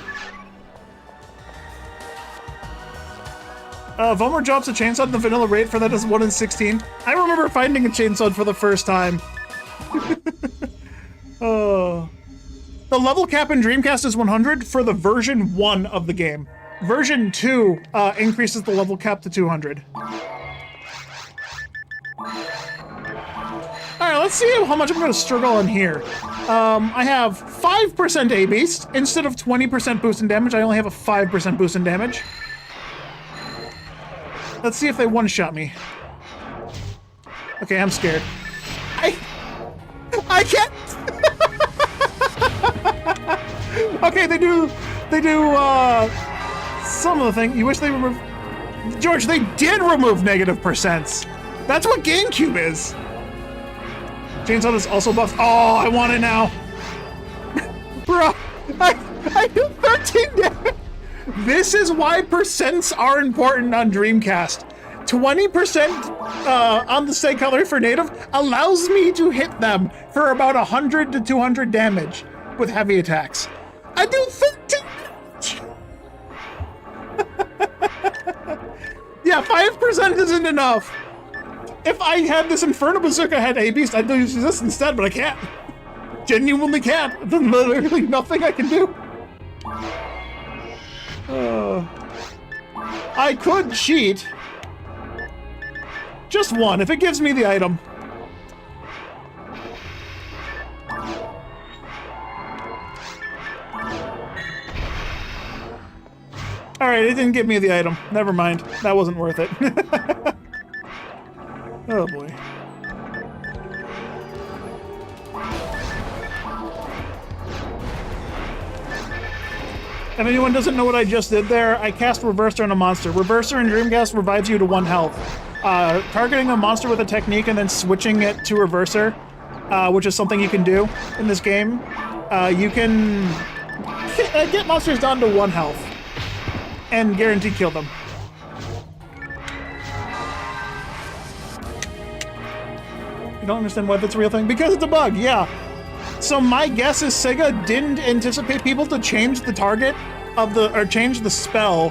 Vomer drops a chainsaw at the vanilla rate for that as 1 in 16. I remember finding a chainsaw for the first time. Oh. The level cap in Dreamcast is 100 for the version 1 of the game. Version 2 increases the level cap to 200. Alright, let's see how much I'm going to struggle in here. I have 5% A-Beast. Instead of 20% boost in damage, I only have a 5% boost in damage. Let's see if they one-shot me. Okay, I'm scared. I can't... Okay, they do, some of the thing. You wish they removed... George, they did remove negative percents. That's what GameCube is. Chainsaw is also buffed. Oh, I want it now. Bro, I do 13 damage. This is why percents are important on Dreamcast. 20% on the state color for native allows me to hit them for about 100 to 200 damage with heavy attacks. I do 13 damage. Yeah, 5% isn't enough. If I had this Inferno Berserker had A-Beast, I'd use this instead, but I can't. Genuinely can't. There's literally nothing I can do. I could cheat. Just one, if it gives me the item. Alright, it didn't give me the item. Never mind. That wasn't worth it. Oh boy. If anyone doesn't know what I just did there, I cast Reverser on a monster. Reverser in Dreamcast revives you to 1 health. Targeting a monster with a technique and then switching it to Reverser, which is something you can do in this game. You can get monsters down to 1 health and guarantee kill them. You don't understand why that's a real thing? Because it's a bug, yeah. So my guess is Sega didn't anticipate people to change the target of the, or change the spell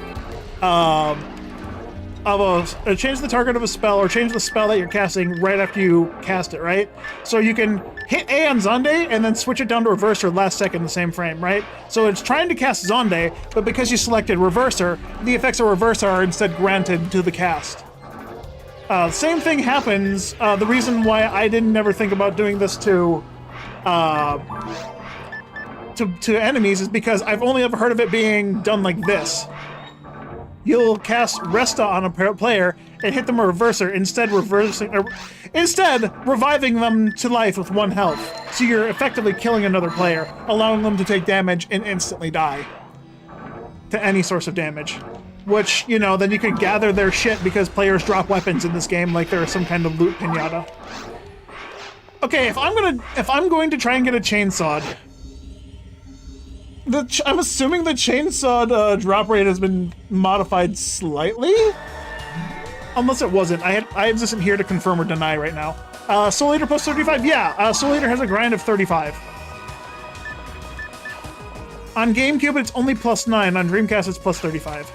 change the target of a spell, or change the spell that you're casting right after you cast it, right? So you can hit A on Zonde and then switch it down to Reverser last second in the same frame, right? So it's trying to cast Zonde, but because you selected Reverser, the effects of Reverser are instead granted to the cast. Same thing happens. The reason why I didn't never think about doing this to enemies is because I've only ever heard of it being done like this. you'll cast Resta on a player and hit them a reverser, instead reviving them to life with 1 health. So you're effectively killing another player, allowing them to take damage and instantly die to any source of damage. Which, you know, then you could gather their shit because players drop weapons in this game like they're some kind of loot pinata. Okay, if I'm going to try and get a chainsawed, I'm assuming the chainsaw drop rate has been modified slightly? Unless it wasn't. I just am here to confirm or deny right now. Soul Eater plus 35? Yeah, Soul Eater has a grind of 35. On GameCube, it's only plus 9. On Dreamcast, it's plus 35.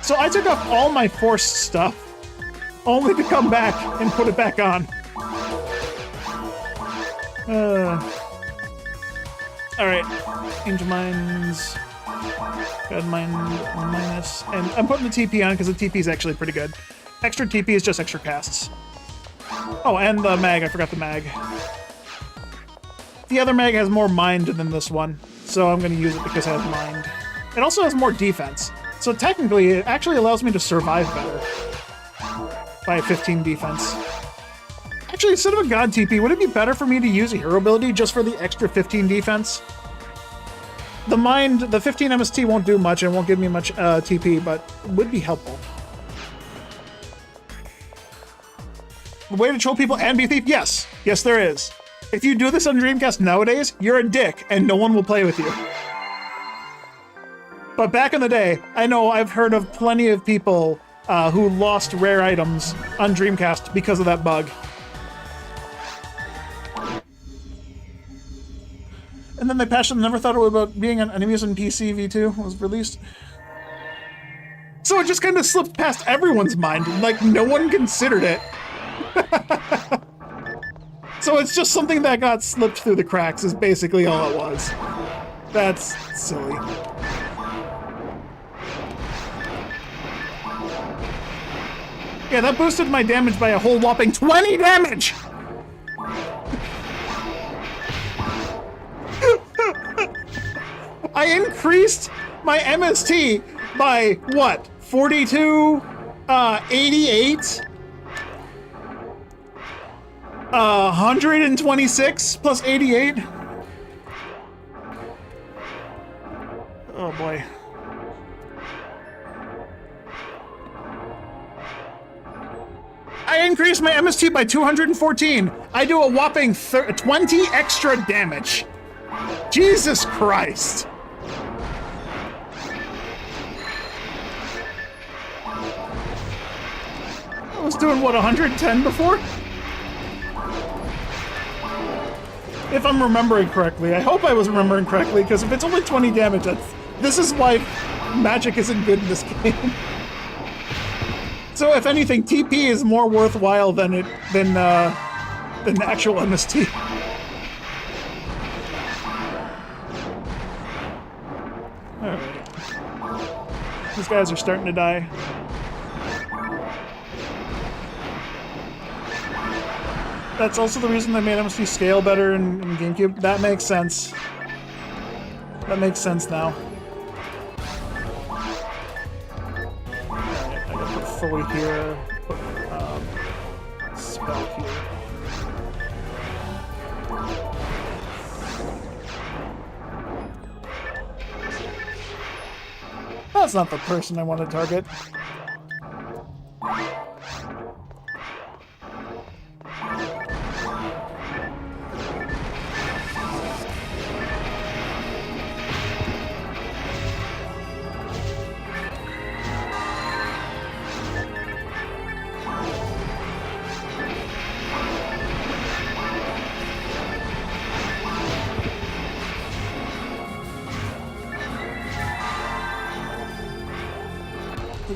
So I took off all my forced stuff, only to come back and put it back on. Alright. Angel Mines. God Mine minus. And I'm putting the TP on because the TP is actually pretty good. Extra TP is just extra casts. Oh, and the mag. I forgot the mag. The other mag has more mind than this one, so I'm going to use it because it has mind. It also has more defense. So technically, it actually allows me to survive better by 15 defense. Actually, instead of a God TP, would it be better for me to use a hero ability just for the extra 15 defense? The mind, the 15 MST won't do much and won't give me much TP, but would be helpful. A way to troll people and be a thief? Yes. Yes, there is. If you do this on Dreamcast nowadays, you're a dick and no one will play with you. But back in the day, I know I've heard of plenty of people who lost rare items on Dreamcast because of that bug. And then they patched it and never thought about being on enemies in PC V2 was released. So it just kind of slipped past everyone's mind, like no one considered it. So it's just something that got slipped through the cracks is basically all it was. That's silly. Yeah, that boosted my damage by a whole whopping 20 damage! I increased my MST by, what, 42, 88, 126 plus 88? Oh boy. I increased my MST by 214. I do a whopping 20 extra damage. Jesus Christ. I was doing, what, 110 before? If I'm remembering correctly. I hope I was remembering correctly, because if it's only 20 damage, this is why magic isn't good in this game. So if anything, TP is more worthwhile than the actual MST. Alright. These guys are starting to die. That's also the reason they made MST scale better in GameCube. That makes sense. That makes sense now. I gotta put fully here, put spell here. That's not the person I want to target.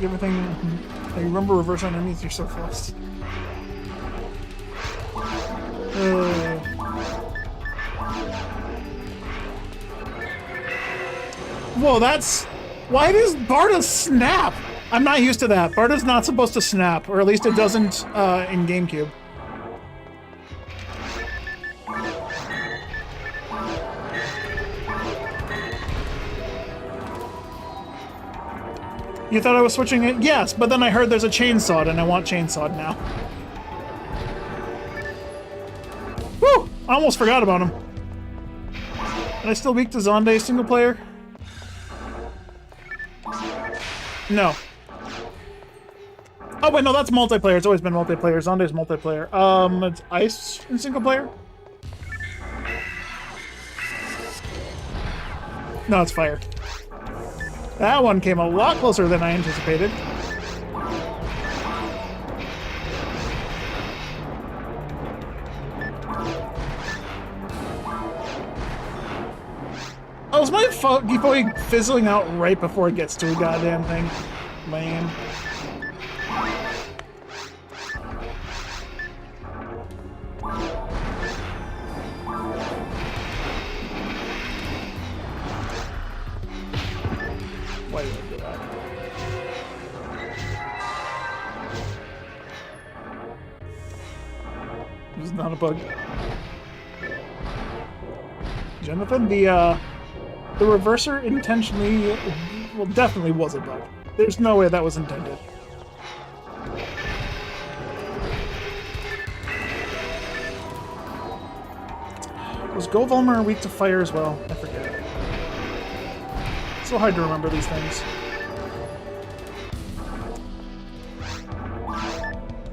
Everything. I remember reverse on enemies, you're so close. Whoa, that's... Why does Barda snap? I'm not used to that. Barda's not supposed to snap, or at least it doesn't in GameCube. You thought I was switching it? Yes, but then I heard there's a chainsawed, and I want chainsawed now. Woo! I almost forgot about him. Am I still weak to Zonde single player? No. Oh wait, no, that's multiplayer. It's always been multiplayer. Zonde's multiplayer. It's Ice in single player? No, it's fire. That one came a lot closer than I anticipated. Oh, is my Game fizzling out right before it gets to a goddamn thing? Man. Why did I do that? This is not a bug. Jonathan, the reverser intentionally, well, definitely was a bug. There's no way that was intended. Was Go Vulmer weak to fire as well? I forget. It's so hard to remember these things.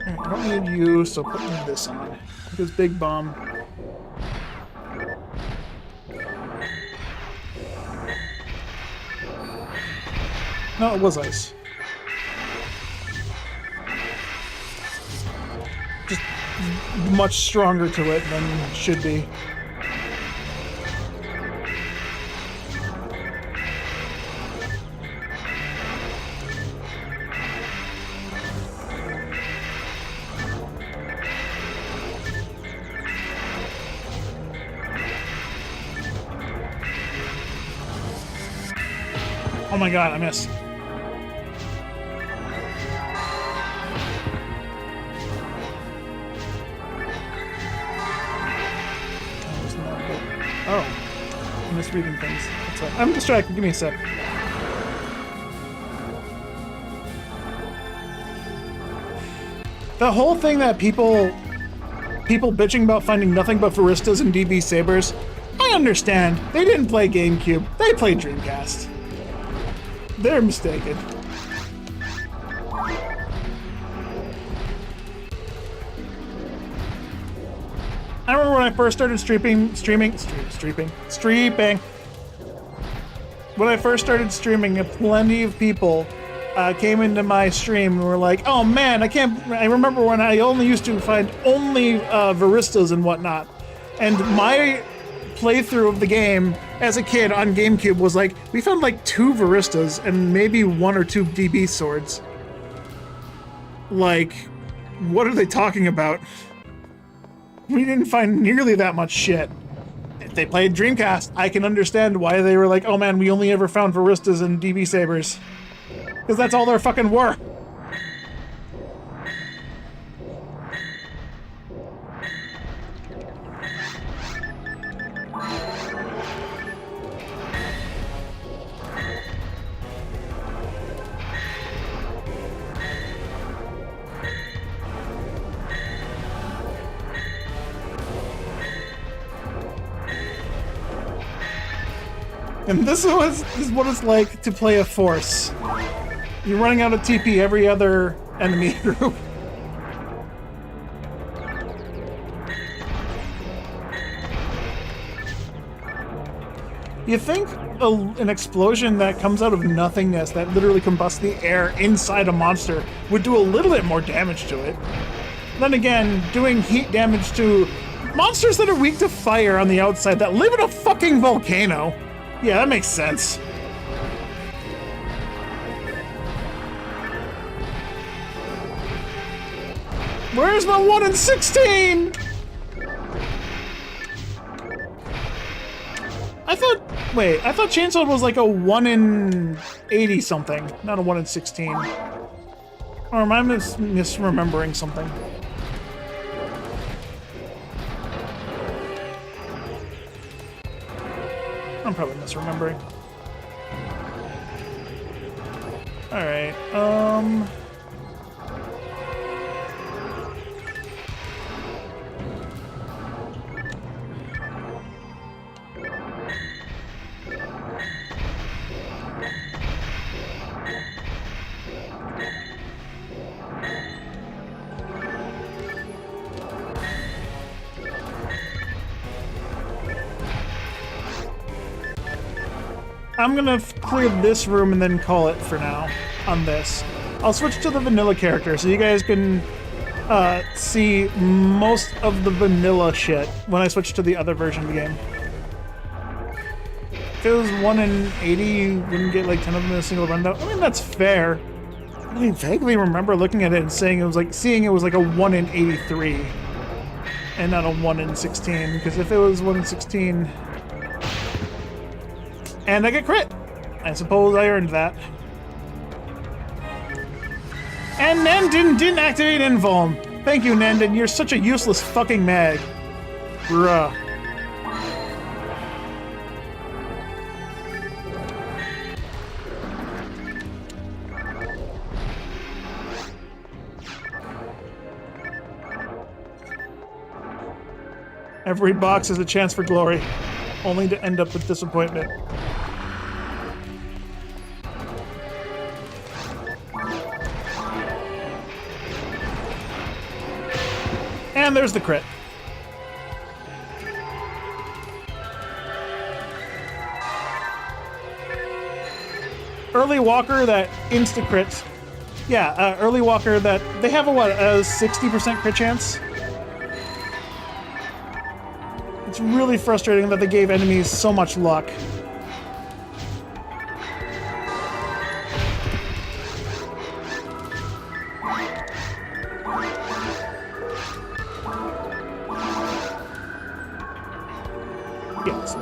Alright, I don't need you, so put me this on. Because Big Bomb. No, it was ice. Just much stronger to it than it should be. Oh my god, I missed. Oh, I'm misreading things. That's right. I'm distracted. Give me a sec. The whole thing that people bitching about finding nothing but Varistas and DB Sabers, I understand. They didn't play GameCube. They played Dreamcast. They're mistaken. I remember when I first started streaming. When I first started streaming, plenty of people came into my stream and were like, "Oh man, I remember when I only used to find only Varistas and whatnot." And my playthrough of the game as a kid on GameCube was like, we found like 2 Varistas and maybe 1 or 2 DB swords. Like, what are they talking about? We didn't find nearly that much shit. If they played Dreamcast, I can understand why they were like, oh man, we only ever found Varistas and DB Sabers. Because that's all there fucking were. And this is what it's like to play a force. You're running out of TP every other enemy group. You think an explosion that comes out of nothingness, that literally combusts the air inside a monster, would do a little bit more damage to it. Then again, doing heat damage to monsters that are weak to fire on the outside that live in a fucking volcano. Yeah, that makes sense. Where's my 1 in 16? I thought Chainsaw was like a 1 in 80 something, not a 1 in 16. Or am I misremembering something? I'm probably misremembering. Alright, I'm gonna clear this room and then call it for now on this. I'll switch to the vanilla character so you guys can see most of the vanilla shit when I switch to the other version of the game. If it was 1 in 80, you wouldn't get like 10 of them in a single rundown. I mean, that's fair. I vaguely remember looking at it and seeing it was like a 1 in 83 and not a 1 in 16, because if it was 1 in 16 and I get crit, I suppose I earned that. And Nandin didn't activate Invuln. Thank you, Nandin. You're such a useless fucking mag. Bruh. Every box is a chance for glory, only to end up with disappointment. And there's the crit. Early walker that insta crits. Yeah, early walker that they have a 60% crit chance. It's really frustrating that they gave enemies so much luck. Yes.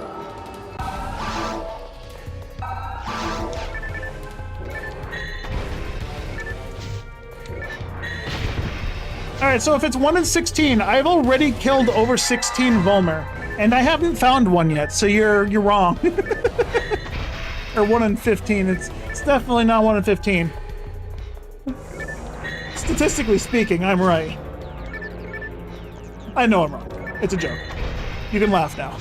Alright, so if it's 1 in 16, I've already killed over 16 Volmer. And I haven't found one yet, so you're wrong. Or 1 in 15. It's definitely not 1 in 15. Statistically speaking, I'm right. I know I'm wrong. It's a joke. You can laugh now.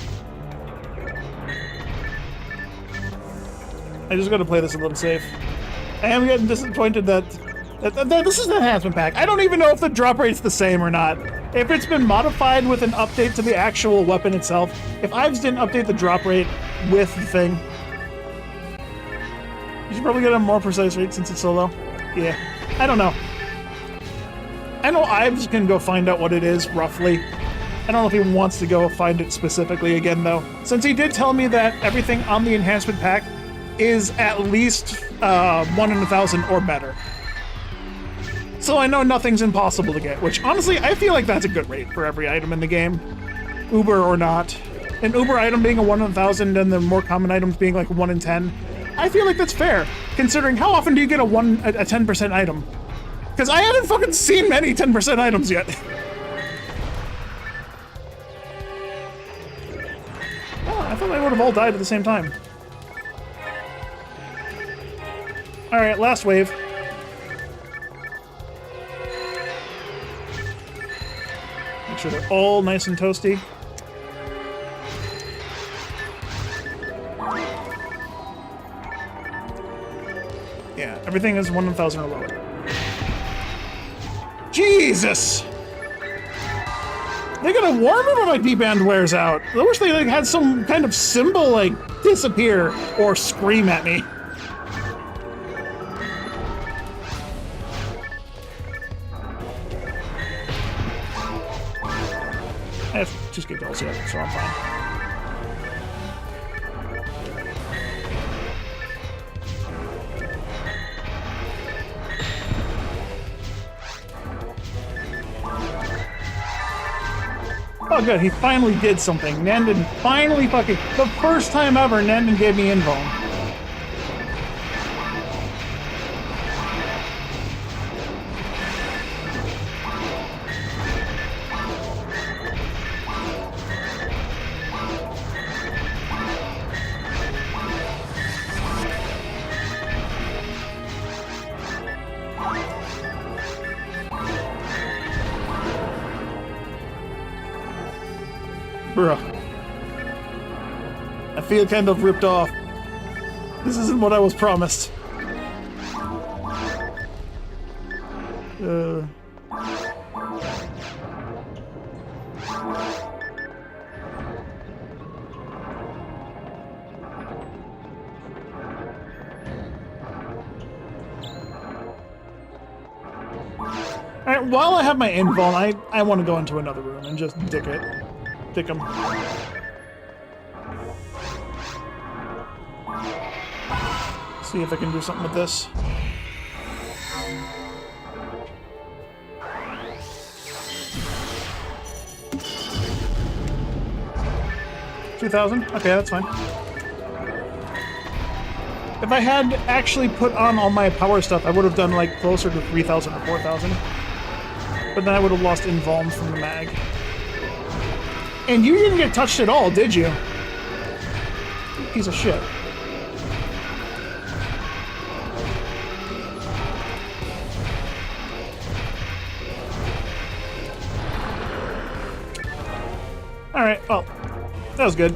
I just gotta play this a little safe. I am getting disappointed that this is an enhancement pack. I don't even know if the drop rate's the same or not. If it's been modified with an update to the actual weapon itself, if Ives didn't update the drop rate with the thing, you should probably get a more precise rate since it's so low. Yeah, I don't know. I know Ives can go find out what it is, roughly. I don't know if he wants to go find it specifically again, though. Since he did tell me that everything on the enhancement pack is at least 1 in 1,000 or better. So I know nothing's impossible to get, which honestly, I feel like that's a good rate for every item in the game. Uber or not. An Uber item being a 1 in 1,000 and the more common items being like 1 in 10. I feel like that's fair, considering how often do you get a 10% item? Because I haven't fucking seen many 10% items yet. Oh, I thought they would have all died at the same time. Alright, last wave. Make sure they're all nice and toasty. Yeah, everything is 1 in 1,000 or lower. Jesus! They're gonna warm it when my D-band wears out. I wish they like had some kind of symbol like disappear or scream at me. I have 2 skip dolls yet, so I'm fine. Oh good, he finally did something. Nandin finally fucking... The first time ever Nandin gave me invuln. Bruh. I feel kind of ripped off. This isn't what I was promised. Alright, while I have my invuln, I want to go into another room and just dick it. Dick him. See if I can do something with this. $2,000? Okay, that's fine. If I had actually put on all my power stuff, I would have done like closer to 3,000 or 4,000. But then I would have lost invuln from the mag. And you didn't get touched at all, did you? Piece of shit. Alright, well, that was good.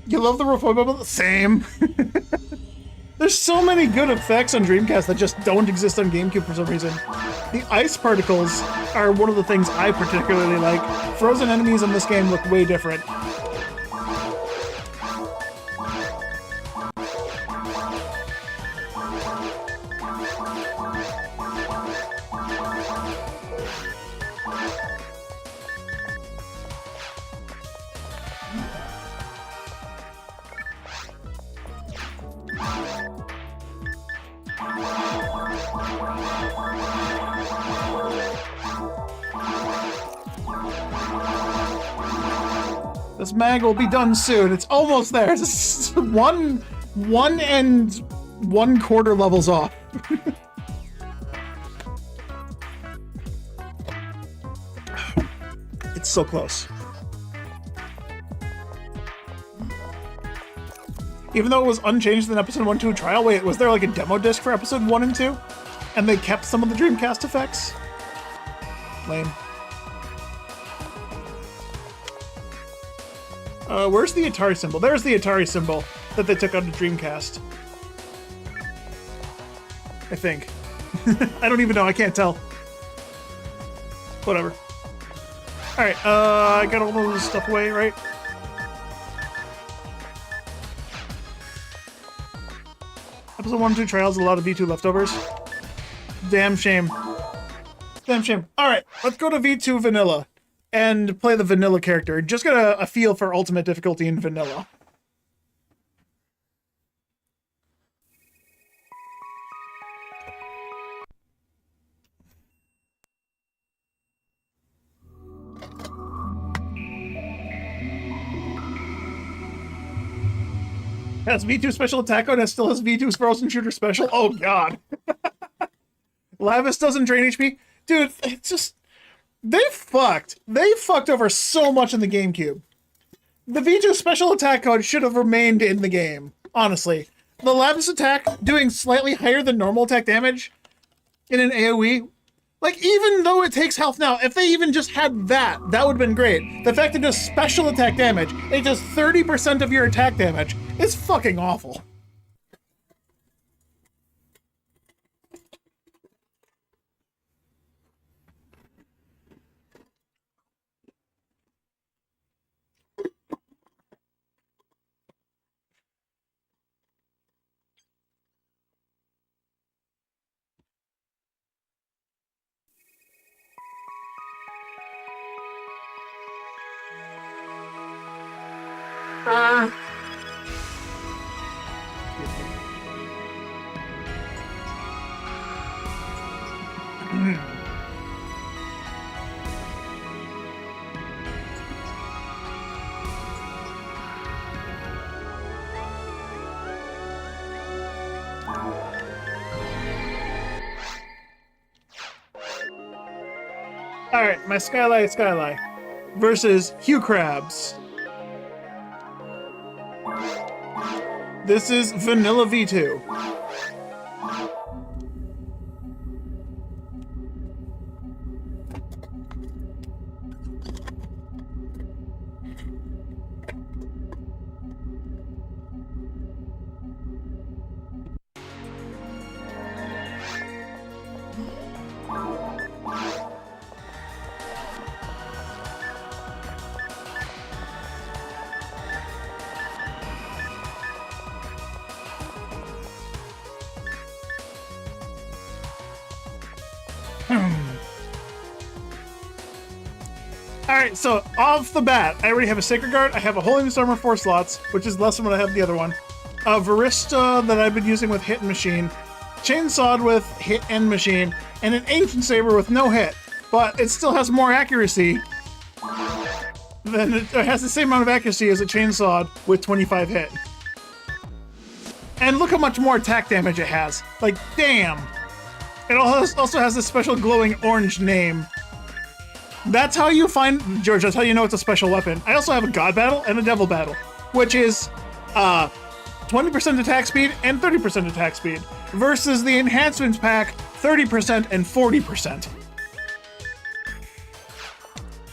You love the reform bubble? Same. There's so many good effects on Dreamcast that just don't exist on GameCube for some reason. The ice particles are one of the things I particularly like. Frozen enemies in this game look way different. This mag will be done soon. It's almost there. It's one and 1/4 levels off. It's so close. Even though it was unchanged in episode 1, 2 trial, wait, was there like a demo disc for episode 1 and 2? And they kept some of the Dreamcast effects? Lame. Where's the Atari symbol? There's the Atari symbol that they took out of Dreamcast. I think. I don't even know, I can't tell. Whatever. Alright, I got all this stuff away, right? Episode 1 and 2 trials, a lot of V2 leftovers. Damn shame. Damn shame. Alright, let's go to V2 Vanilla. And play the vanilla character. Just get a feel for ultimate difficulty in vanilla. Has V2 special attack on, it still has V2's frozen shooter special. Oh god. Lavis doesn't drain HP. Dude, it's just... They fucked over so much in the GameCube. The V2 special attack code should have remained in the game, honestly. The Lavis attack doing slightly higher than normal attack damage in an AoE, like, even though it takes health now, if they even just had that, that would have been great. The fact that it does special attack damage, it does 30% of your attack damage, is fucking awful. Alright, my Skylight versus Hugh Krabs. This is Vanilla V2. Alright, so off the bat, I already have a Sacred Guard, I have a Holy Armor 4 slots, which is less than what I have the other one. A Varista that I've been using with hit and machine, Chainsawed with hit and machine, and an Ancient Saber with no hit. But it still has more accuracy than it has the same amount of accuracy as a Chainsawed with 25 hit. And look how much more attack damage it has. Like, damn. It also has this special glowing orange name. That's how you find, George, that's how you know it's a special weapon. I also have a God Battle and a Devil Battle, which is 20% attack speed and 30% attack speed, versus the Enhancements Pack, 30% and 40%.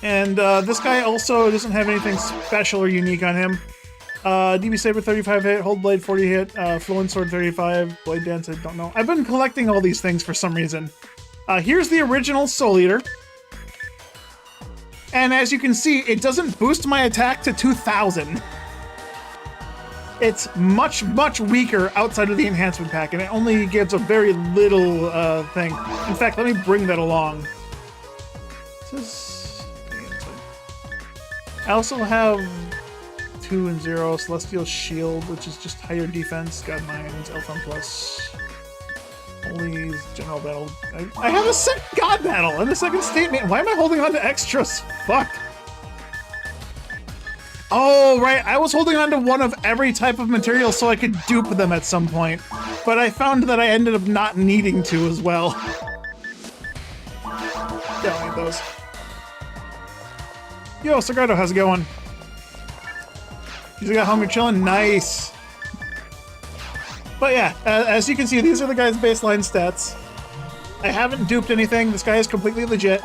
And this guy also doesn't have anything special or unique on him. DB Saber 35 hit, Hold Blade 40 hit, Flowing Sword 35, Blade Dance, I don't know. I've been collecting all these things for some reason. Here's the original Soul Eater. And as you can see, it doesn't boost my attack to 2,000. It's much, much weaker outside of the enhancement pack, and it only gives a very little thing. In fact, let me bring that along. I also have 2 and 0, Celestial Shield, which is just higher defense, God Minds, Elfon Plus, Holy General Battle. I have a second God Battle and a second Statement. Why am I holding on to extras? Fuck. Oh, right, I was holding on to one of every type of material so I could dupe them at some point, but I found that I ended up not needing to as well. Don't need those. Yo, Sagrado, how's it going? You got Hunger Chillin'? Nice! But yeah, as you can see, these are the guy's baseline stats. I haven't duped anything, this guy is completely legit,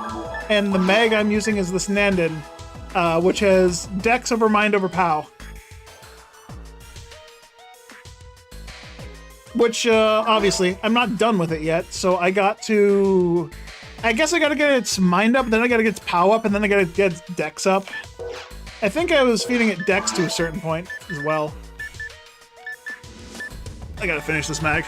and the mag I'm using is this Nandin, which has Dex over Mind over POW. Which, obviously, I'm not done with it yet, so I got to... I guess I gotta get its Mind up, then I gotta get its POW up, and then I gotta get its Dex up. I think I was feeding it Dex to a certain point as well. I gotta finish this mag.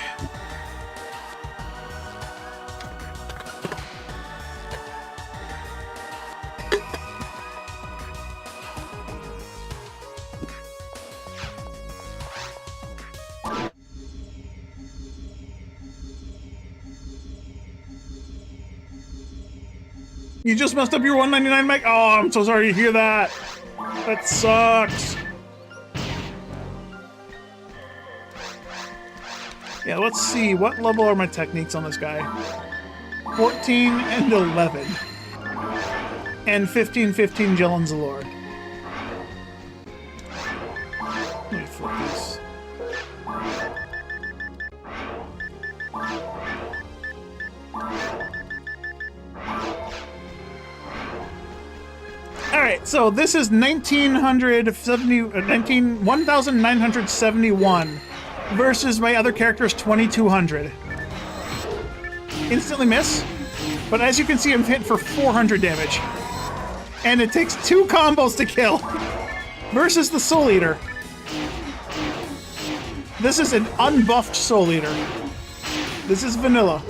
You just messed up your 199 mag? Oh, I'm so sorry to hear that. That sucks. Yeah, let's see. What level are my techniques on this guy? 14 and 11. And 15, Jellin Zalor. Let me flip this. Alright, so this is 1971 versus my other character's 2200. Instantly miss, but as you can see, I'm hit for 400 damage. And it takes 2 combos to kill. Versus the Soul Eater. This is an unbuffed Soul Eater. This is vanilla.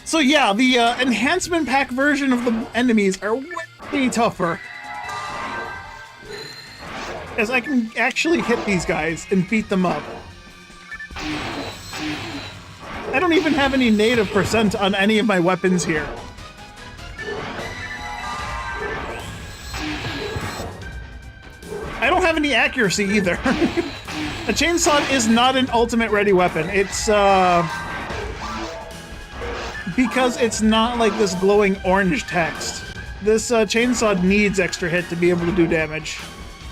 So yeah, the enhancement pack version of the enemies are way tougher. As I can actually hit these guys and beat them up. I don't even have any native percent on any of my weapons here. I don't have any accuracy either. A chainsaw is not an ultimate ready weapon. It's because it's not like this glowing orange text. This chainsaw needs extra hit to be able to do damage,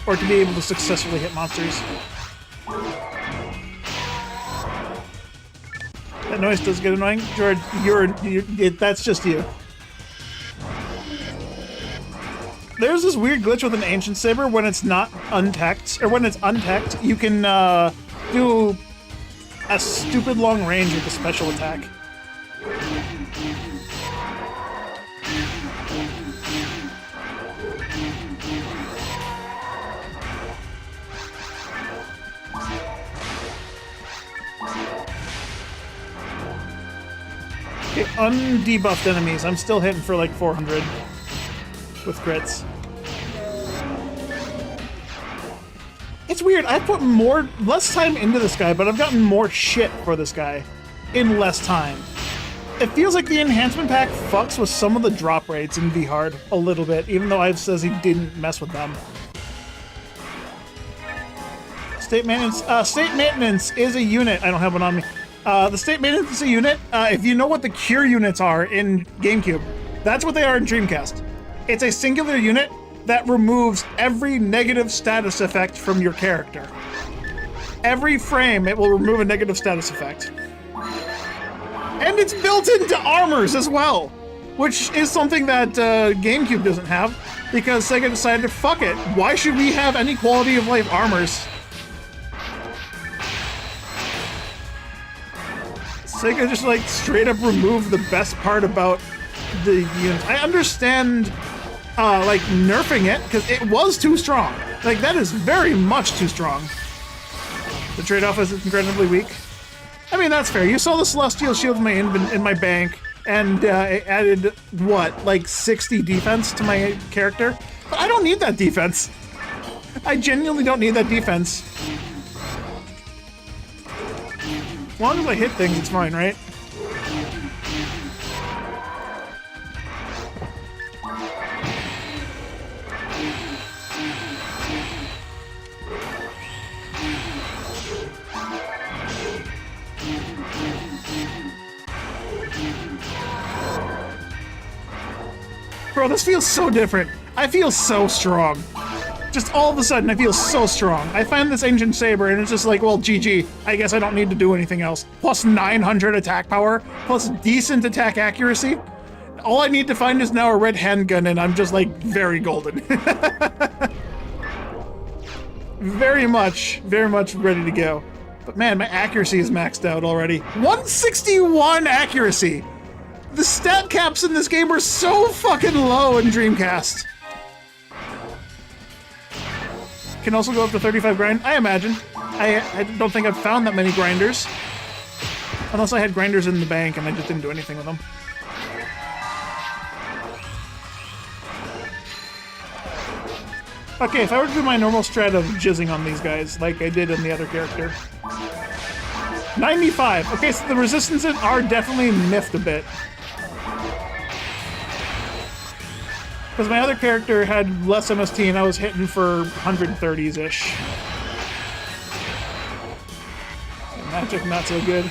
or to be able to successfully hit monsters. That noise does get annoying. George, that's just you. There's this weird glitch with an Ancient Saber when it's not unteched, or when it's unteched, you can do a stupid long range with a special attack. undebuffed enemies, I'm still hitting for like 400 with crits. It's weird. I put less time into this guy, but I've gotten more shit for this guy in less time. It feels like the enhancement pack fucks with some of the drop rates in V-Hard a little bit, even though Ive says he didn't mess with them. State maintenance. State maintenance is a unit. I don't have one on me. The state maintenance is a unit. If you know what the cure units are in GameCube, that's what they are in Dreamcast. It's a singular unit that removes every negative status effect from your character. Every frame, it will remove a negative status effect. And it's built into armors as well, which is something that GameCube doesn't have, because Sega decided to fuck it. Why should we have any quality of life armors? Sega just like straight up removed the best part about the unit. I understand like nerfing it, because it was too strong. Like, that is very much too strong. The trade-off is incredibly weak. I mean, that's fair. You saw the Celestial Shield in my bank, and it added, what, like 60 defense to my character? But I don't need that defense. I genuinely don't need that defense. As long as I hit things, it's fine, right? Bro, this feels so different. I feel so strong. Just all of a sudden, I feel so strong. I find this Ancient Saber, and it's just like, well, GG. I guess I don't need to do anything else. Plus 900 attack power, plus decent attack accuracy. All I need to find is now a red handgun, and I'm just, like, very golden. very much ready to go. But man, my accuracy is maxed out already. 161 accuracy! The stat caps in this game are so fucking low in Dreamcast. Can also go up to 35 grind, I imagine. I don't think I've found that many grinders. Unless I had grinders in the bank and I just didn't do anything with them. Okay, if I were to do my normal strat of jizzing on these guys, like I did on the other character. 95! Okay, so the resistances are definitely miffed a bit. Because my other character had less MST and I was hitting for 130s-ish. Magic, not so good.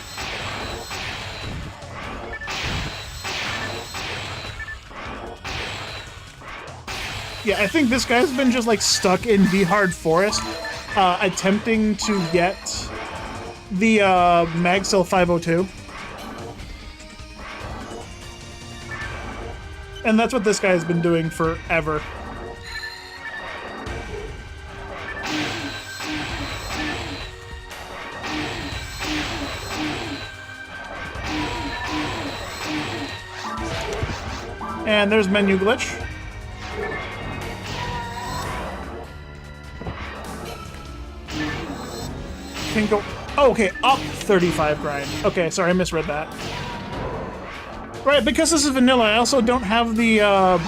Yeah, I think this guy's been just like stuck in V-Hard Forest, attempting to get the Magcell 502. And that's what this guy's been doing forever. And there's menu glitch. Can go... Oh, okay, up 35 grind. Okay, sorry, I misread that. Right, because this is vanilla, I also don't have the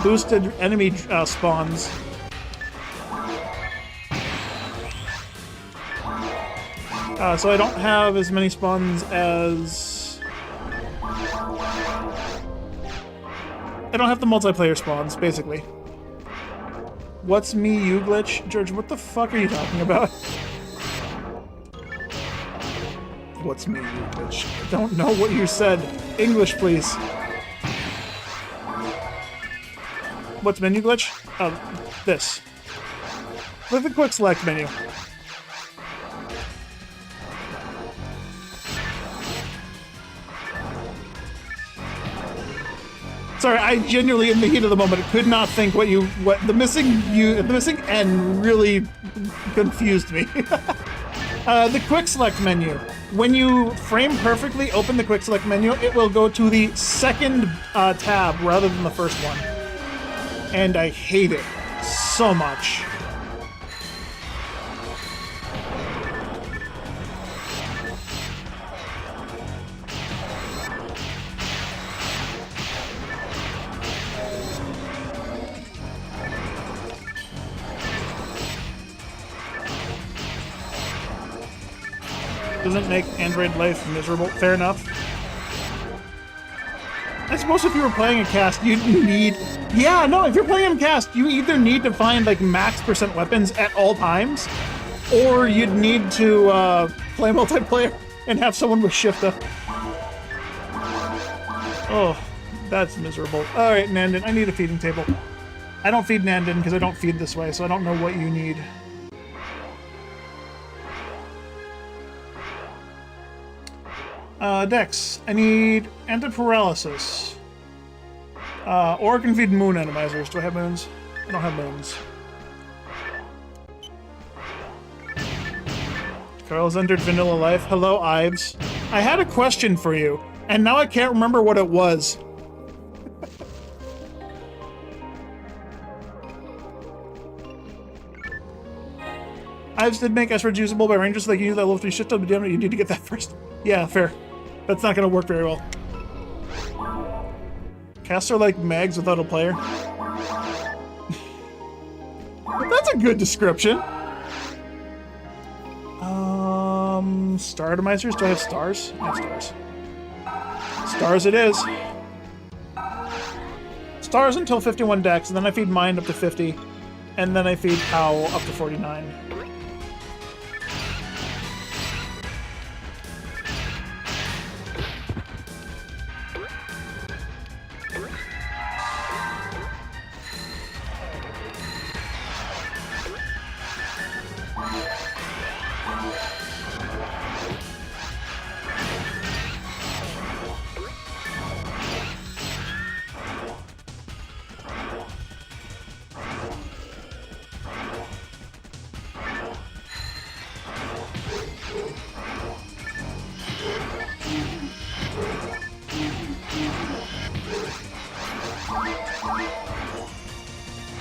boosted enemy spawns. So I don't have as many spawns as... I don't have the multiplayer spawns, basically. What's me, you glitch? George, what the fuck are you talking about? What's me, you glitch? I don't know what you said. English, please. What's menu glitch? This. With the quick select menu. Sorry, I genuinely, in the heat of the moment, could not think what the missing N really confused me. The quick select menu. When you frame perfectly, open the quick select menu, it will go to the second tab rather than the first one. And I hate it so much. doesn't make Android life miserable. Fair enough. I suppose if you were playing a cast, you'd need... Yeah, no, if you're playing a cast, you either need to find, like, max % weapons at all times, or you'd need to play multiplayer and have someone with shift up. Oh, that's miserable. Alright, Nandin, I need a feeding table. I don't feed Nandin because I don't feed this way, so I don't know what you need. Dex, I need antiparalysis. Or I can feed moon atomizers. Do I have moons? I don't have moons. Carl's entered vanilla life. Hello, Ives. I had a question for you, and now I can't remember what it was. Ives did make Esrog usable by Rangers so they can use that level 3 shift up, but you need to get that first. Yeah, fair. That's not going to work very well. Casts are like mags without a player. That's a good description. Star atomizers? Do I have stars? I have stars. Stars it is. Stars until 51 dex, and then I feed Mind up to 50, and then I feed Pow up to 49.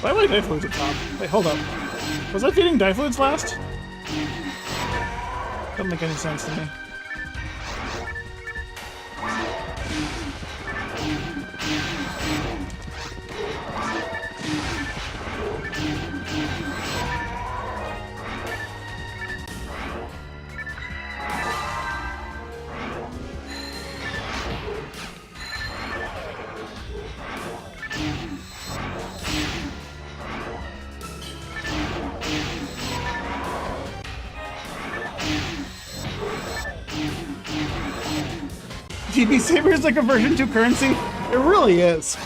Why am I Difluids at top? Wait, hold up. Was I feeding Difluids last? Doesn't make any sense to me. GB Saber is like a version 2 currency? It really is.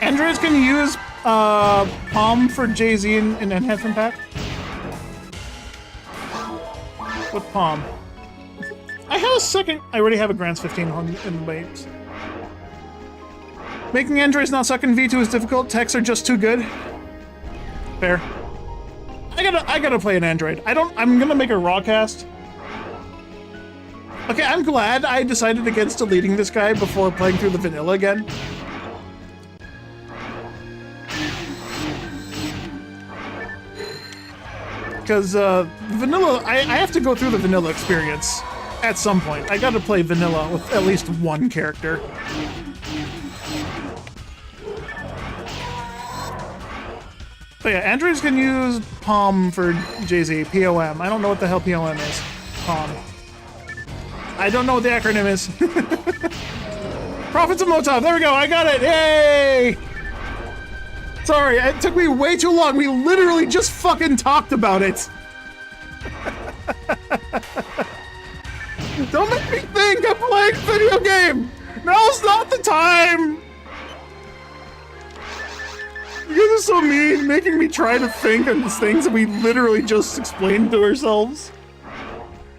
Androids can use Palm for Jay-Z in an enhancement pack? What Palm? I have a second. I already have a Grants 15 on in the waves. Making androids not suck in V2 is difficult. Techs are just too good. Fair. I gotta play an android. I'm gonna make a raw cast. Okay, I'm glad I decided against deleting this guy before playing through the vanilla again. Because vanilla, I have to go through the vanilla experience at some point. I gotta play vanilla with at least one character. But yeah, androids can use POM for Jay-Z, POM. I don't know what the hell POM is. POM. I don't know what the acronym is. Prophets of Motab, there we go, I got it, yay! Sorry, it took me way too long, we literally just fucking talked about it. Don't make me think I'm playing a video game! Now's not the time! You guys are so mean, making me try to think on these things that we literally just explained to ourselves.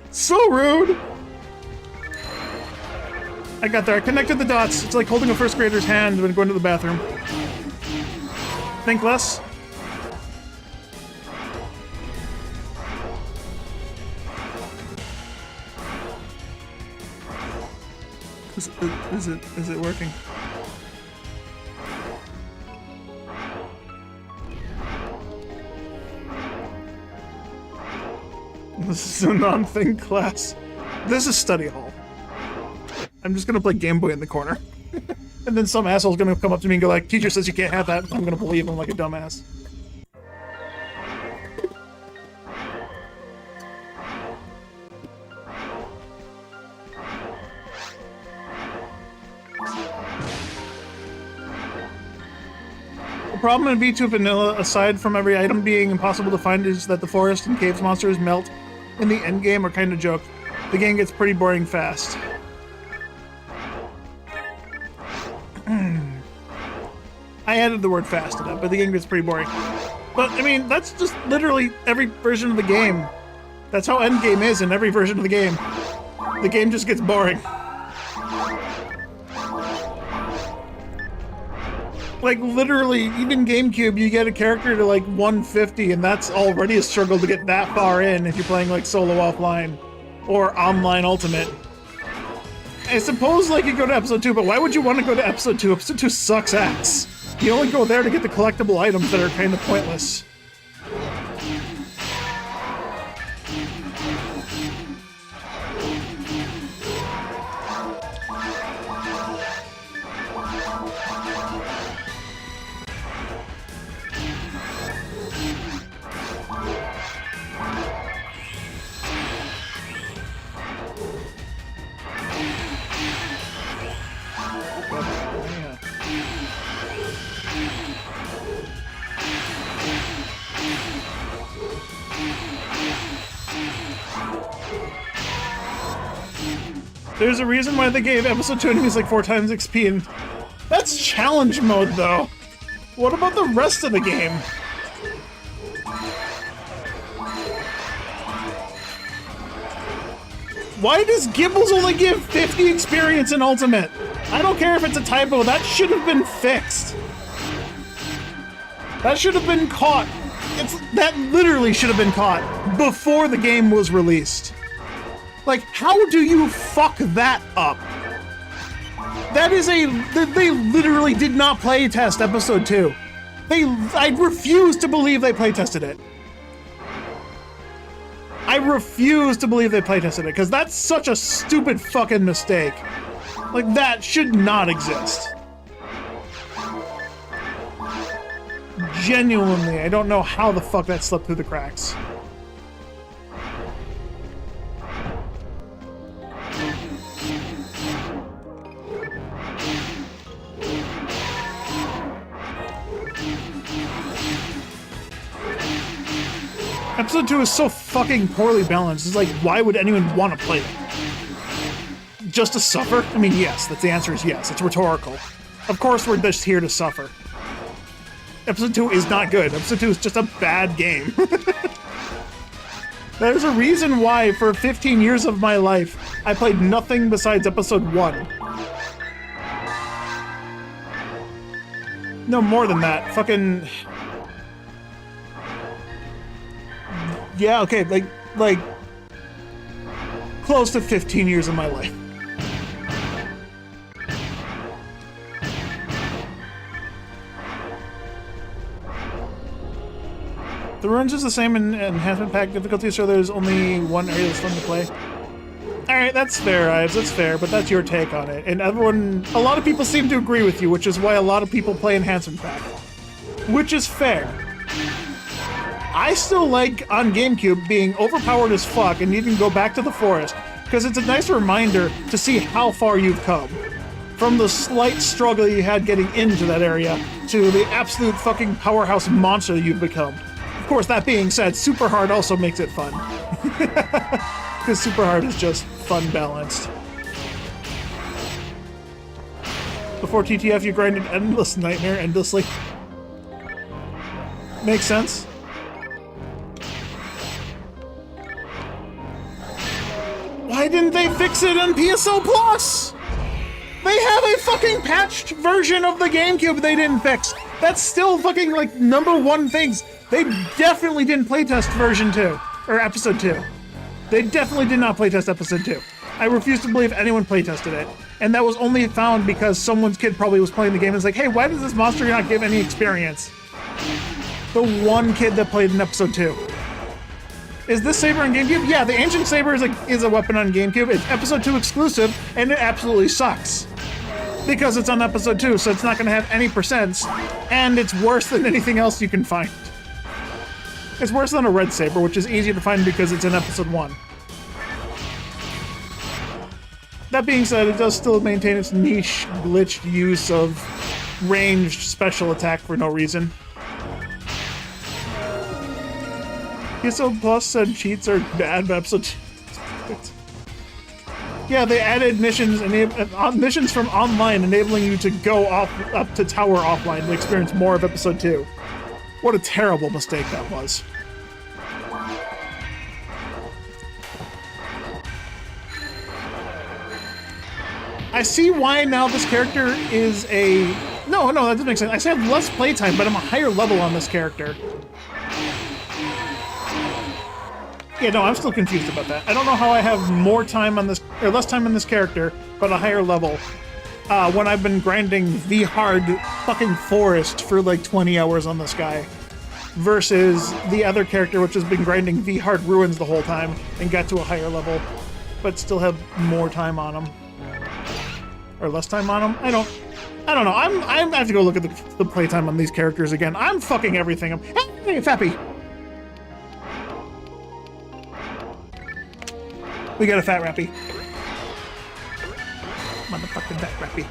So rude. I got there, I connected the dots. It's like holding a first grader's hand when going to the bathroom. Think less. Is it working? This is a non-thing class. This is study hall. I'm just gonna play Game Boy in the corner. And then some asshole's gonna come up to me and go like, teacher says you can't have that. I'm gonna believe him like a dumbass. problem in V2 Vanilla, aside from every item being impossible to find, is that the forest and caves monsters melt in the endgame are kind of joke. The game gets pretty boring fast. I added the word fast to that, but the game gets pretty boring. But, I mean, that's just literally every version of the game. That's how endgame is in every version of the game. The game just gets boring. Like, literally, even GameCube, you get a character to, like, 150, and that's already a struggle to get that far in if you're playing, like, solo offline or online ultimate. I suppose, like, you go to Episode 2, but why would you want to go to Episode 2? Episode 2 sucks ass. You only go there to get the collectible items that are kind of pointless. There's a reason why they gave Episode 2 enemies like 4 times XP, and that's challenge mode, though. What about the rest of the game? Why does Gibbles only give 50 experience in Ultimate? I don't care if it's a typo, that should have been fixed. That should have been caught. That literally should have been caught before the game was released. Like, how do you fuck that up? That is they literally did not playtest Episode 2. I refuse to believe they playtested it. I refuse to believe they playtested it, because that's such a stupid fucking mistake. Like, that should not exist. Genuinely, I don't know how the fuck that slipped through the cracks. Episode 2 is so fucking poorly balanced. It's like, why would anyone want to play it? Just to suffer? I mean, yes. That's the answer is yes. It's rhetorical. Of course we're just here to suffer. Episode 2 is not good. Episode 2 is just a bad game. There's a reason why, for 15 years of my life, I played nothing besides Episode 1. No, more than that. Fucking... Yeah, okay, like... close to 15 years of my life. The runs is the same in enhancement pack difficulty, so there's only one area that's fun to play. Alright, that's fair, Ives, that's fair, but that's your take on it. And a lot of people seem to agree with you, which is why a lot of people play enhancement pack. Which is fair. I still like, on GameCube, being overpowered as fuck and needing to go back to the forest, because it's a nice reminder to see how far you've come. From the slight struggle you had getting into that area, to the absolute fucking powerhouse monster you've become. Of course, that being said, Super Hard also makes it fun. Because Super Hard is just fun balanced. Before TTF, you grinded Endless Nightmare endlessly. Makes sense. Why didn't they fix it in PSO Plus? They have a fucking patched version of the GameCube they didn't fix. That's still fucking, like, #1 things. They definitely didn't playtest version 2, or Episode 2. They definitely did not playtest Episode 2. I refuse to believe anyone playtested it. And that was only found because someone's kid probably was playing the game and was like, hey, why does this monster not give any experience? The one kid that played in Episode 2. Is this saber on GameCube? Yeah, the ancient saber is a weapon on GameCube. It's Episode 2 exclusive, and it absolutely sucks. Because it's on Episode 2, so it's not going to have any percents, and it's worse than anything else you can find. It's worse than a red saber, which is easy to find because it's in Episode 1. That being said, it does still maintain its niche, glitched use of ranged special attack for no reason. PSO Plus and cheats are bad, but episode 2. Yeah, they added missions missions from online, enabling you to go up to tower offline to experience more of episode 2. What a terrible mistake that was. I see why now this character is a... No, that doesn't make sense. I say I have less playtime, but I'm a higher level on this character. Yeah, no, I'm still confused about that. I don't know how I have more time on this, or less time on this character, but a higher level, when I've been grinding the hard fucking forest for like 20 hours on this guy, versus the other character which has been grinding the hard ruins the whole time and got to a higher level, but still have more time on him. Or less time on him? I don't know. I have to go look at the playtime on these characters again. I'm fucking everything up. Hey, Fappy! We got a fat rappy. Motherfucking fat rappy.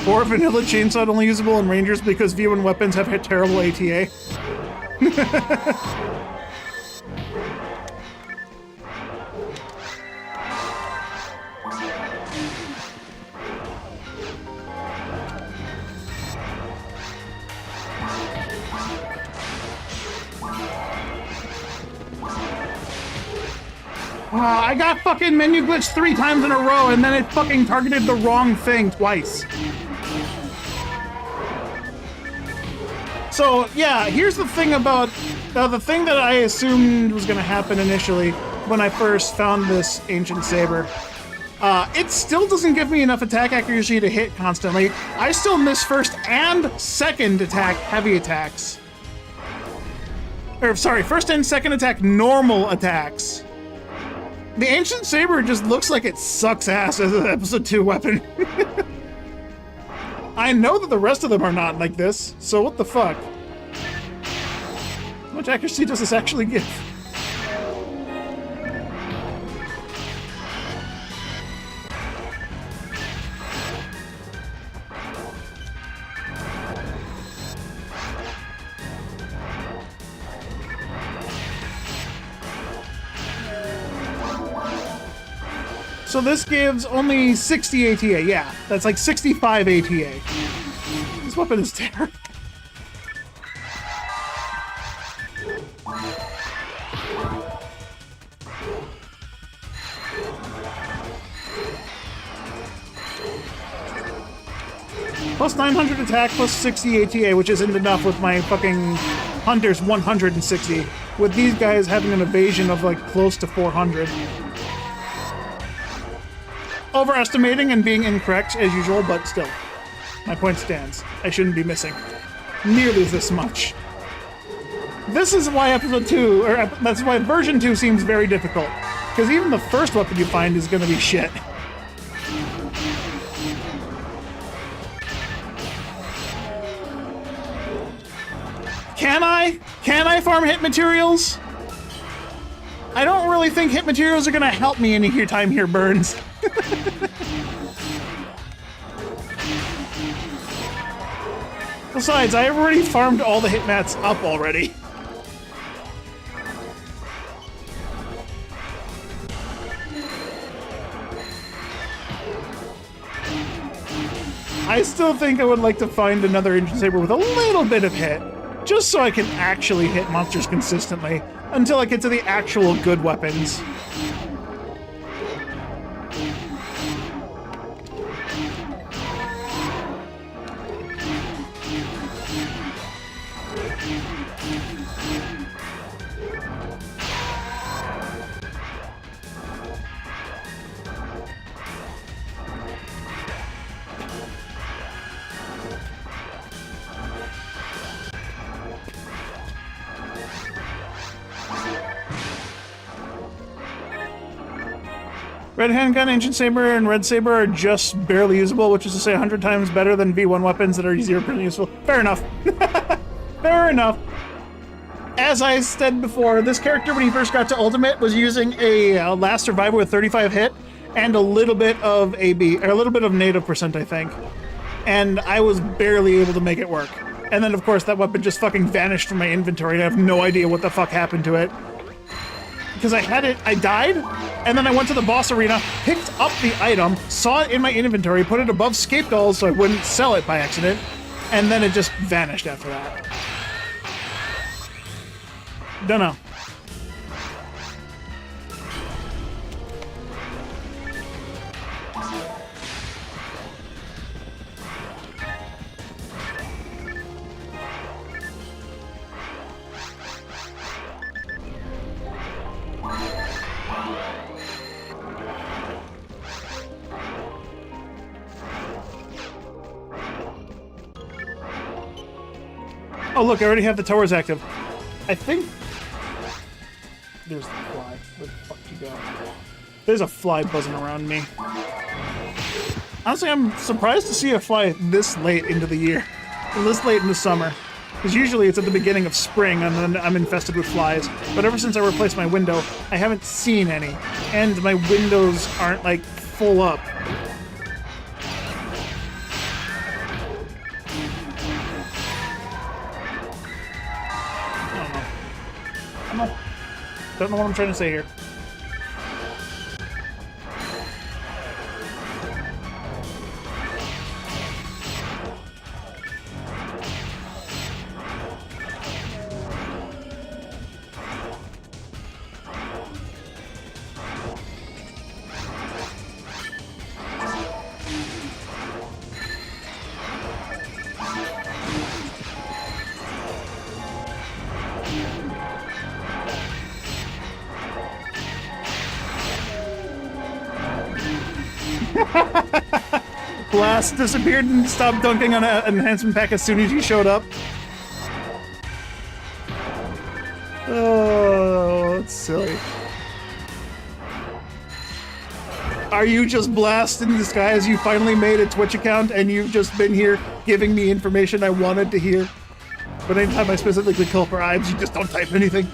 Or vanilla chainsaw only usable in rangers because V1 weapons have hit terrible ATA. I got fucking menu glitched 3 times in a row and then it fucking targeted the wrong thing twice. So, yeah, here's the thing about... the thing that I assumed was going to happen initially when I first found this Ancient Saber. It still doesn't give me enough attack accuracy to hit constantly. I still miss first and second attack heavy attacks. Or, sorry, first and second attack normal attacks. The Ancient Saber just looks like it sucks ass as an episode 2 weapon. I know that the rest of them are not like this, so what the fuck? How much accuracy does this actually give? So this gives only 60 ATA, yeah. That's like 65 ATA. This weapon is terrible. Plus 900 attack, plus 60 ATA, which isn't enough with my fucking Hunter's 160. With these guys having an evasion of like close to 400. Overestimating and being incorrect as usual, but still. My point stands. I shouldn't be missing nearly this much. This is why episode 2, or that's why version 2 seems very difficult. Because even the first weapon you find is gonna be shit. Can I farm hit materials? I don't really think hit materials are gonna help me any time here, Burns. Besides, I already farmed all the hit mats up already. I still think I would like to find another Ancient Saber with a little bit of hit, just so I can actually hit monsters consistently, until I get to the actual good weapons. Red handgun, ancient saber, and red saber are just barely usable, which is to say 100 times better than V1 weapons that are 0% useful. Fair enough. Fair enough. As I said before, this character, when he first got to Ultimate, was using a Last Survivor with 35 hit and a little bit of AB, or a little bit of native percent, I think. And I was barely able to make it work. And then, of course, that weapon just fucking vanished from my inventory, and I have no idea what the fuck happened to it. Because I had it, I died, and then I went to the boss arena, picked up the item, saw it in my inventory, put it above Scapegoals so I wouldn't sell it by accident, and then it just vanished after that. Don't know. Oh look, I already have the towers active. I think... There's the fly. Where the fuck did you go? There's a fly buzzing around me. Honestly, I'm surprised to see a fly this late into the year. This late in the summer. Because usually it's at the beginning of spring and then I'm infested with flies. But ever since I replaced my window, I haven't seen any. And my windows aren't, like, full up. Don't know what I'm trying to say here. Blast disappeared and stopped dunking on an enhancement pack as soon as you showed up. Oh, that's silly. Are you just Blast in disguise? You finally made a Twitch account and you've just been here giving me information I wanted to hear? But anytime I specifically call for Ibs, you just don't type anything.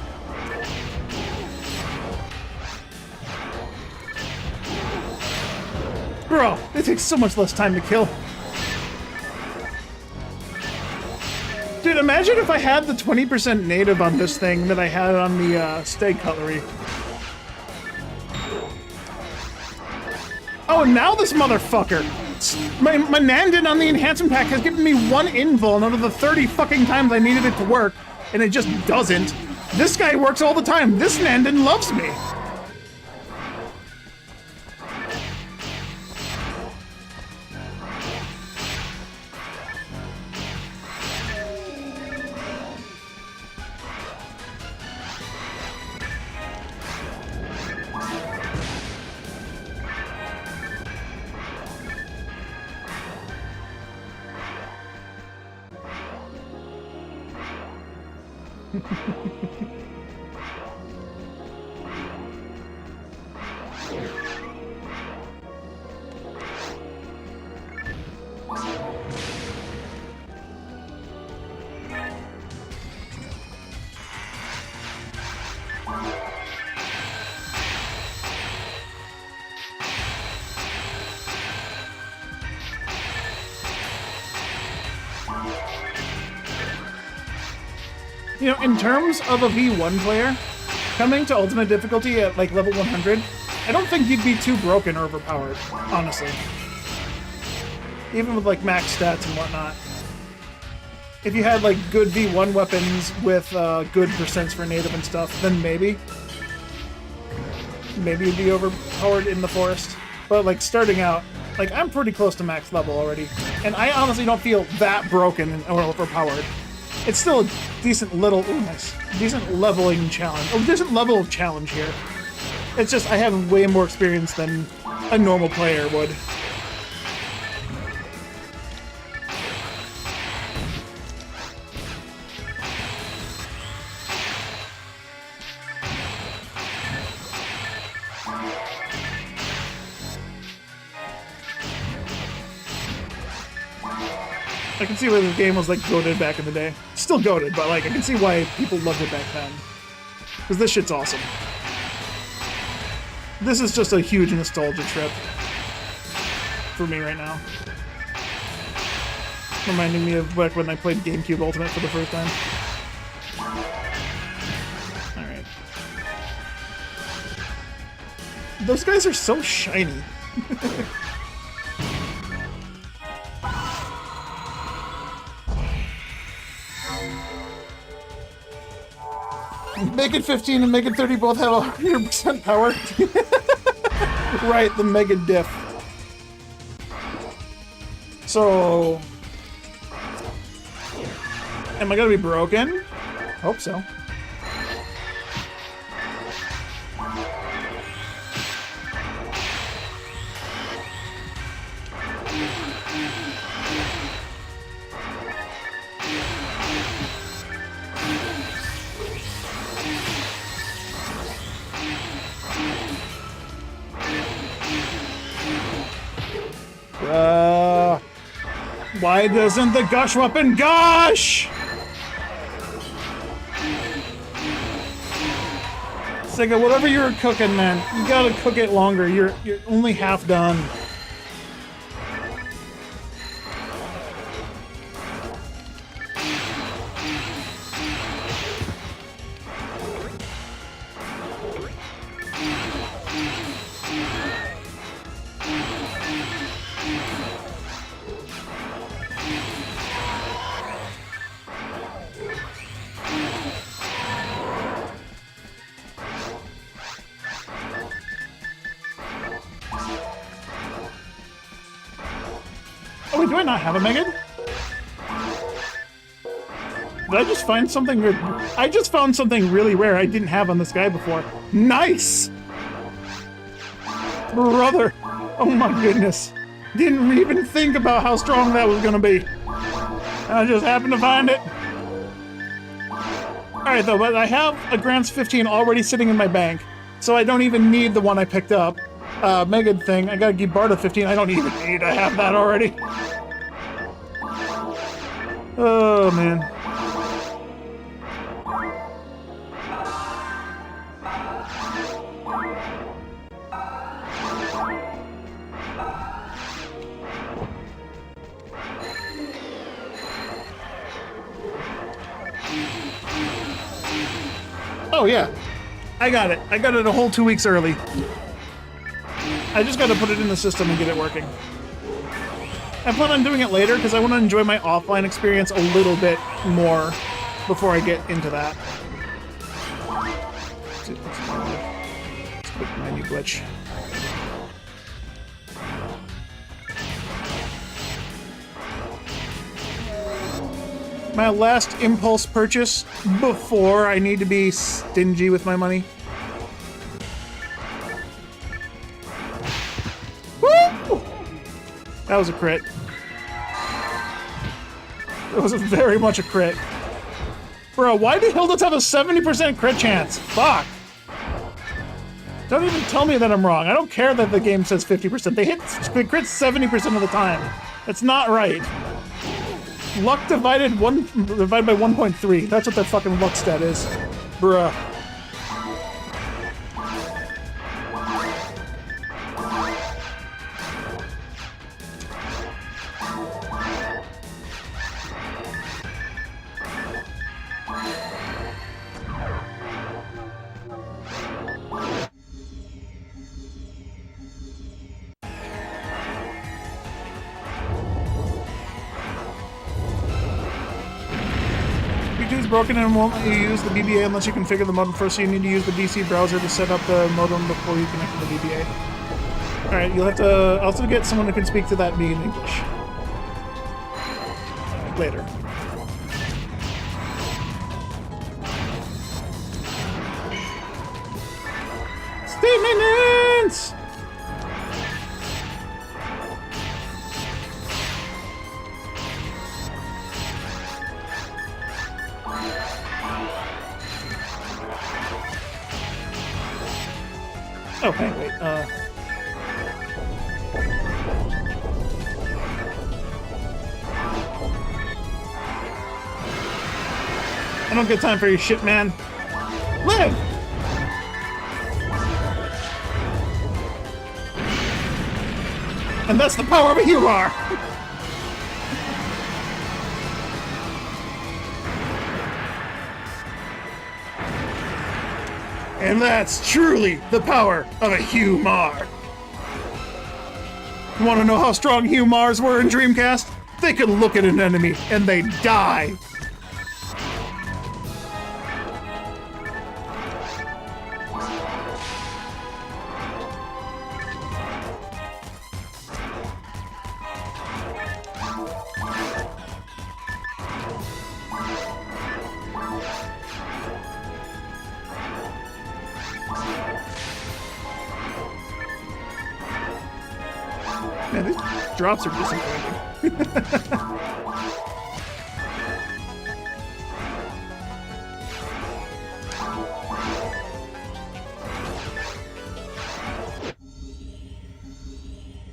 Bro, it takes so much less time to kill. Dude, imagine if I had the 20% native on this thing that I had on the stag cutlery. Oh, and now this motherfucker! My Nandin on the enhancement pack has given me 1 invuln out of the 30 fucking times I needed it to work, and it just doesn't. This guy works all the time. This Nandin loves me. You know, in terms of a V1 player, coming to Ultimate difficulty at, like, level 100, I don't think you'd be too broken or overpowered, honestly. Even with, like, max stats and whatnot. If you had, like, good V1 weapons with good percents for native and stuff, then maybe. Maybe you'd be overpowered in the forest. But, like, starting out, like, I'm pretty close to max level already. And I honestly don't feel that broken or overpowered. It's still a decent little, ooh, nice, decent leveling challenge. A decent level of challenge here. It's just I have way more experience than a normal player would. I can see why this game was like goated back in the day. Still goated, but like I can see why people loved it back then. Because this shit's awesome. This is just a huge nostalgia trip for me right now. Reminding me of back when I played GameCube Ultimate for the first time. Alright. Those guys are so shiny. Make it 15 and make it 30 both have 100% power. Right, the Mega Diff. So... am I gonna be broken? Hope so. Why doesn't the gush weapon gush? Sega, whatever you're cooking, man, you gotta cook it longer. You're only half done. Oh wait, do I not have a Megan? Did I just find something weird? I just found something really rare I didn't have on this guy before. Nice! Brother! Oh my goodness. Didn't even think about how strong that was gonna be. I just happened to find it. Alright though, but I have a Grants 15 already sitting in my bank, so I don't even need the one I picked up. Megan thing, I gotta give Bart a 15, I don't even need to have that already. Oh man. Oh yeah, I got it. I got it a whole 2 weeks early. I just gotta put it in the system and get it working. I plan on doing it later because I want to enjoy my offline experience a little bit more before I get into that. Let's quick menu glitch. My last impulse purchase before I need to be stingy with my money. Woo! That was a crit. It was very much a crit. Bro, why did Hilda have a 70% crit chance? Fuck. Don't even tell me that I'm wrong. I don't care that the game says 50%. They crit 70% of the time. That's not right. Luck divided by 1.3. That's what that fucking luck stat is. Bruh. B2's broken and won't let you use the BBA unless you configure the modem first, so you need to use the DC browser to set up the modem before you connect to the BBA. Alright, you'll have to also get someone who can speak to that me in English. Later. State maintenance! Oh, hey, wait, I don't get time for your shit, man. Live! And that's the power of a humor! And that's truly the power of a humor. You want to know how strong humors were in Dreamcast? They could look at an enemy and they'd die. Man, these drops are disappointing.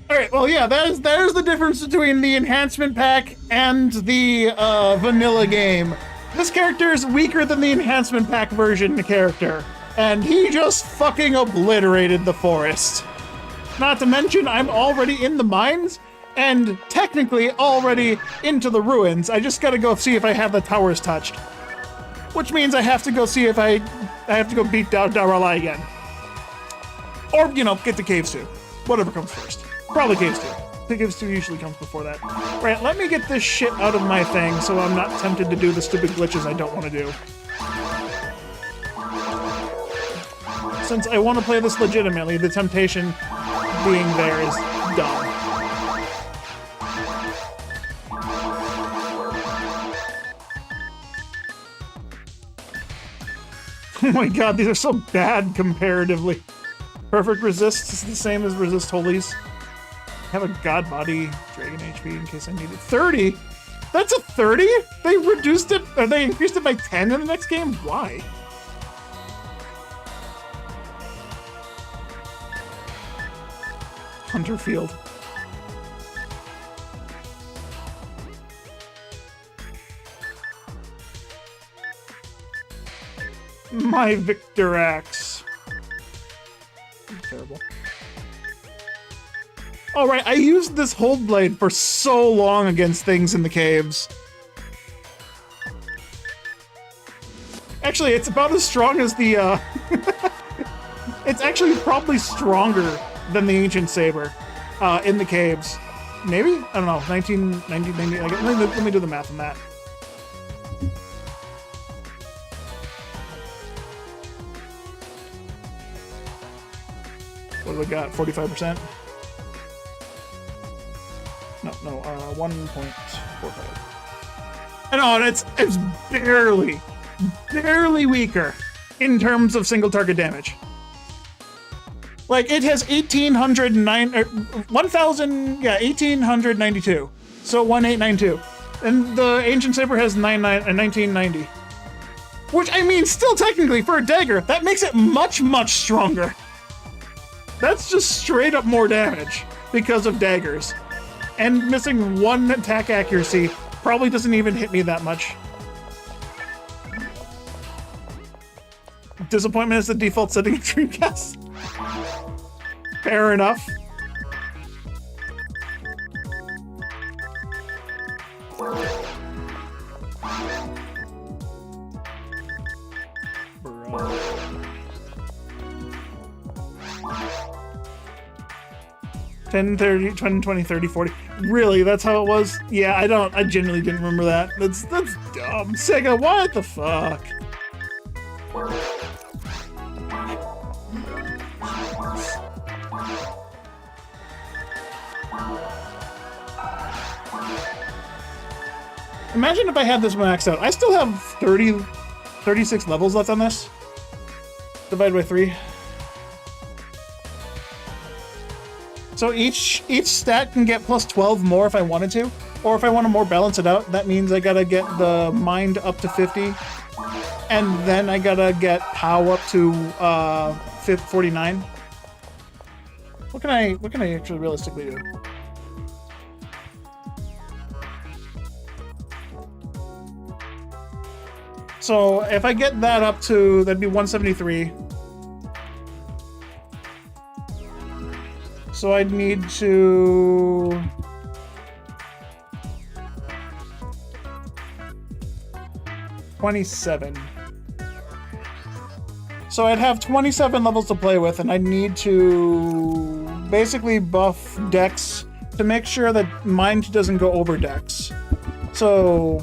Alright, well, yeah, there's the difference between the enhancement pack and the vanilla game. This character is weaker than the enhancement pack version character, and he just fucking obliterated the forest. Not to mention, I'm already in the mines, and technically already into the ruins. I just gotta go see if I have the towers touched. Which means I have to go see if I have to go beat down Darala again. Or, you know, get to Caves 2. Whatever comes first. Probably Caves 2. I think Caves 2 usually comes before that. Right, let me get this shit out of my thing so I'm not tempted to do the stupid glitches I don't want to do. Since I want to play this legitimately, the temptation being there is dumb. Oh my god, these are so bad comparatively. Perfect resist is the same as resist holies. Have a god body, dragon HP in case I need it. 30? That's a 30? They reduced it, or they increased it by 10 in the next game? Why? Hunterfield. My Victor Axe. Terrible. Alright, I used this hold blade for so long against things in the caves. Actually, it's about as strong as the, It's actually probably stronger than the Ancient Saber, in the caves. Maybe? I don't know, 1990, let me do the math on that. What do we got, 45%? No, 1.45. I know, and it's barely weaker in terms of single target damage. Like, it has 1892. So 1892. And the Ancient Saber has 1990. Which, I mean, still technically, for a dagger, that makes it much, much stronger. That's just straight up more damage because of daggers. And missing one attack accuracy probably doesn't even hit me that much. Disappointment is the default setting of Dreamcast. Fair enough. Bro. 10, 30, 20, 20, 30, 40. Really? That's how it was? Yeah, I genuinely didn't remember that. That's dumb. Sega, what the fuck? Imagine if I had this maxed out. I still have 36 levels left on this. Divided by 3. So each stat can get plus 12 more if I wanted to. Or if I want to more balance it out, that means I gotta get the mind up to 50. And then I gotta get POW up to 49. What can I actually realistically do? So if I get that up to, that'd be 173. So I'd need to... $27. So I'd have 27 levels to play with, and I'd need to basically buff Dex to make sure that Mind doesn't go over Dex. So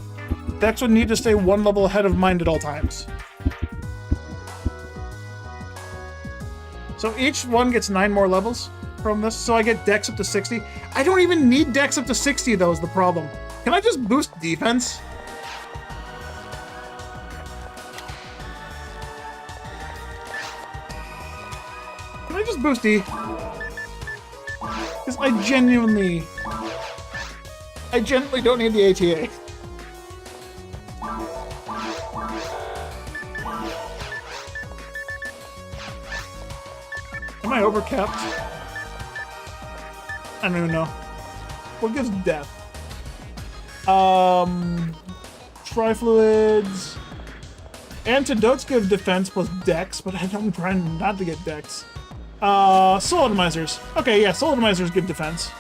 Dex would need to stay one level ahead of Mind at all times. So each one gets 9 more levels from this, so I get Dex up to 60. I don't even need Dex up to 60, though, is the problem. Can I just boost defense? Can I just boost D? Because I genuinely don't need the ATA. Am I overcapped? I don't even know. What gives death? Trifluids. Antidotes give defense plus dex, but I'm trying not to get dex. Soul atomizers. Okay, yeah, soul atomizers give defense.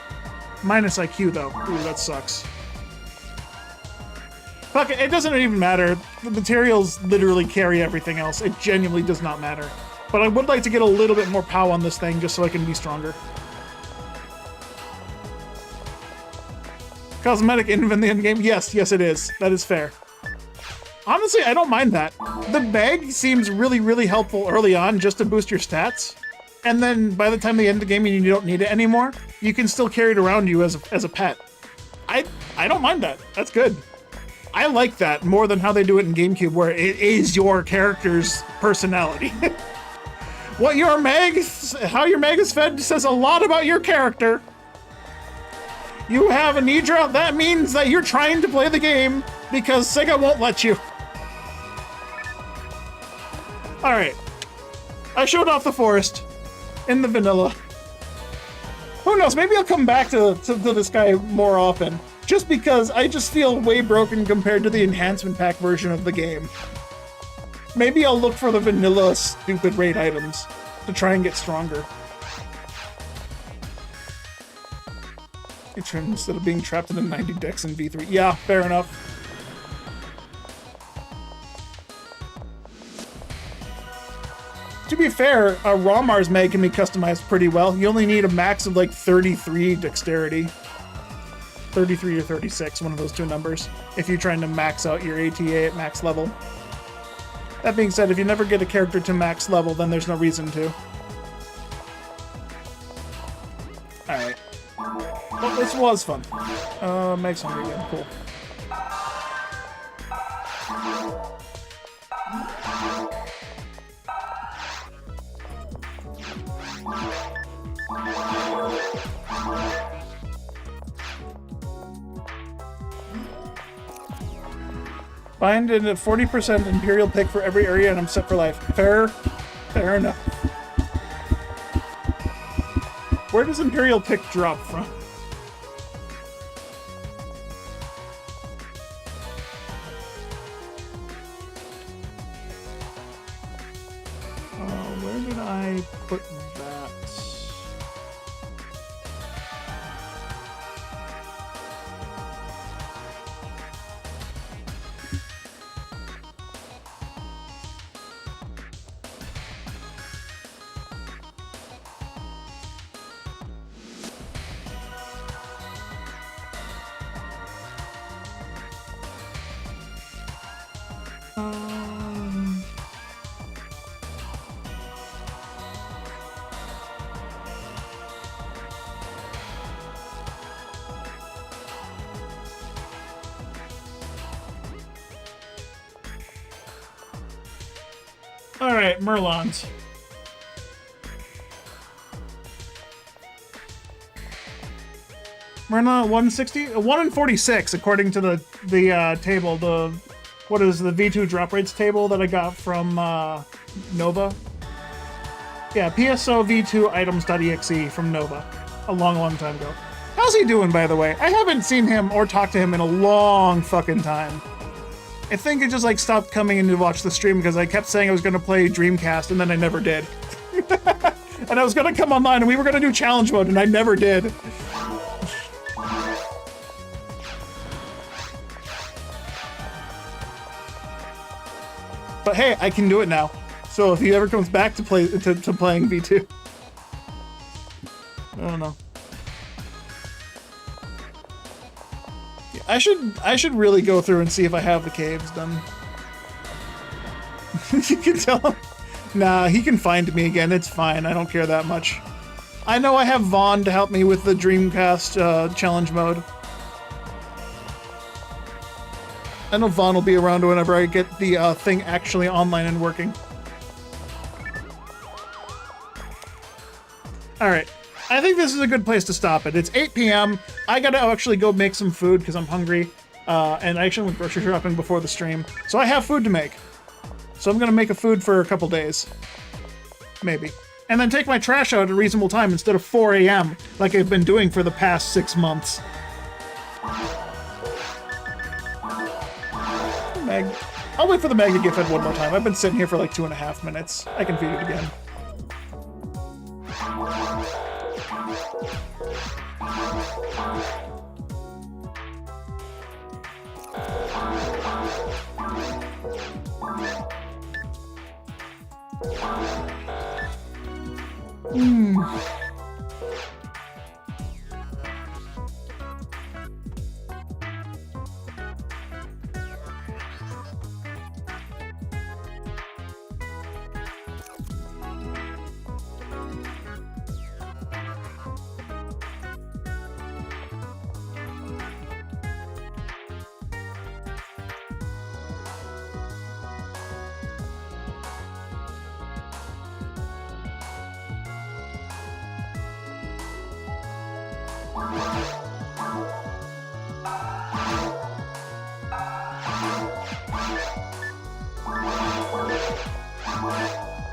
Minus IQ, though. Ooh, that sucks. Fuck it, it doesn't even matter. The materials literally carry everything else. It genuinely does not matter. But I would like to get a little bit more power on this thing just so I can be stronger. Cosmetic in the end game? Yes, it is. That is fair. Honestly, I don't mind that. The bag seems really, really helpful early on just to boost your stats. And then by the time they end the game and you don't need it anymore, you can still carry it around you as a pet. I don't mind that. That's good. I like that more than how they do it in GameCube, where it is your character's personality. How your mag is fed says a lot about your character. You have a Nidra, that means that you're trying to play the game because Sega won't let you. Alright. I showed off the forest in the vanilla. Who knows, maybe I'll come back to this guy more often. Just because I just feel way broken compared to the enhancement pack version of the game. Maybe I'll look for the vanilla stupid raid items to try and get stronger. Instead of being trapped in a 90 dex in V3. Yeah, fair enough. To be fair, Ramar's mag can be customized pretty well. You only need a max of like 33 dexterity. 33 or 36, one of those two numbers, if you're trying to max out your ATA at max level. That being said, if you never get a character to max level, then there's no reason to. Alright. Well, this was fun. Meg's hungry again. Cool. Find a 40% Imperial pick for every area and I'm set for life. Fair enough. Where does Imperial pick drop from? Where did I put that? Alright, Merlons. Merlon 160? 1 in 46, according to the table. What is the V2 drop rates table that I got from Nova? Yeah, PSO V2 items.exe from Nova. A long time ago. How's he doing, by the way? I haven't seen him or talked to him in a long fucking time. I think it just like stopped coming in to watch the stream because I kept saying I was going to play Dreamcast and then I never did. And I was going to come online and we were going to do challenge mode and I never did. But hey, I can do it now. So if he ever comes back to play to playing V2, I don't know. Yeah, I should really go through and see if I have the caves done. You can tell him. Nah, he can find me again. It's fine. I don't care that much. I know I have Vaughn to help me with the Dreamcast challenge mode. I know Vaughn will be around whenever I get the thing actually online and working. Alright, I think this is a good place to stop it. It's 8 p.m. I gotta actually go make some food because I'm hungry. And I actually went grocery shopping before the stream. So I have food to make. So I'm gonna make a food for a couple days. Maybe. And then take my trash out at a reasonable time instead of 4 a.m. like I've been doing for the past 6 months. Meg. I'll wait for the Meg to get fed one more time. I've been sitting here for like 2.5 minutes. I can feed it again.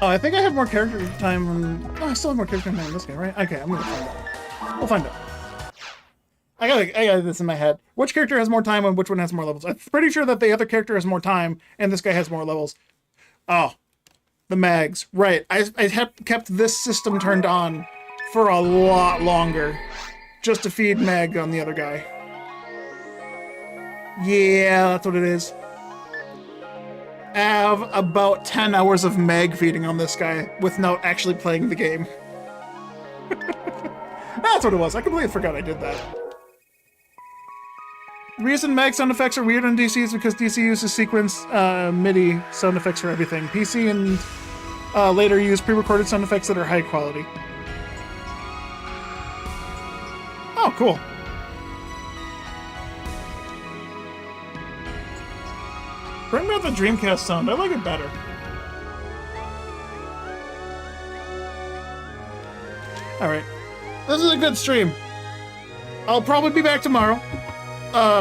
Oh, I think I have more character time on... Oh, I still have more character time in this game, right? Okay, I'm gonna find out. We'll find out. I got this in my head. Which character has more time and which one has more levels? I'm pretty sure that the other character has more time and this guy has more levels. Oh, the mags. Right. I have kept this system turned on for a lot longer just to feed mag on the other guy. Yeah, that's what it is. I have about 10 hours of mag feeding on this guy without actually playing the game. That's what it was. I completely forgot I did that. The reason mag sound effects are weird on DC is because DC uses sequence MIDI sound effects for everything. PC and later use pre-recorded sound effects that are high quality. Oh, cool. Bring back the Dreamcast sound. I like it better. Alright. This is a good stream. I'll probably be back tomorrow.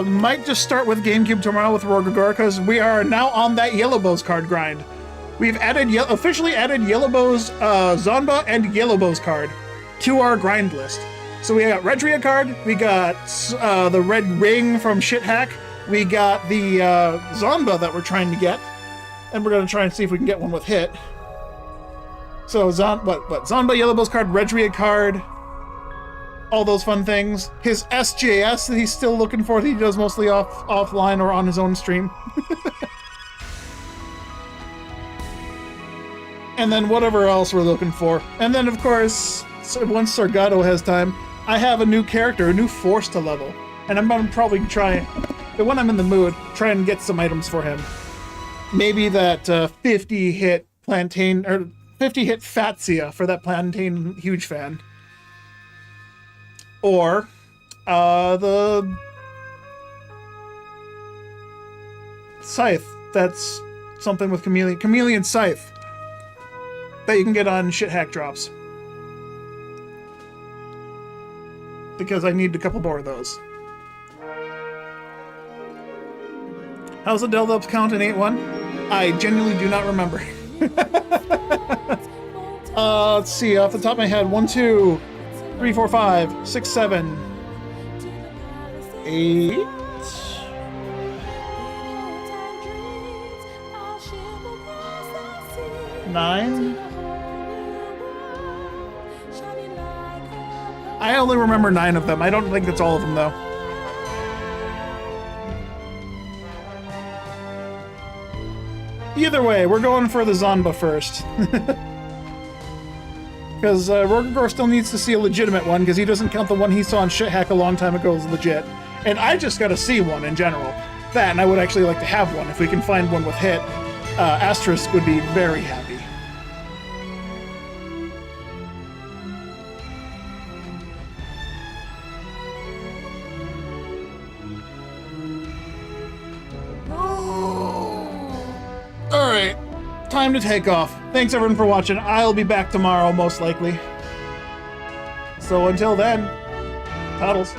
Might just start with GameCube tomorrow with Rogagor, because we are now on that Yellowbows card grind. We've officially added Yellowbows, Zonba, and Yellowbows card to our grind list. So we got Redria card, we got the Red Ring from Shithack, we got the Zonba that we're trying to get, and we're going to try and see if we can get one with hit. So Zonba, Yellowbows card, Redria card, all those fun things. His SJS that he's still looking for that he does mostly offline or on his own stream. And then whatever else we're looking for. And then, of course, once Sargato has time, I have a new character, a new force to level. And I'm going to probably try, when I'm in the mood, try and get some items for him. Maybe that 50-hit Plantain, or 50-hit Fatsia for that Plantain huge fan. Or the Scythe. That's something with Chameleon Scythe that you can get on Shithack drops. Because I need a couple more of those. How's the Delvelps count in 8-1? I genuinely do not remember. Let's see, off the top of my head, 1, 2, 3, 4, 5, 6, 7, 8. 9? I only remember 9 of them. I don't think it's all of them, though. Either way, we're going for the Zanba first. Because Rogagor still needs to see a legitimate one, because he doesn't count the one he saw in Shithack a long time ago as legit. And I just gotta see one in general. That, and I would actually like to have one. If we can find one with hit, Asterisk would be very happy. Alright, time to take off. Thanks everyone for watching. I'll be back tomorrow, most likely. So until then, toddles.